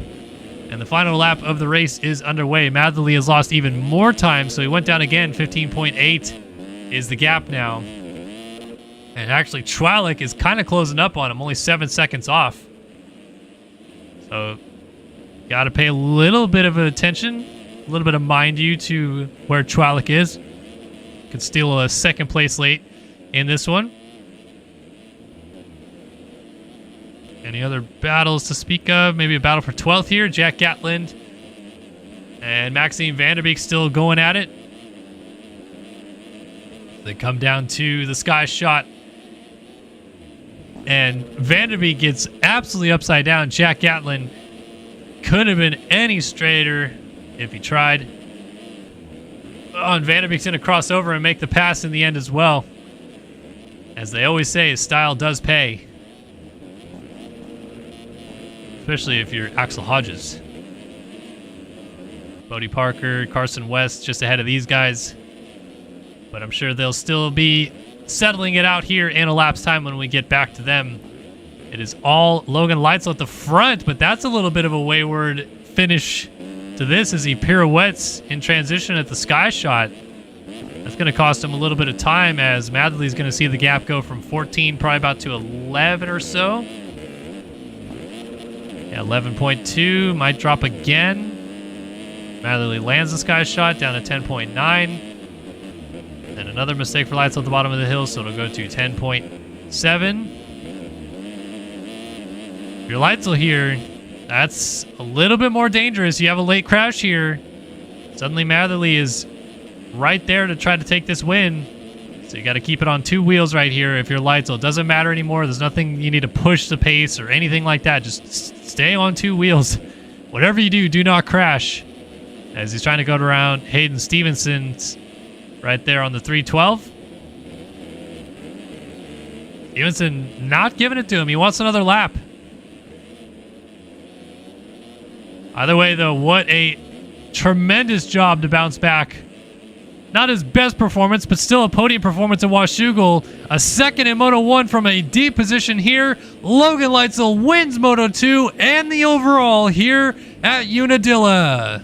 And the final lap of the race is underway. Matherly has lost even more time, so he went down again. 15.8 is the gap now. And actually, Chwalik is kind of closing up on him, only 7 seconds off. So, got to pay a little bit of attention, a little bit of mind you to where Chwalik is. Could steal a second place late in this one. Any other battles to speak of? Maybe a battle for 12th here. Jack Gatland and Maxime Vanderbeek still going at it. They come down to the sky shot. And Vanderbeek gets absolutely upside down. Jack Gatland couldn't have been any straighter if he tried. Oh, and Vanderbeek's going to cross over and make the pass in the end as well. As they always say, his style does pay. Especially if you're Axel Hodges. Bodie Parker, Carson West just ahead of these guys. But I'm sure they'll still be settling it out here in elapsed time when we get back to them. It is all Logan Leitzel at the front, but that's a little bit of a wayward finish to this as he pirouettes in transition at the sky shot. That's going to cost him a little bit of time, as Matherly's going to see the gap go from 14 probably about to 11 or so. Yeah, 11.2 might drop again. Matherly lands the sky shot down to 10.9. And another mistake for Leitzel at the bottom of the hill, so it'll go to 10.7. If you're Leitzel here, that's a little bit more dangerous. You have a late crash here. Suddenly Matherly is right there to try to take this win. So you got to keep it on two wheels right here if you're Leitzel. It doesn't matter anymore. There's nothing you need to push the pace or anything like that. Just stay on two wheels. Whatever you do, do not crash. As he's trying to go around Hayden Stevenson's right there on the 312. Stevenson not giving it to him. He wants another lap. Either way, though, what a tremendous job to bounce back. Not his best performance, but still a podium performance in Washougal. A second in Moto 1 from a deep position here. Logan Leitzel wins Moto 2 and the overall here at Unadilla.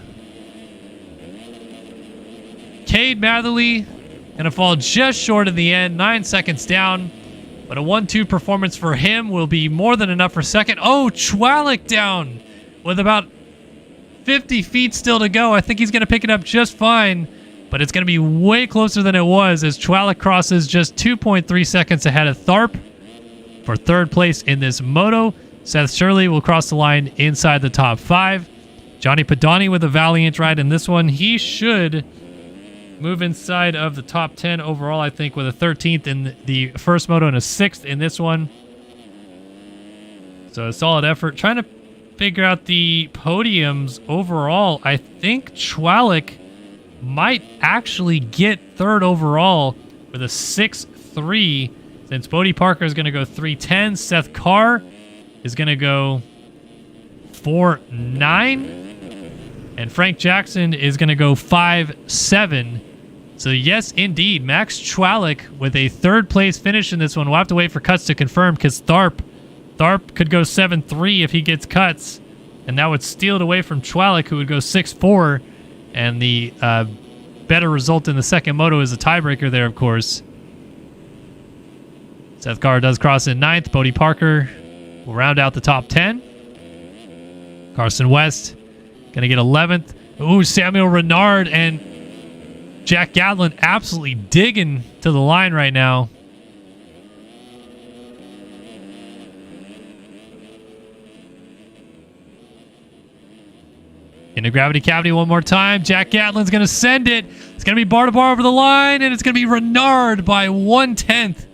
Cade Matherly going to fall just short in the end, 9 seconds down. But a 1-2 performance for him will be more than enough for second. Oh, Chwalik down with about 50 feet still to go. I think he's going to pick it up just fine. But it's going to be way closer than it was as Chwalik crosses just 2.3 seconds ahead of Tharp for third place in this moto. Seth Shirley will cross the line inside the top 5. Johnny Padani with a valiant ride in this one. He should move inside of the top 10 overall, I think, with a 13th in the first moto and a 6th in this one. So a solid effort. Trying to figure out the podiums overall. I think Chwalik might actually get third overall with a 6.3, since Bodie Parker is going to go 3.10. Seth Carr is going to go 4.9. And Frank Jackson is going to go 5.7. So yes, indeed, Max Chwalik with a third place finish in this one. We'll have to wait for cuts to confirm, because Tharp could go 7.3 if he gets cuts. And that would steal it away from Chwalik, who would go 6.4. And the better result in the second moto is a tiebreaker there, of course. Seth Carr does cross in 9th. Bodie Parker will round out the top 10. Carson West going to get 11th. Ooh, Samuel Renard and Jack Gatlin absolutely digging to the line right now. Into gravity cavity one more time. Jack Gatlin's going to send it. It's going to be bar to bar over the line, and it's going to be Renard by 1/10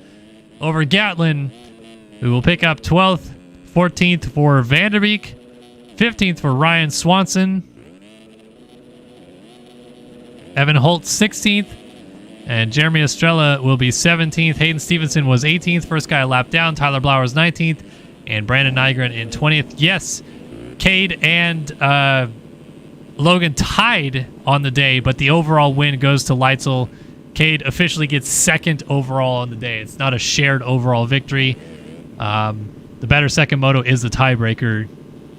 over Gatlin, who will pick up 12th, 14th for Vanderbeek, 15th for Ryan Swanson, Evan Holt 16th, and Jeremy Estrella will be 17th. Hayden Stevenson was 18th, first guy a lap down. Tyler Blowers 19th, and Brandon Nygren in 20th. Yes, Cade and Logan tied on the day, but the overall win goes to Leitzel. Cade officially gets second overall on the day. It's not a shared overall victory. The better second moto is the tiebreaker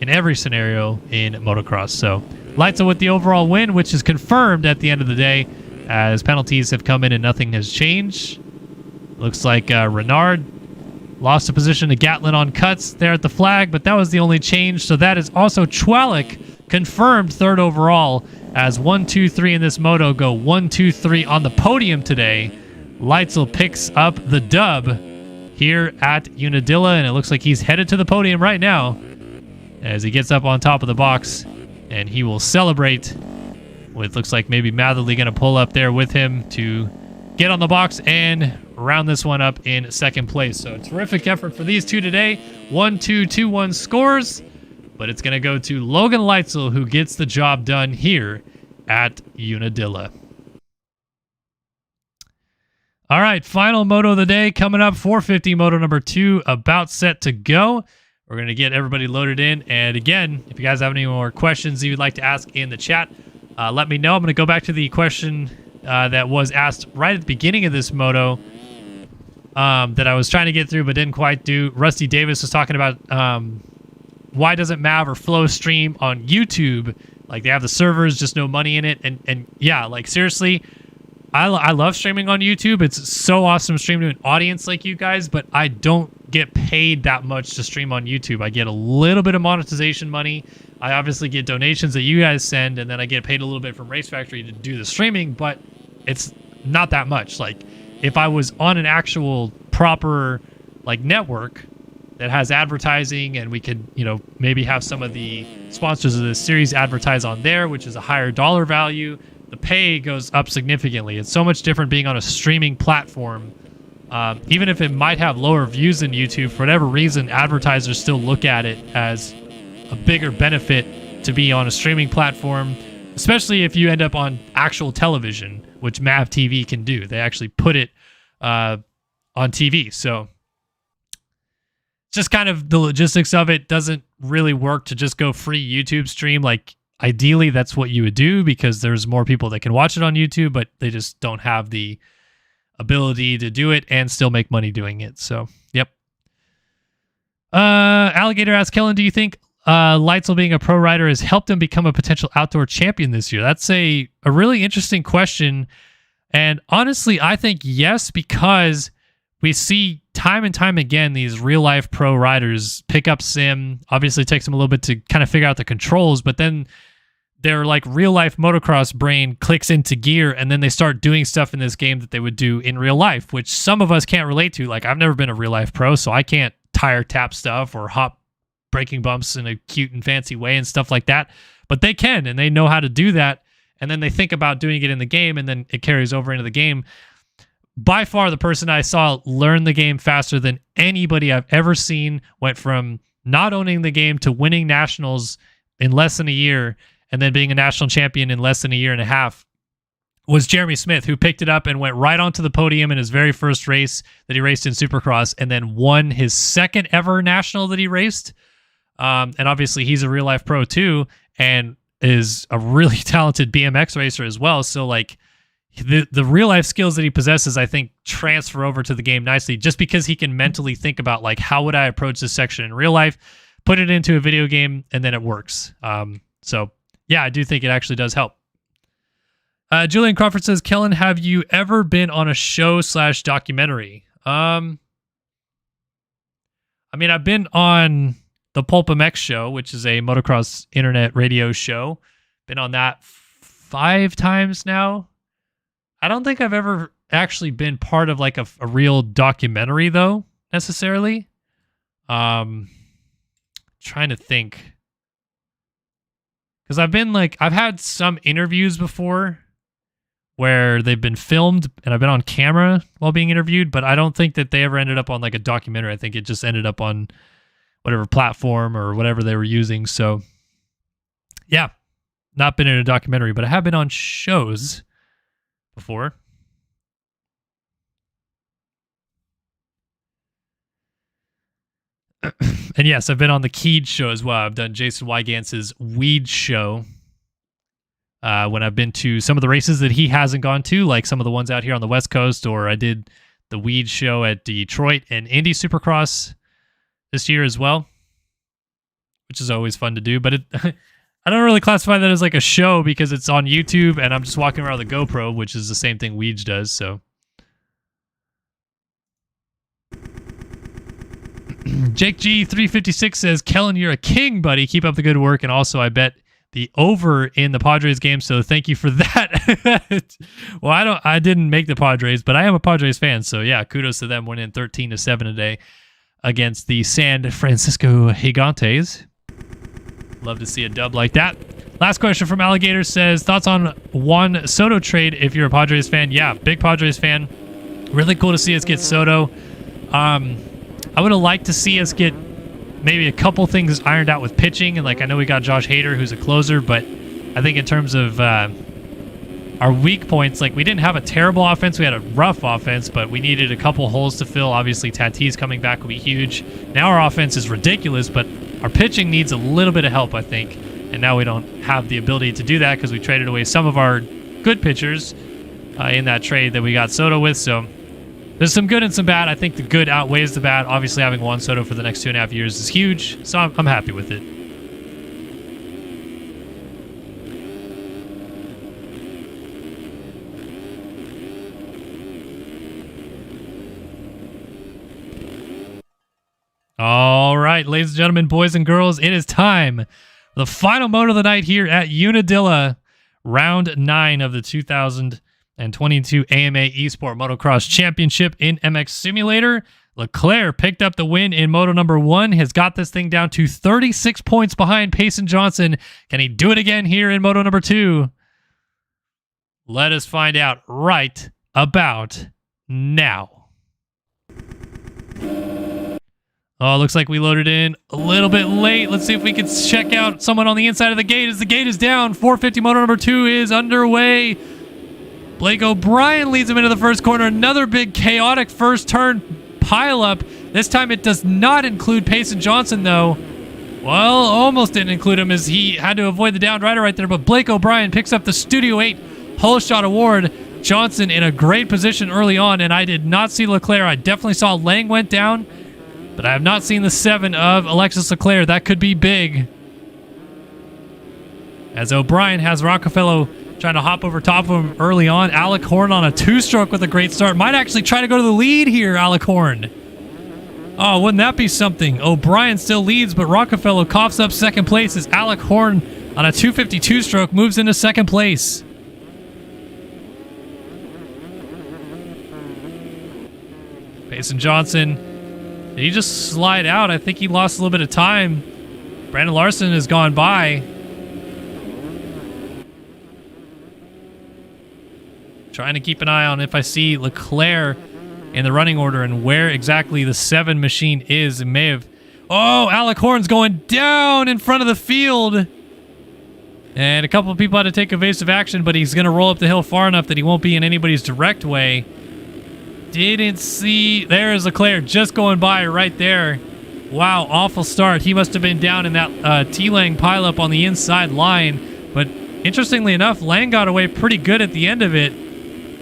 in every scenario in motocross. So Leitzel with the overall win, which is confirmed at the end of the day as penalties have come in and nothing has changed. Looks like Renard lost a position to Gatlin on cuts there at the flag, but that was the only change. So that is also Chwalik confirmed third overall as 1, 2, 3 in this moto go 1, 2, 3 on the podium today. Leitzel picks up the dub here at Unadilla, and it looks like he's headed to the podium right now as he gets up on top of the box, and he will celebrate with, looks like maybe Matherly going to pull up there with him to get on the box and round this one up in second place. So terrific effort for these two today. 1-2, 2-1 scores, but it's going to go to Logan Leitzel, who gets the job done here at Unadilla. All right, final moto of the day coming up. 450 moto number 2 about set to go. We're going to get everybody loaded in. And again, if you guys have any more questions you would like to ask in the chat, let me know. I'm going to go back to the question that was asked right at the beginning of this moto that I was trying to get through but didn't quite do. Rusty Davis was talking about why doesn't Mav or Flow stream on YouTube? Like, they have the servers, just no money in it. And yeah, like, seriously, I love streaming on YouTube. It's so awesome streaming to an audience like you guys, but I don't get paid that much to stream on YouTube. I get a little bit of monetization money. I obviously get donations that you guys send, and then I get paid a little bit from Race Factory to do the streaming, but it's not that much. Like, if I was on an actual proper, like, network that has advertising, and we could, you know, maybe have some of the sponsors of this series advertise on there, which is a higher dollar value, the pay goes up significantly. It's so much different being on a streaming platform. Even if it might have lower views than YouTube, for whatever reason, advertisers still look at it as a bigger benefit to be on a streaming platform, especially if you end up on actual television, which Mav TV can do. They actually put it on TV. So just kind of the logistics of it doesn't really work to just go free YouTube stream. Like, ideally, that's what you would do because there's more people that can watch it on YouTube, but they just don't have the ability to do it and still make money doing it. So, yep. Alligator asks, Kellen, do you think Leitzel being a pro rider has helped him become a potential outdoor champion this year? That's a really interesting question. And honestly, I think yes, because we see time and time again these real-life pro riders pick up sim. Obviously, it takes them a little bit to kind of figure out the controls, but then their like real-life motocross brain clicks into gear, and then they start doing stuff in this game that they would do in real life, which some of us can't relate to. Like, I've never been a real-life pro, so I can't tire tap stuff or hop braking bumps in a cute and fancy way and stuff like that. But they can, and they know how to do that, and then they think about doing it in the game, and then it carries over into the game. By far, the person I saw learn the game faster than anybody I've ever seen, went from not owning the game to winning nationals in less than a year, and then being a national champion in less than a year and a half, was Jeremy Smith, who picked it up and went right onto the podium in his very first race that he raced in Supercross, and then won his second ever national that he raced. And obviously, he's a real-life pro too, and is a really talented BMX racer as well. So, like, the real-life skills that he possesses, I think, transfer over to the game nicely, just because he can mentally think about, like, how would I approach this section in real life, put it into a video game, and then it works. So, yeah, I do think it actually does help. Julian Crawford says, Kellen, have you ever been on a show/documentary? I mean, I've been on the Pulp MX show, which is a motocross internet radio show. Been on that 5 times now. I don't think I've ever actually been part of like a real documentary though, necessarily. Trying to think. Because I've had some interviews before where they've been filmed and I've been on camera while being interviewed, but I don't think that they ever ended up on like a documentary. I think it just ended up on whatever platform or whatever they were using. So yeah, not been in a documentary, but I have been on shows before. And yes, I've been on the Keyed show as well. I've done Jason Wygantz's Weed show. When I've been to some of the races that he hasn't gone to, like some of the ones out here on the West Coast, or I did the Weed show at Detroit and Indy Supercross this year as well, which is always fun to do. But I don't really classify that as like a show because it's on YouTube and I'm just walking around with a GoPro, which is the same thing Weed does. So Jake G356 says, Kellen, you're a king, buddy. Keep up the good work. And also, I bet the over in the Padres game, so thank you for that. Well, I didn't make the Padres, but I am a Padres fan, so yeah, kudos to them. Went in 13-7 today against the San Francisco Gigantes. Love to see a dub like that. Last question from Alligator says, thoughts on Juan Soto trade if you're a Padres fan? Yeah, big Padres fan. Really cool to see us get Soto. I would have liked to see us get maybe a couple things ironed out with pitching, and like I know we got Josh Hader, who's a closer, but I think in terms of our weak points, like we didn't have a terrible offense, we had a rough offense, but we needed a couple holes to fill. Obviously Tatis coming back will be huge. Now our offense is ridiculous, but our pitching needs a little bit of help, I think, and now we don't have the ability to do that because we traded away some of our good pitchers in that trade that we got Soto with. So there's some good and some bad. I think the good outweighs the bad. Obviously, having Juan Soto for the next 2.5 years is huge, so I'm happy with it. All right, ladies and gentlemen, boys and girls, it is time for the final moto of the night here at Unadilla, round 9 of the 2022 AMA Esport Motocross Championship in MX Simulator. Leclerc picked up the win in moto number 1, has got this thing down to 36 points behind Payson Johnson. Can he do it again here in moto number 2? Let us find out right about now. Oh, looks like we loaded in a little bit late. Let's see if we can check out someone on the inside of the gate as the gate is down. 450 moto number 2 is underway. Blake O'Brien leads him into the first corner. Another big chaotic first turn pileup. This time it does not include Payson Johnson, though. Well, almost didn't include him as he had to avoid the downed rider right there. But Blake O'Brien picks up the Studio 8 Hole Shot Award. Johnson in a great position early on, and I did not see Leclerc. I definitely saw Lang went down, but I have not seen the 7 of Alexis Leclerc. That could be big. As O'Brien has Rockefeller trying to hop over top of him early on. Alec Horn on a 2-stroke with a great start. Might actually try to go to the lead here, Alec Horn. Oh, wouldn't that be something? O'Brien still leads, but Rockefeller coughs up second place as Alec Horn on a 252 stroke moves into second place. Payson Johnson, did he just slide out? I think he lost a little bit of time. Brandon Larson has gone by. Trying to keep an eye on if I see Leclerc in the running order and where exactly the 7 machine is. It may have... Oh, Alec Horn's going down in front of the field. And a couple of people had to take evasive action, but he's going to roll up the hill far enough that he won't be in anybody's direct way. Didn't see... There's Leclerc just going by right there. Wow, awful start. He must have been down in that T-Lang pileup on the inside line. But interestingly enough, Lang got away pretty good at the end of it.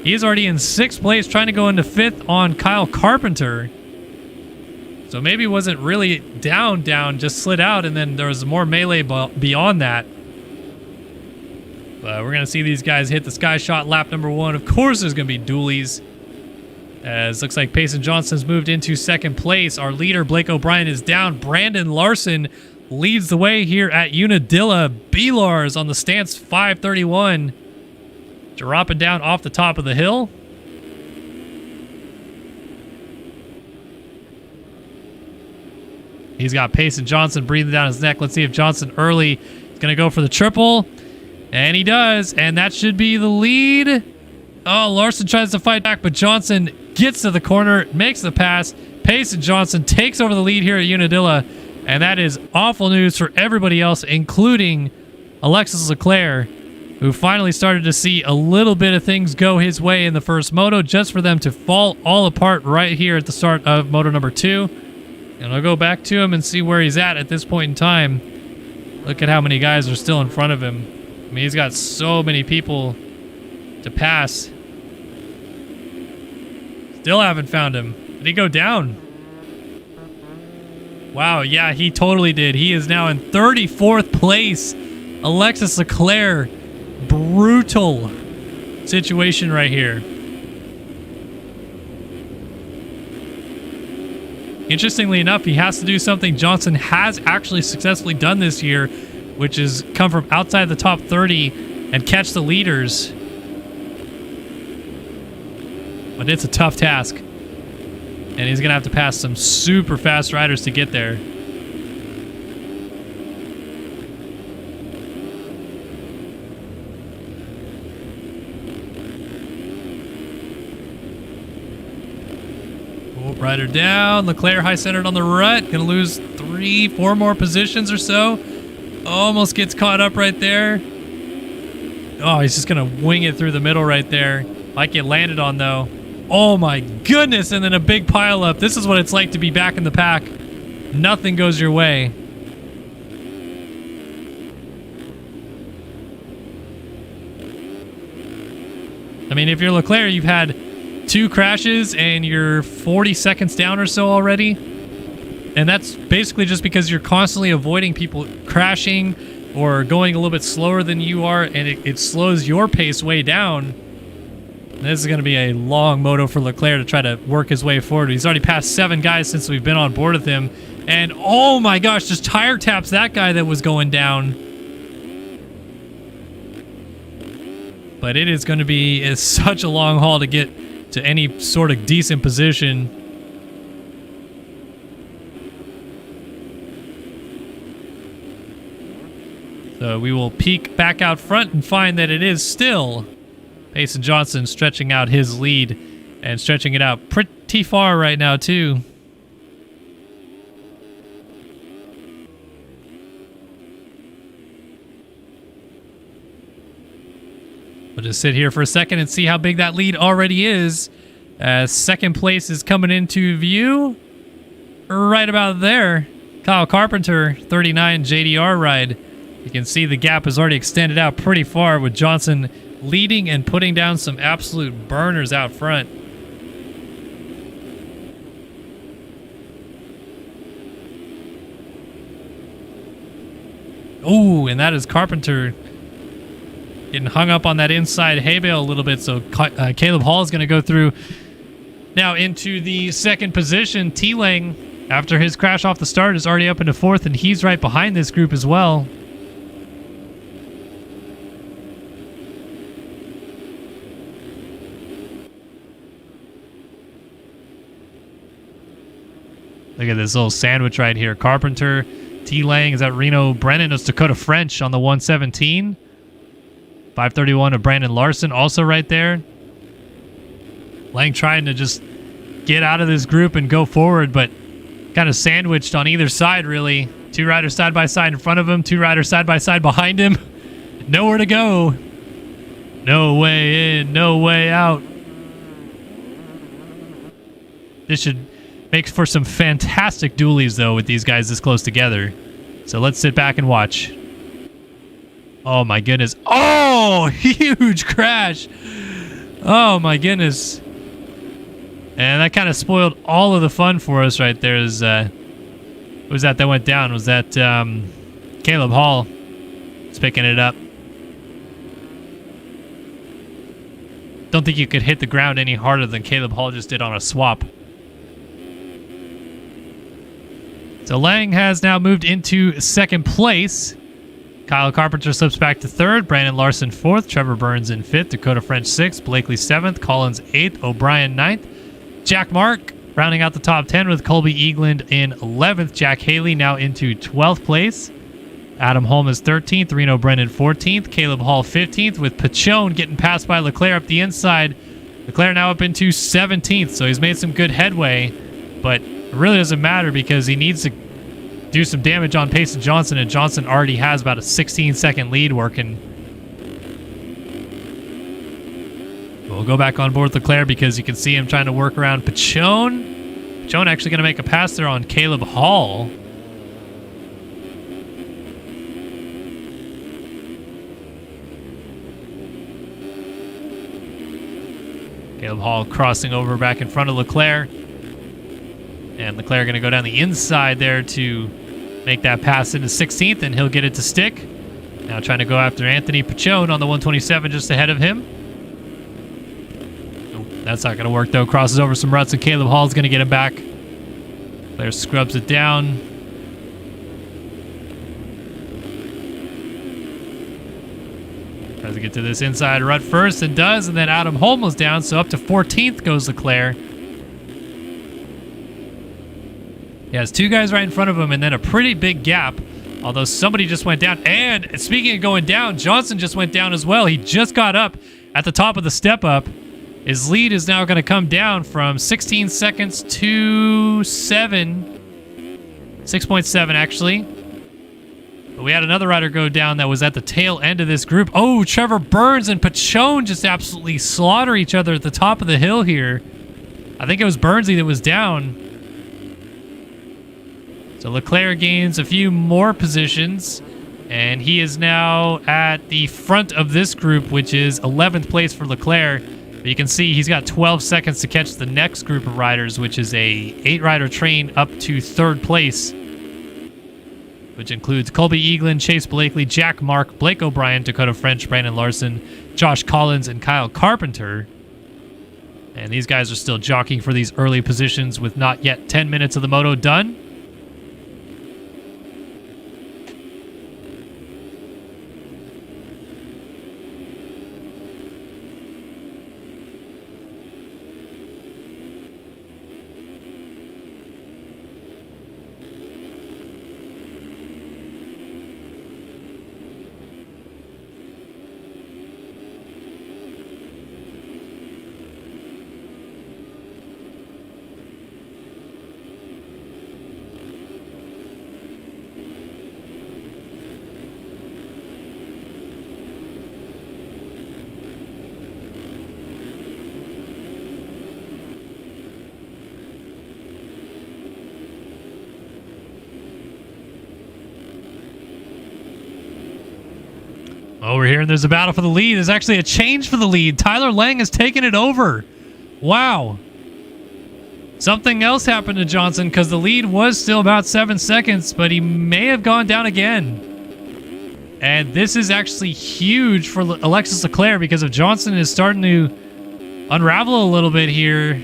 He's already in 6th place, trying to go into 5th on Kyle Carpenter. So maybe wasn't really down, just slid out, and then there was more melee beyond that. But we're going to see these guys hit the sky shot lap number 1. Of course there's going to be dualies. As looks like Payson Johnson's moved into 2nd place. Our leader, Blake O'Brien, is down. Brandon Larson leads the way here at Unadilla. B-Lars on the stance 531. dropping down off the top of the hill. He's got Payson Johnson breathing down his neck. Let's see if Johnson early is going to go for the triple. And he does. And that should be the lead. Oh, Larson tries to fight back, but Johnson gets to the corner, makes the pass. Payson Johnson takes over the lead here at Unadilla. And that is awful news for everybody else, including Alexis Leclerc, who finally started to see a little bit of things go his way in the first moto, just for them to fall all apart right here at the start of moto number 2. And I'll go back to him and see where he's at this point in time. Look at how many guys are still in front of him. I mean, he's got so many people to pass. Still haven't found him. Did he go down? Wow, yeah, he totally did. He is now in 34th place. Alexis Leclerc. Brutal situation right here. Interestingly enough, he has to do something Johnson has actually successfully done this year, which is come from outside the top 30 and catch the leaders. But it's a tough task. And he's going to have to pass some super fast riders to get there. Rider down. Leclerc high-centered on the rut. Gonna lose 3-4 more positions or so. Almost gets caught up right there. Oh, he's just gonna wing it through the middle right there. Might get landed on, though. Oh, my goodness. And then a big pile-up. This is what it's like to be back in the pack. Nothing goes your way. I mean, if you're Leclerc, you've had 2 crashes and you're 40 seconds down or so already. And that's basically just because you're constantly avoiding people crashing or going a little bit slower than you are, and it slows your pace way down. And this is going to be a long moto for Leclerc to try to work his way forward. He's already passed 7 guys since we've been on board with him. And oh my gosh, just tire taps that guy that was going down. But it is going to be such a long haul to get to any sort of decent position. So we will peek back out front and find that it is still Payson Johnson stretching out his lead and stretching it out pretty far right now too. We'll just sit here for a second and see how big that lead already is. Second place is coming into view right about there. Kyle Carpenter, 39 JDR ride. You can see the gap has already extended out pretty far with Johnson leading and putting down some absolute burners out front. Oh, and that is Carpenter getting hung up on that inside hay bale a little bit, so Caleb Hall is going to go through now into the second position. T-Lang, after his crash off the start, is already up into 4th, and he's right behind this group as well. Look at this little sandwich right here. Carpenter, T-Lang, is that Reno Brennan? It's Dakota French on the 117. 531 of Brandon Larson also right there. Lang trying to just get out of this group and go forward, but kind of sandwiched on either side, really. 2 riders side by side in front of him, 2 riders side by side behind him. Nowhere to go. No way in, no way out. This should make for some fantastic dualies, though, with these guys this close together. So let's sit back and watch. Oh, my goodness. Oh, huge crash. Oh, my goodness. And that kind of spoiled all of the fun for us right there. What was that went down? Was that Caleb Hall is picking it up? Don't think you could hit the ground any harder than Caleb Hall just did on a swap. So Lang has now moved into second place. Kyle Carpenter slips back to 3rd, Brandon Larson 4th, Trevor Burns in 5th, Dakota French 6th, Blakely 7th, Collins 8th, O'Brien 9th, Jack Mark rounding out the top 10 with Colby Eagland in 11th, Jack Haley now into 12th place, Adam Holm is 13th, Reno Brennan 14th, Caleb Hall 15th, with Pachone getting passed by Leclerc up the inside. Leclerc now up into 17th, so he's made some good headway, but it really doesn't matter because he needs to do some damage on Payson Johnson, and Johnson already has about a 16-second lead working. We'll go back on board with Leclerc because you can see him trying to work around Pachone. Pachone actually going to make a pass there on Caleb Hall. Caleb Hall crossing over back in front of Leclerc. And Leclerc going to go down the inside there to make that pass into 16th, and he'll get it to stick. Now trying to go after Anthony Pachone on the 127 just ahead of him. Nope, that's not going to work, though. Crosses over some ruts, and Caleb Hall's going to get him back. Leclerc scrubs it down. Tries to get to this inside rut first, and does, and then Adam Holm was down, so up to 14th goes Leclerc. He has 2 guys right in front of him and then a pretty big gap, although somebody just went down. And speaking of going down, Johnson just went down as well. He just got up at the top of the step up. His lead is now going to come down from 16 seconds to 6.7 actually. But we had another rider go down that was at the tail end of this group. Oh, Trevor Burns and Pachone just absolutely slaughter each other at the top of the hill here. I think it was Burnsy that was down. So Leclerc gains a few more positions, and he is now at the front of this group, which is 11th place for Leclerc. But you can see he's got 12 seconds to catch the next group of riders, which is a 8-rider train up to 3rd place, which includes Colby Eagland, Chase Blakely, Jack Mark, Blake O'Brien, Dakota French, Brandon Larson, Josh Collins, and Kyle Carpenter. And these guys are still jockeying for these early positions with not yet 10 minutes of the moto done. Over here, there's a battle for the lead. There's actually a change for the lead. Tyler Lang has taken it over. Wow. Something else happened to Johnson because the lead was still about 7 seconds, but he may have gone down again. And this is actually huge for Alexis Leclerc because if Johnson is starting to unravel a little bit here,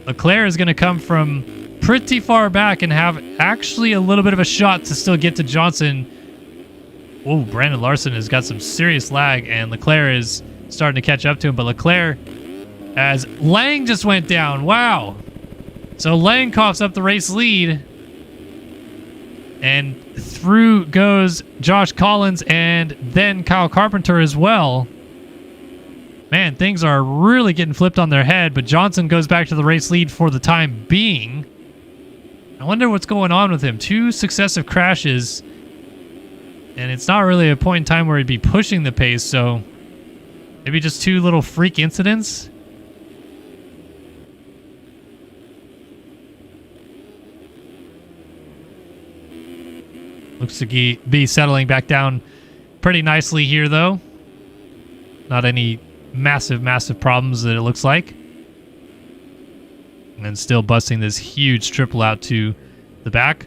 Leclerc is going to come from pretty far back and have actually a little bit of a shot to still get to Johnson. Oh, Brandon Larson has got some serious lag, and Leclerc is starting to catch up to him. But Leclerc, as Lang just went down. Wow. So Lang coughs up the race lead. And through goes Josh Collins and then Kyle Carpenter as well. Man, things are really getting flipped on their head, but Johnson goes back to the race lead for the time being. I wonder what's going on with him. 2 successive crashes. And it's not really a point in time where he'd be pushing the pace, so maybe just 2 little freak incidents. Looks to be settling back down pretty nicely here, though. Not any massive problems that it looks like. And then still busting this huge triple out to the back.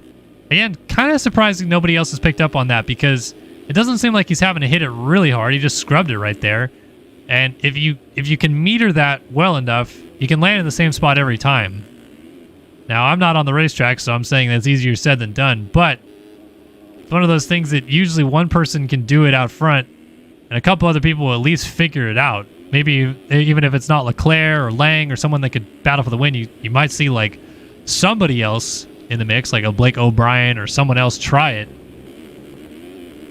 Again, kind of surprising nobody else has picked up on that because it doesn't seem like he's having to hit it really hard. He just scrubbed it right there. And if you can meter that well enough, you can land in the same spot every time. Now, I'm not on the racetrack, so I'm saying that's easier said than done. But It's one of those things that usually one person can do it out front, and a couple other people will at least figure it out. Maybe even if it's not Leclerc or Lang or someone that could battle for the win, you might see like somebody else in the mix, like a Blake O'Brien or someone else try it.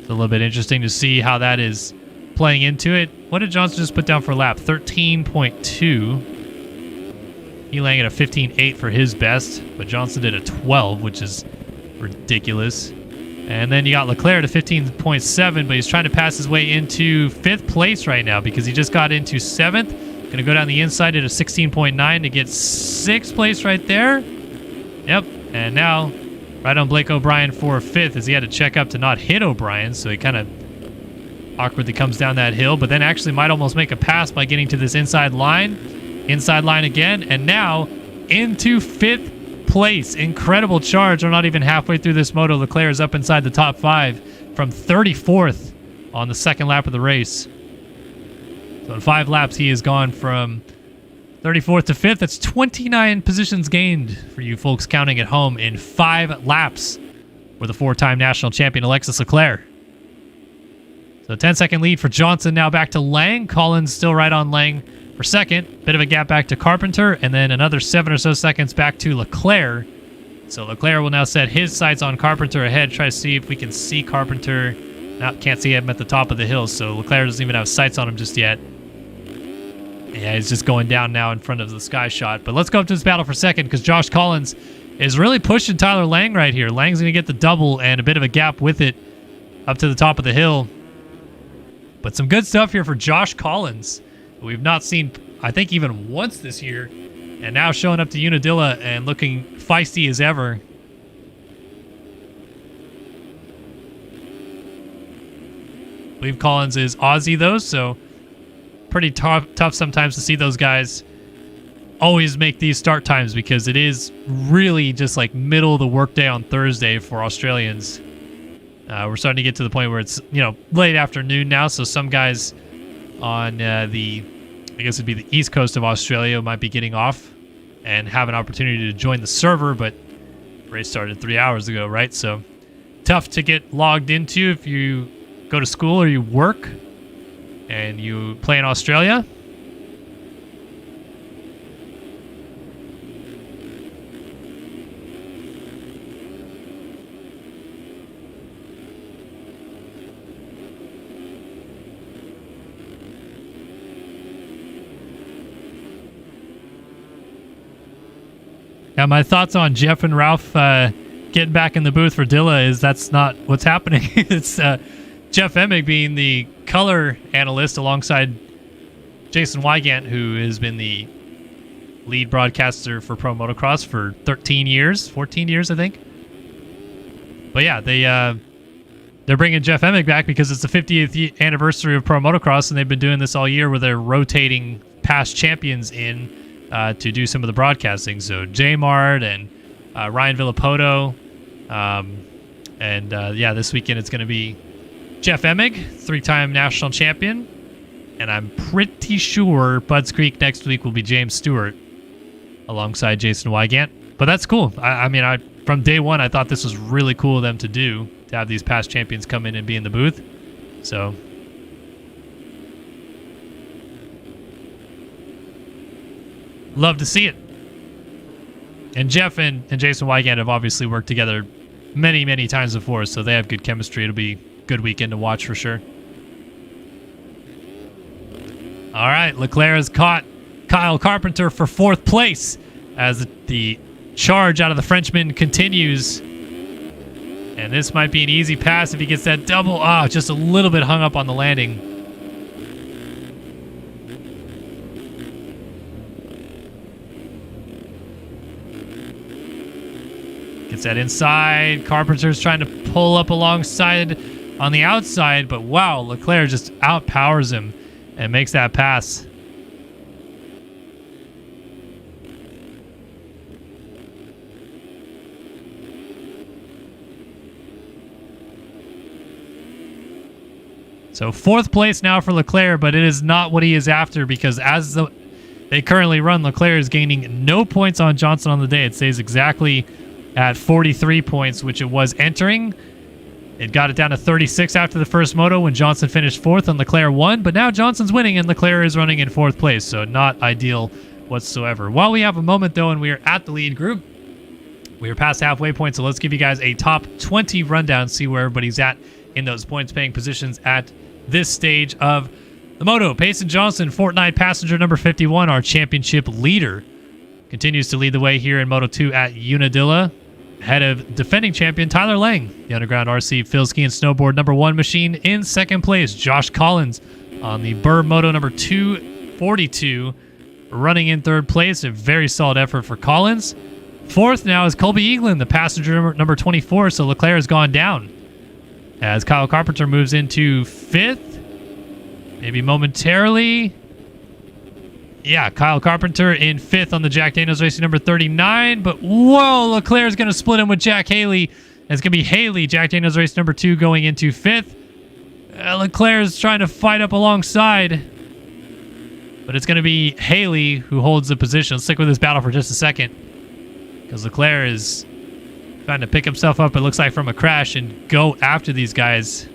It's a little bit interesting to see how that is playing into it. What did Johnson just put down for a lap? 13.2. He Lang at a 15.8 for his best, but Johnson did a 12, which is ridiculous. And then you got Leclerc at a 15.7, but he's trying to pass his way into 5th place right now because he just got into 7th. Going to go down the inside at a 16.9 to get 6th place right there. Yep. And now right on Blake O'Brien for 5th as he had to check up to not hit O'Brien. So he kind of awkwardly comes down that hill, but then actually might almost make a pass by getting to this inside line. Inside line again. And now into 5th place. Incredible charge. We're not even halfway through this moto. Leclerc is up inside the top 5 from 34th on the second lap of the race. So in 5 laps, he has gone from 34th to 5th. That's 29 positions gained for you folks counting at home in 5 laps for the 4-time national champion Alexis Leclerc. So 10-second lead for Johnson. Now back to Lang. Collins still right on Lang for 2nd. Bit of a gap back to Carpenter, and then another 7 or so seconds back to Leclerc. So Leclerc will now set his sights on Carpenter ahead. Try to see if we can see Carpenter. No, can't see him at the top of the hill, so Leclerc doesn't even have sights on him just yet. Yeah, he's just going down now in front of the sky shot. But let's go up to this battle for 2nd because Josh Collins is really pushing Tyler Lang right here. Lang's going to get the double and a bit of a gap with it up to the top of the hill. But some good stuff here for Josh Collins. We've not seen, I think, even once this year. And now showing up to Unadilla and looking feisty as ever. I believe Collins is Aussie, though, so pretty tough sometimes to see those guys always make these start times because it is really just like middle of the workday on Thursday for Australians. We're starting to get to the point where it's, late afternoon now, so some guys on I guess it'd be the east coast of Australia might be getting off and have an opportunity to join the server, but the race started 3 hours ago, right? So tough to get logged into if you go to school or you work and you play in Australia. Yeah, my thoughts on Jeff and Ralph getting back in the booth for Dilla is that's not what's happening. It's Jeff Emig being the color analyst alongside Jason Wygant, who has been the lead broadcaster for Pro Motocross for 14 years, I think. But yeah, they're bringing Jeff Emig back because it's the 50th anniversary of Pro Motocross, and they've been doing this all year where they're rotating past champions in to do some of the broadcasting. So J-Mart and Ryan Villapoto. Yeah, this weekend it's going to be Jeff Emig, 3-time national champion. And I'm pretty sure Budds Creek next week will be James Stewart alongside Jason Wygant. But that's cool. I mean, from day one, I thought this was really cool of them to do, to have these past champions come in and be in the booth. So love to see it. And Jeff and Jason Wygant have obviously worked together many, many times before, so they have good chemistry. It'll be a good weekend to watch for sure. All right, Leclerc has caught Kyle Carpenter for 4th place as the charge out of the Frenchman continues. And this might be an easy pass if he gets that double. Just a little bit hung up on the landing. Gets that inside. Carpenter's trying to pull up alongside on the outside, but wow, Leclerc just outpowers him and makes that pass. So 4th place now for Leclerc, but it is not what he is after because as they currently run, Leclerc is gaining no points on Johnson on the day. It stays exactly at 43 points, which it was entering. It got it down to 36 after the first moto when Johnson finished 4th and Leclerc won, but now Johnson's winning and Leclerc is running in 4th place, so not ideal whatsoever. While we have a moment, though, and we are at the lead group, we are past halfway point, so let's give you guys a top 20 rundown, see where everybody's at in those points-paying positions at this stage of the moto. Payson Johnson, Fortnite passenger number 51, our championship leader, continues to lead the way here in Moto 2 at Unadilla, ahead of defending champion Tyler Lang. The Underground RC Phil Ski and Snowboard number 1 machine in 2nd place. Josh Collins on the Burr Moto number 242 running in 3rd place. A very solid effort for Collins. 4th now is Colby Eaglin, the passenger number 24, so Leclerc has gone down as Kyle Carpenter moves into 5th, maybe momentarily. Yeah, Kyle Carpenter in 5th on the Jack Daniels Racing number 39. But whoa, Leclerc is going to split him with Jack Haley. It's going to be Haley, Jack Daniels Racing number 2, going into 5th. Leclerc is trying to fight up alongside. But it's going to be Haley who holds the position. Let's stick with this battle for just a second, because Leclerc is trying to pick himself up, it looks like, from a crash and go after these guys.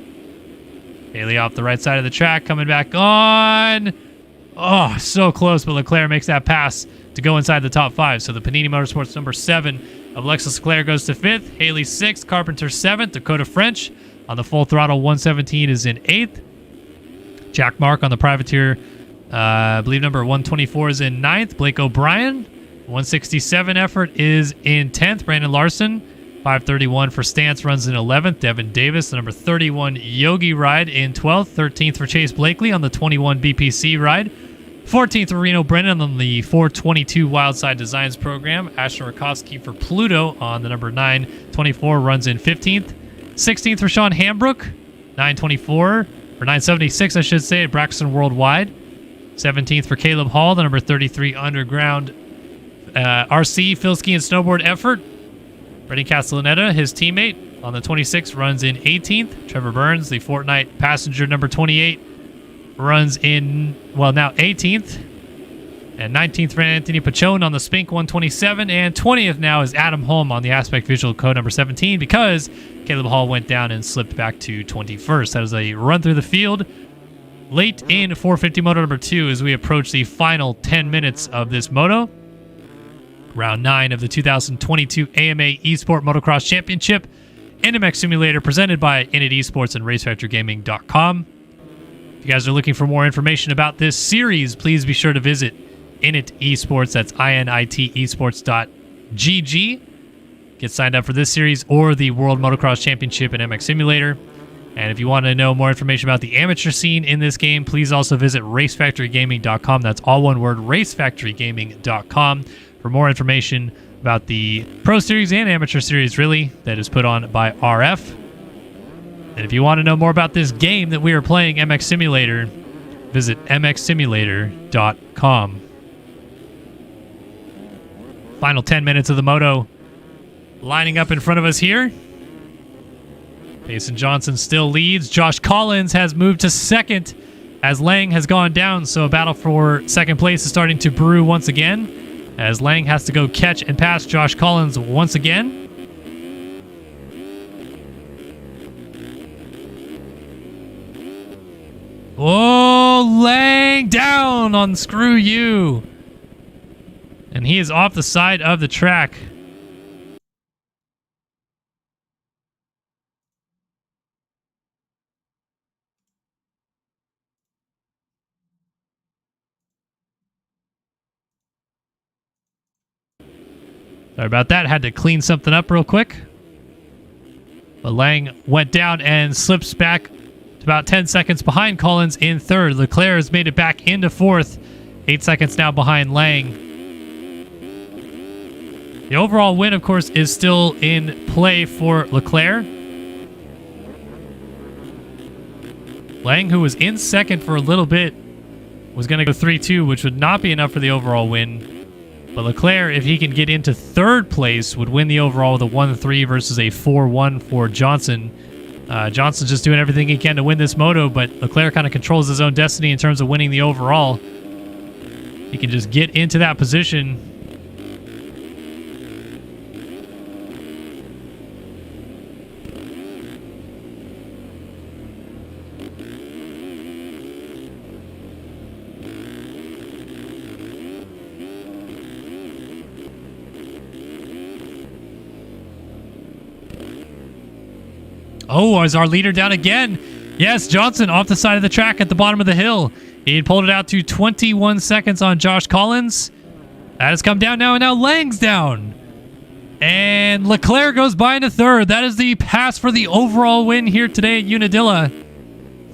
Haley off the right side of the track, coming back on. Oh, so close, but Leclerc makes that pass to go inside the top 5. So the Panini Motorsports number 7 of Alexis Leclerc goes to 5th, Haley 6th, Carpenter 7th, Dakota French on the Full Throttle 117 is in 8th. Jack Mark on the Privateer, I believe number 124 is in 9th. Blake O'Brien, 167 effort is in 10th. Brandon Larson, 531 for Stance, runs in 11th. Devin Davis, the number 31 Yogi ride in 12th. 13th for Chase Blakely on the 21 BPC ride. 14th for Reno Brennan on the 422 Wildside Designs program. Ashton Rakowski for Pluto on the number 924, runs in 15th. 16th for Sean Hambrook, 924, or 976 I should say, at Braxton Worldwide. 17th for Caleb Hall, the number 33 Underground RC Phil Ski and Snowboard effort. Brendan Castellaneta, his teammate, on the 26th, runs in 18th. Trevor Burns, the Fortnite passenger number 28, runs in, well, now 18th. And 19th for Anthony Pachone on the Spink 127. And 20th now is Adam Holm on the Aspect Visual Code number 17, because Caleb Hall went down and slipped back to 21st. That is a run through the field late in 450 Moto number 2 as we approach the final 10 minutes of this moto. Round 9 of the 2022 AMA Esport Motocross Championship and MX Simulator, presented by Init Esports and RaceFactoryGaming.com. If you guys are looking for more information about this series, please be sure to visit Init Esports. That's INIT Esports.gg. Get signed up for this series or the World Motocross Championship and MX Simulator. And if you want to know more information about the amateur scene in this game, please also visit RaceFactoryGaming.com. That's all one word, RaceFactoryGaming.com, for more information about the Pro Series and Amateur Series, really, that is put on by RF. And if you want to know more about this game that we are playing, MX Simulator, visit mxsimulator.com. Final 10 minutes of the moto lining up in front of us here. Payson Johnson still leads. Josh Collins has moved to 2nd as Lang has gone down, so a battle for 2nd place is starting to brew once again, as Lang has to go catch and pass Josh Collins once again. Oh, Lang down on Screw You. And he is off the side of the track. Sorry about that. Had to clean something up real quick. But Lang went down and slips back to about 10 seconds behind Collins in 3rd. Leclerc has made it back into 4th. 8 seconds now behind Lang. The overall win, of course, is still in play for Leclerc. Lang, who was in 2nd for a little bit, was going to go 3-2, which would not be enough for the overall win. But Leclerc, if he can get into 3rd place, would win the overall with a 1-3 versus a 4-1 for Johnson. Johnson's just doing everything he can to win this moto, but Leclerc kind of controls his own destiny in terms of winning the overall. He can just get into that position. Oh, is our leader down again? Yes, Johnson off the side of the track at the bottom of the hill. He had pulled it out to 21 seconds on Josh Collins. That has come down now, and now Lang's down. And Leclerc goes by into third. That is the pass for the overall win here today at Unadilla.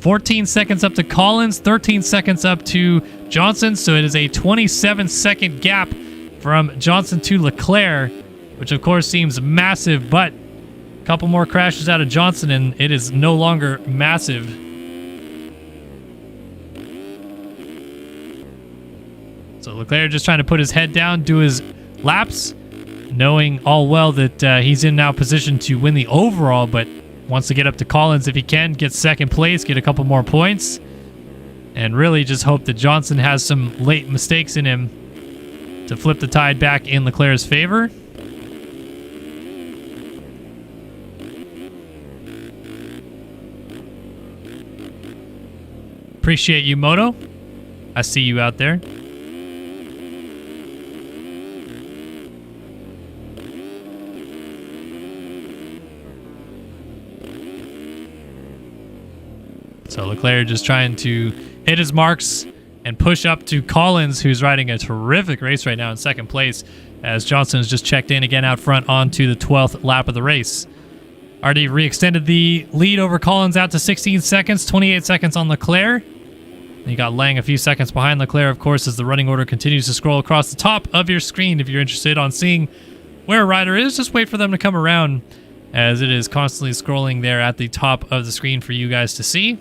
14 seconds up to Collins, 13 seconds up to Johnson. So it is a 27-second gap from Johnson to Leclerc, which of course seems massive, but a couple more crashes out of Johnson and it is no longer massive. So Leclerc just trying to put his head down, do his laps, knowing all well that he's in now position to win the overall, but wants to get up to Collins if he can, get second place, get a couple more points, and really just hope that Johnson has some late mistakes in him to flip the tide back in Leclerc's favor. Appreciate you, Moto. I see you out there. So Leclerc just trying to hit his marks and push up to Collins, who's riding a terrific race right now in second place, as Johnson has just checked in again out front onto the 12th lap of the race. Already re-extended the lead over Collins out to 16 seconds, 28 seconds on Leclerc. You got Lang a few seconds behind Leclerc, of course, as the running order continues to scroll across the top of your screen. If you're interested on seeing where a rider is, just wait for them to come around, as it is constantly scrolling there at the top of the screen for you guys to see.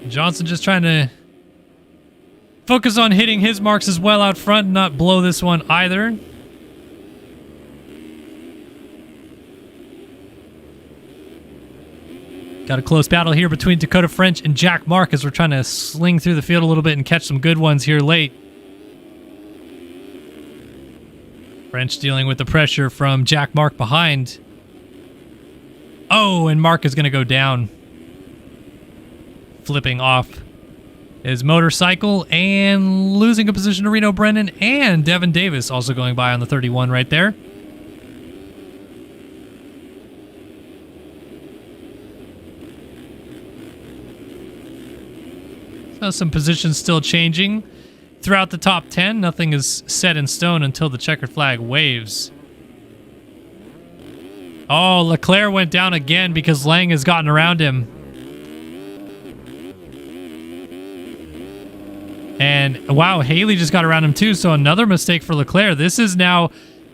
Johnson just trying to focus on hitting his marks as well out front and not blow this one either. Got a close battle here between Dakota French and Jack Mark as we're trying to sling through the field a little bit and catch some good ones here late. French dealing with the pressure from Jack Mark behind. Oh, and Mark is going to go down, flipping off his motorcycle and losing a position to Reno Brennan and Devin Davis also going by on the 31 right there. So some positions still changing throughout the top 10. Nothing is set in stone until the checkered flag waves. Oh, Leclerc went down again because Lang has gotten around him. And wow, Haley just got around him too, so another mistake for Leclerc. This is now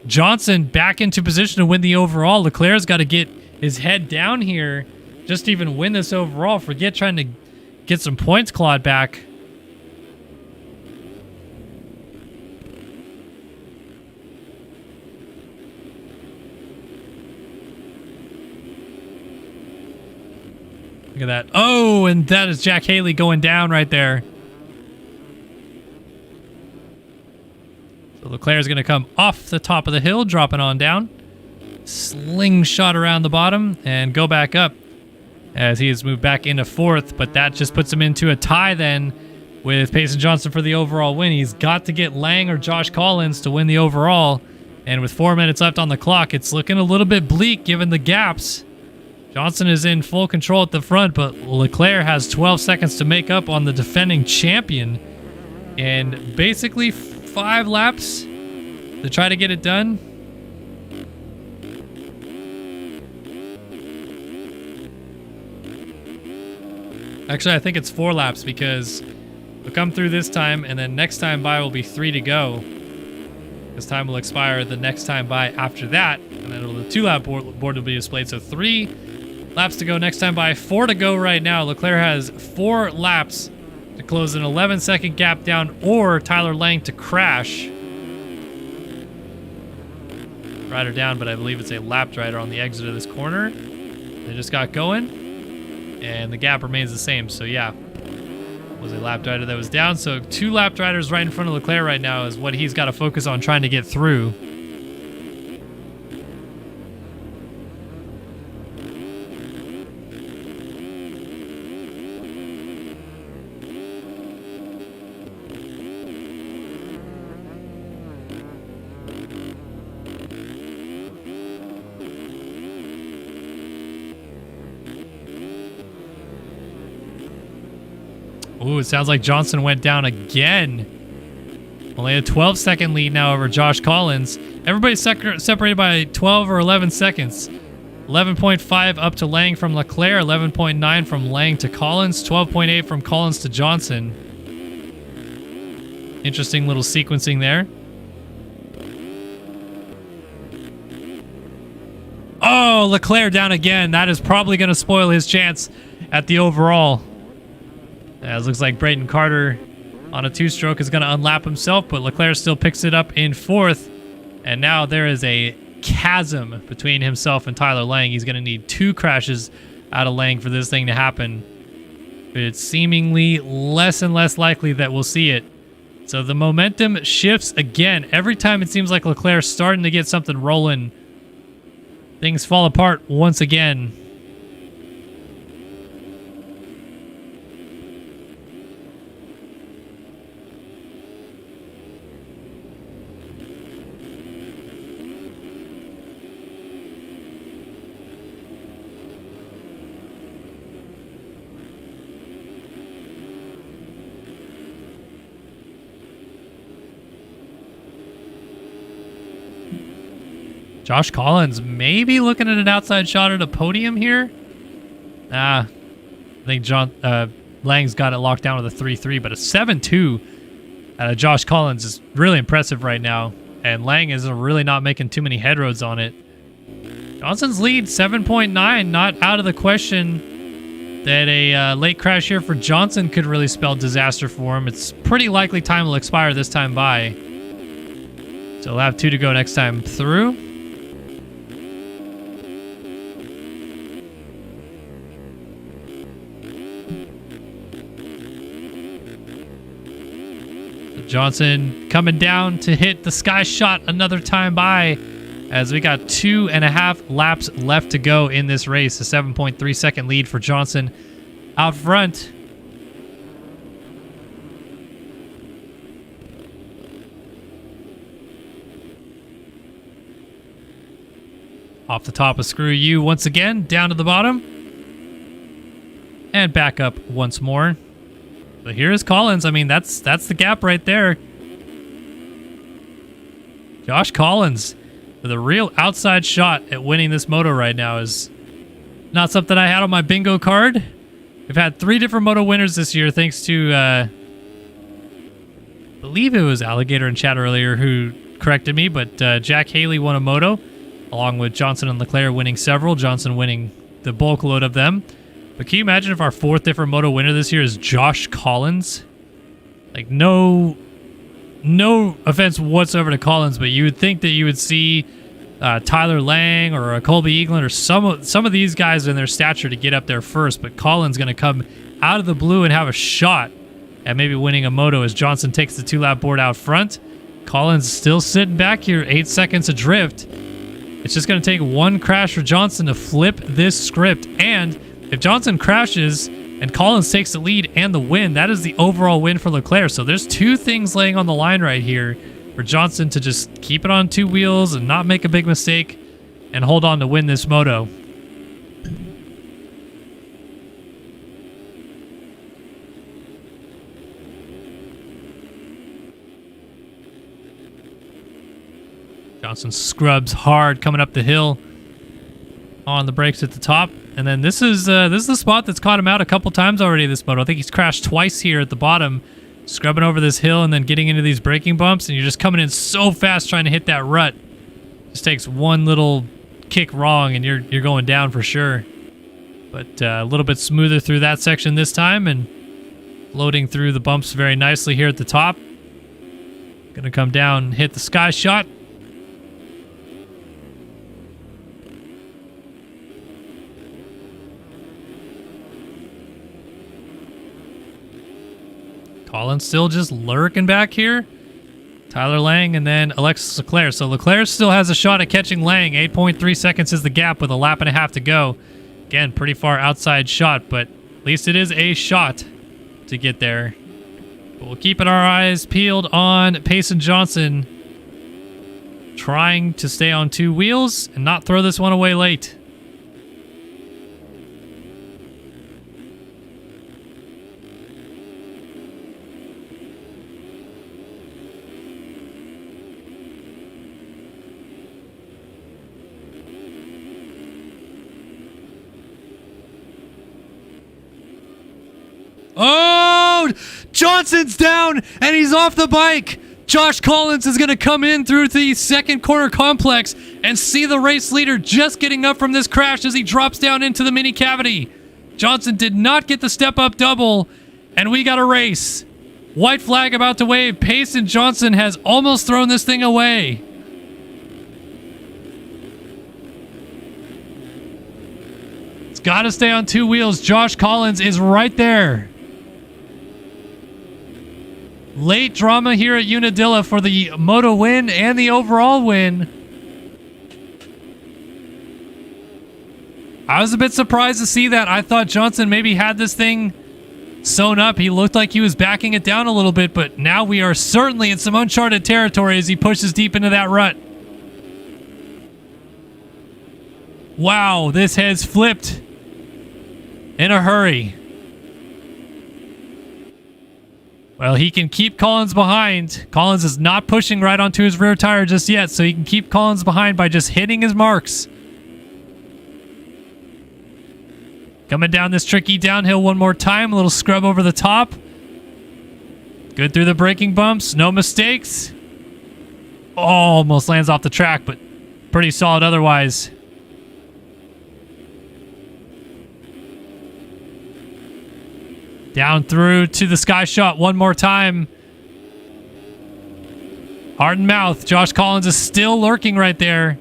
Johnson back into position to win the overall. Leclerc's got to get his head down here just to even win this overall. Forget trying to get some points clawed back. Look at that. Oh, and that is Jack Haley going down right there. So Leclerc is going to come off the top of the hill, dropping on down. Slingshot around the bottom and go back up as he has moved back into fourth, but that just puts him into a tie then with Payson Johnson for the overall win. He's got to get Lang or Josh Collins to win the overall, and with 4 minutes left on the clock, it's looking a little bit bleak given the gaps. Johnson is in full control at the front, but Leclerc has 12 seconds to make up on the defending champion, and basically 5 laps to try to get it done. Actually, I think it's 4 laps because we'll come through this time, and then next time by will be 3 to go. This time will expire the next time by after that, and then the 2-lap board will be displayed. So 3 laps to go next time by, 4 to go right now. Leclerc has 4 laps to close an 11-second gap down, or Tyler Lang to crash. Rider down, but I believe it's a lapped rider on the exit of this corner. They just got going. And the gap remains the same, so yeah. Was a lapped rider that was down, so 2 lapped riders right in front of Leclerc right now is what he's got to focus on trying to get through. Ooh, it sounds like Johnson went down again. Only a 12-second lead now over Josh Collins. Everybody's separated by 12 or 11 seconds. 11.5 up to Lang from Leclerc, 11.9 from Lang to Collins, 12.8 from Collins to Johnson. Interesting little sequencing there. Oh, Leclerc down again. That is probably going to spoil his chance at the overall. As looks like Brayton Carter on a two-stroke is going to unlap himself, but Leclerc still picks it up in fourth. And now there is a chasm between himself and Tyler Lang. He's going to need 2 crashes out of Lang for this thing to happen. But it's seemingly less and less likely that we'll see it. So the momentum shifts again. Every time it seems like Leclerc's starting to get something rolling, things fall apart once again. Josh Collins maybe looking at an outside shot at a podium here. I think Lang's got it locked down with a 3-3, but a 7-2 out of Josh Collins is really impressive right now. And Lang is really not making too many headroads on it. Johnson's lead, 7.9, not out of the question that a late crash here for Johnson could really spell disaster for him. It's pretty likely time will expire this time by. So we'll have 2 to go next time through. Johnson coming down to hit the sky shot another time by, as we got 2.5 laps left to go in this race. A 7.3 second lead for Johnson out front. Off the top of Screw You once again, down to the bottom. And back up once more. But here is Collins. I mean, that's the gap right there. Josh Collins with a real outside shot at winning this moto right now is not something I had on my bingo card. We've had 3 different moto winners this year, thanks to, I believe it was Alligator in chat earlier who corrected me, but Jack Haley won a moto, along with Johnson and Leclerc winning several, Johnson winning the bulk load of them. But can you imagine if our 4th different moto winner this year is Josh Collins? Like, no offense whatsoever to Collins, but you would think that you would see Tyler Lang or a Colby Eaglin or some of these guys in their stature to get up there first. But Collins going to come out of the blue and have a shot at maybe winning a moto as Johnson takes the 2-lap board out front. Collins still sitting back here, 8 seconds adrift. It's just going to take 1 crash for Johnson to flip this script. And if Johnson crashes and Collins takes the lead and the win, that is the overall win for Leclerc. So there's 2 things laying on the line right here for Johnson to just keep it on 2 wheels and not make a big mistake and hold on to win this moto. Johnson scrubs hard coming up the hill on the brakes at the top. And then this is the spot that's caught him out a couple times already this moto. I think he's crashed twice here at the bottom, scrubbing over this hill and then getting into these braking bumps, and you're just coming in so fast trying to hit that rut. Just takes one little kick wrong and you're going down for sure. But a little bit smoother through that section this time and loading through the bumps very nicely here at the top. Gonna come down and hit the sky shot. Collins still just lurking back here. Tyler Lang and then Alexis Leclerc. So Leclerc still has a shot at catching Lang. 8.3 seconds is the gap with a lap and a half to go. Again, pretty far outside shot, but at least it is a shot to get there. But we'll keep our eyes peeled on Payson Johnson, trying to stay on 2 wheels and not throw this one away late. Oh, Johnson's down and he's off the bike. Josh Collins is going to come in through the second corner complex and see the race leader just getting up from this crash as he drops down into the mini cavity. Johnson did not get the step up double, and we got a race. White flag about to wave. Payson Johnson has almost thrown this thing away. It's got to stay on two wheels. Josh Collins is right there. Late drama here at Unadilla for the moto win and the overall win. I was a bit surprised to see that. I thought Johnson maybe had this thing sewn up. He looked like he was backing it down a little bit, but now we are certainly in some uncharted territory as he pushes deep into that rut. Wow, this has flipped in a hurry. Well, he can keep Collins behind. Collins is not pushing right onto his rear tire just yet, so he can keep Collins behind by just hitting his marks. Coming down this tricky downhill one more time. A little scrub over the top. Good through the braking bumps. No mistakes. Oh, almost lands off the track, but pretty solid otherwise. Down through to the sky shot one more time. Hard in mouth. Josh Collins is still lurking right there.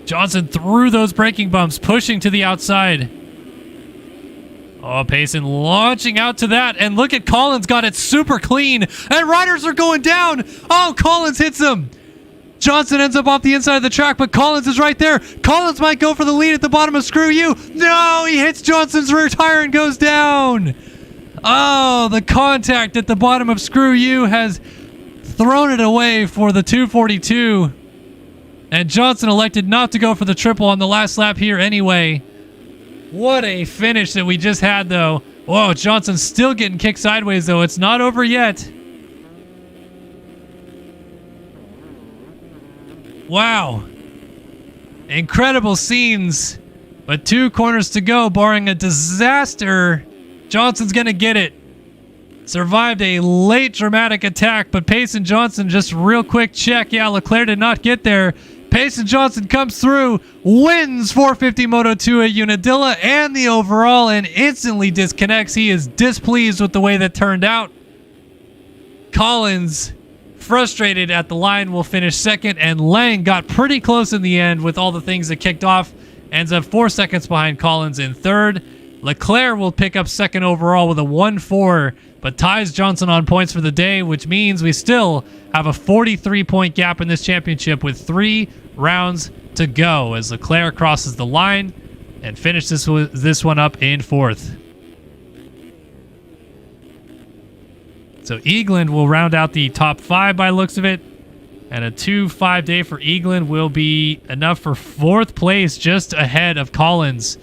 Johnson through those braking bumps, pushing to the outside. Oh, Payson launching out to that. And look at Collins, got it super clean. And riders are going down. Oh, Collins hits him. Johnson ends up off the inside of the track, but Collins is right there. Collins might go for the lead at the bottom of Screw You. No, he hits Johnson's rear tire and goes down. Oh, the contact at the bottom of Screw You has thrown it away for the 242. And Johnson elected not to go for the triple on the last lap here anyway. What a finish that we just had, though. Whoa, Johnson's still getting kicked sideways, though. It's not over yet. Wow. Incredible scenes. But 2 corners to go, barring a disaster. Johnson's going to get it. Survived a late dramatic attack, but Payson Johnson, just real quick check. Yeah, Leclerc did not get there. Payson Johnson comes through, wins 450 Moto 2 at Unadilla and the overall, and instantly disconnects. He is displeased with the way that turned out. Collins, frustrated at the line, will finish second, and Lang got pretty close in the end with all the things that kicked off. Ends up 4 seconds behind Collins in third. Leclerc will pick up second overall with a 1-4, but ties Johnson on points for the day, which means we still have a 43-point gap in this championship with 3 rounds to go as Leclerc crosses the line and finishes this one up in fourth. So Eagland will round out the top 5 by looks of it, and a 2-5 day for Eagland will be enough for 4th place, just ahead of Collins.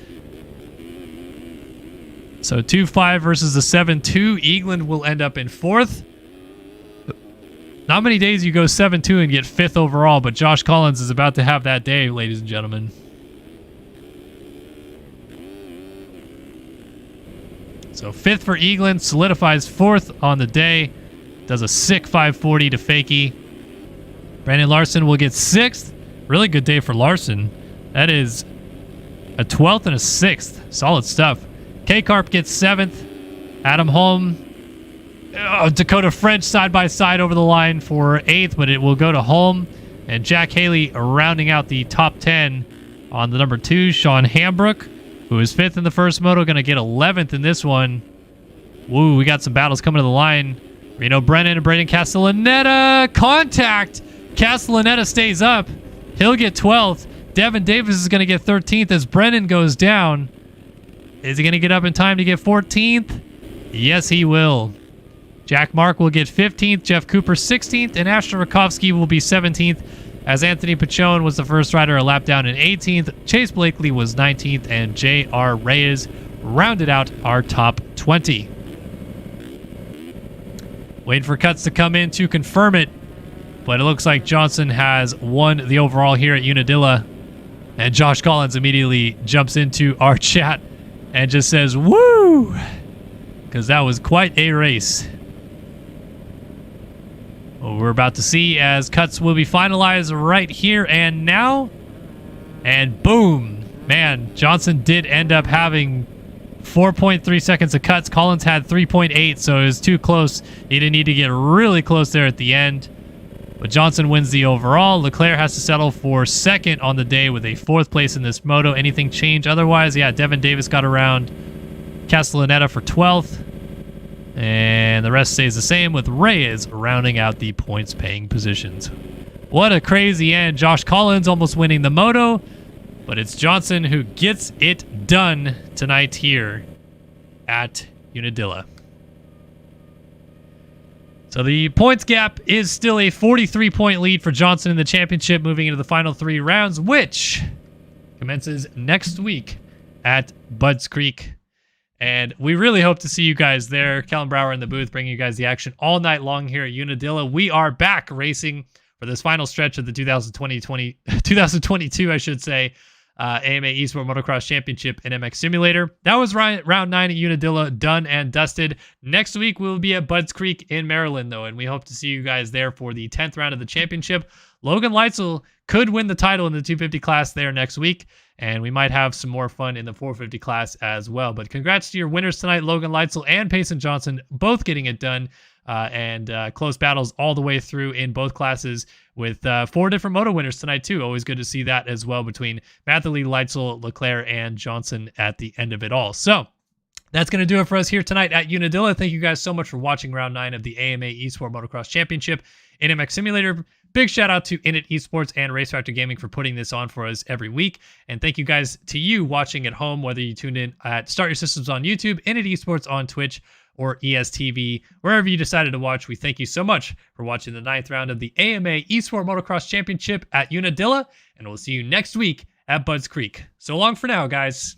So 2-5 versus the 7-2. Eagland will end up in 4th. Not many days you go 7-2 and get 5th overall, but Josh Collins is about to have that day, ladies and gentlemen. So 5th for Eagland, solidifies 4th on the day. Does a sick 540 to Fakey. Brandon Larson will get 6th. Really good day for Larson. That is a 12th and a 6th. Solid stuff. K-Carp gets 7th. Adam Holm, Dakota French side by side over the line for 8th, but it will go to Holm. And Jack Haley rounding out the top 10 on the number 2. Sean Hambrook, who is 5th in the first moto, going to get 11th in this one. Woo, we got some battles coming to the line. Reno Brennan and Braden Castellaneta. Contact. Castellaneta stays up. He'll get 12th. Devin Davis is going to get 13th as Brennan goes down. Is he going to get up in time to get 14th? Yes, he will. Jack Mark will get 15th, Jeff Cooper 16th, and Ashton Rakovsky will be 17th, as Anthony Pachon was the first rider a lap down in 18th. Chase Blakely was 19th, and J.R. Reyes rounded out our top 20. Waiting for cuts to come in to confirm it, but it looks like Johnson has won the overall here at Unadilla, and Josh Collins immediately jumps into our chat and just says, woo! Because that was quite a race. Well, we're about to see as cuts will be finalized right here and now. And boom! Man, Johnson did end up having 4.3 seconds of cuts. Collins had 3.8, so it was too close. He didn't need to get really close there at the end. But Johnson wins the overall. Leclerc has to settle for second on the day with a 4th place in this moto. Anything change otherwise? Yeah, Devin Davis got around Castellaneta for 12th. And the rest stays the same with Reyes rounding out the points paying positions. What a crazy end. Josh Collins almost winning the moto. But it's Johnson who gets it done tonight here at Unadilla. So the points gap is still a 43-point lead for Johnson in the championship, moving into the final 3 rounds, which commences next week at Budds Creek. And we really hope to see you guys there. Kellen Brower in the booth, bringing you guys the action all night long here at Unadilla. We are back racing for this final stretch of the 2022, I should say, AMA Esport Motocross Championship in MX Simulator. That was round 9 at Unadilla, done and dusted. Next week, we'll be at Budds Creek in Maryland, though, and we hope to see you guys there for the 10th round of the championship. Logan Leitzel could win the title in the 250 class there next week, and we might have some more fun in the 450 class as well. But congrats to your winners tonight, Logan Leitzel and Payson Johnson, both getting it done. And close battles all the way through in both classes with 4 different moto winners tonight too. Always good to see that as well between Matherly, Leitzel, Leclerc, and Johnson at the end of it all. So that's going to do it for us here tonight at Unadilla. Thank you guys so much for watching round 9 of the AMA Esport Motocross Championship in MX Simulator. Big shout out to Init Esports and Race Factor Gaming for putting this on for us every week. And thank you guys to you watching at home, whether you tuned in at Start Your Systems on YouTube, Init Esports on Twitch, or ESTV, wherever you decided to watch. We thank you so much for watching the 9th round of the AMA Esport Motocross Championship at Unadilla, and we'll see you next week at Budds Creek. So long for now, guys.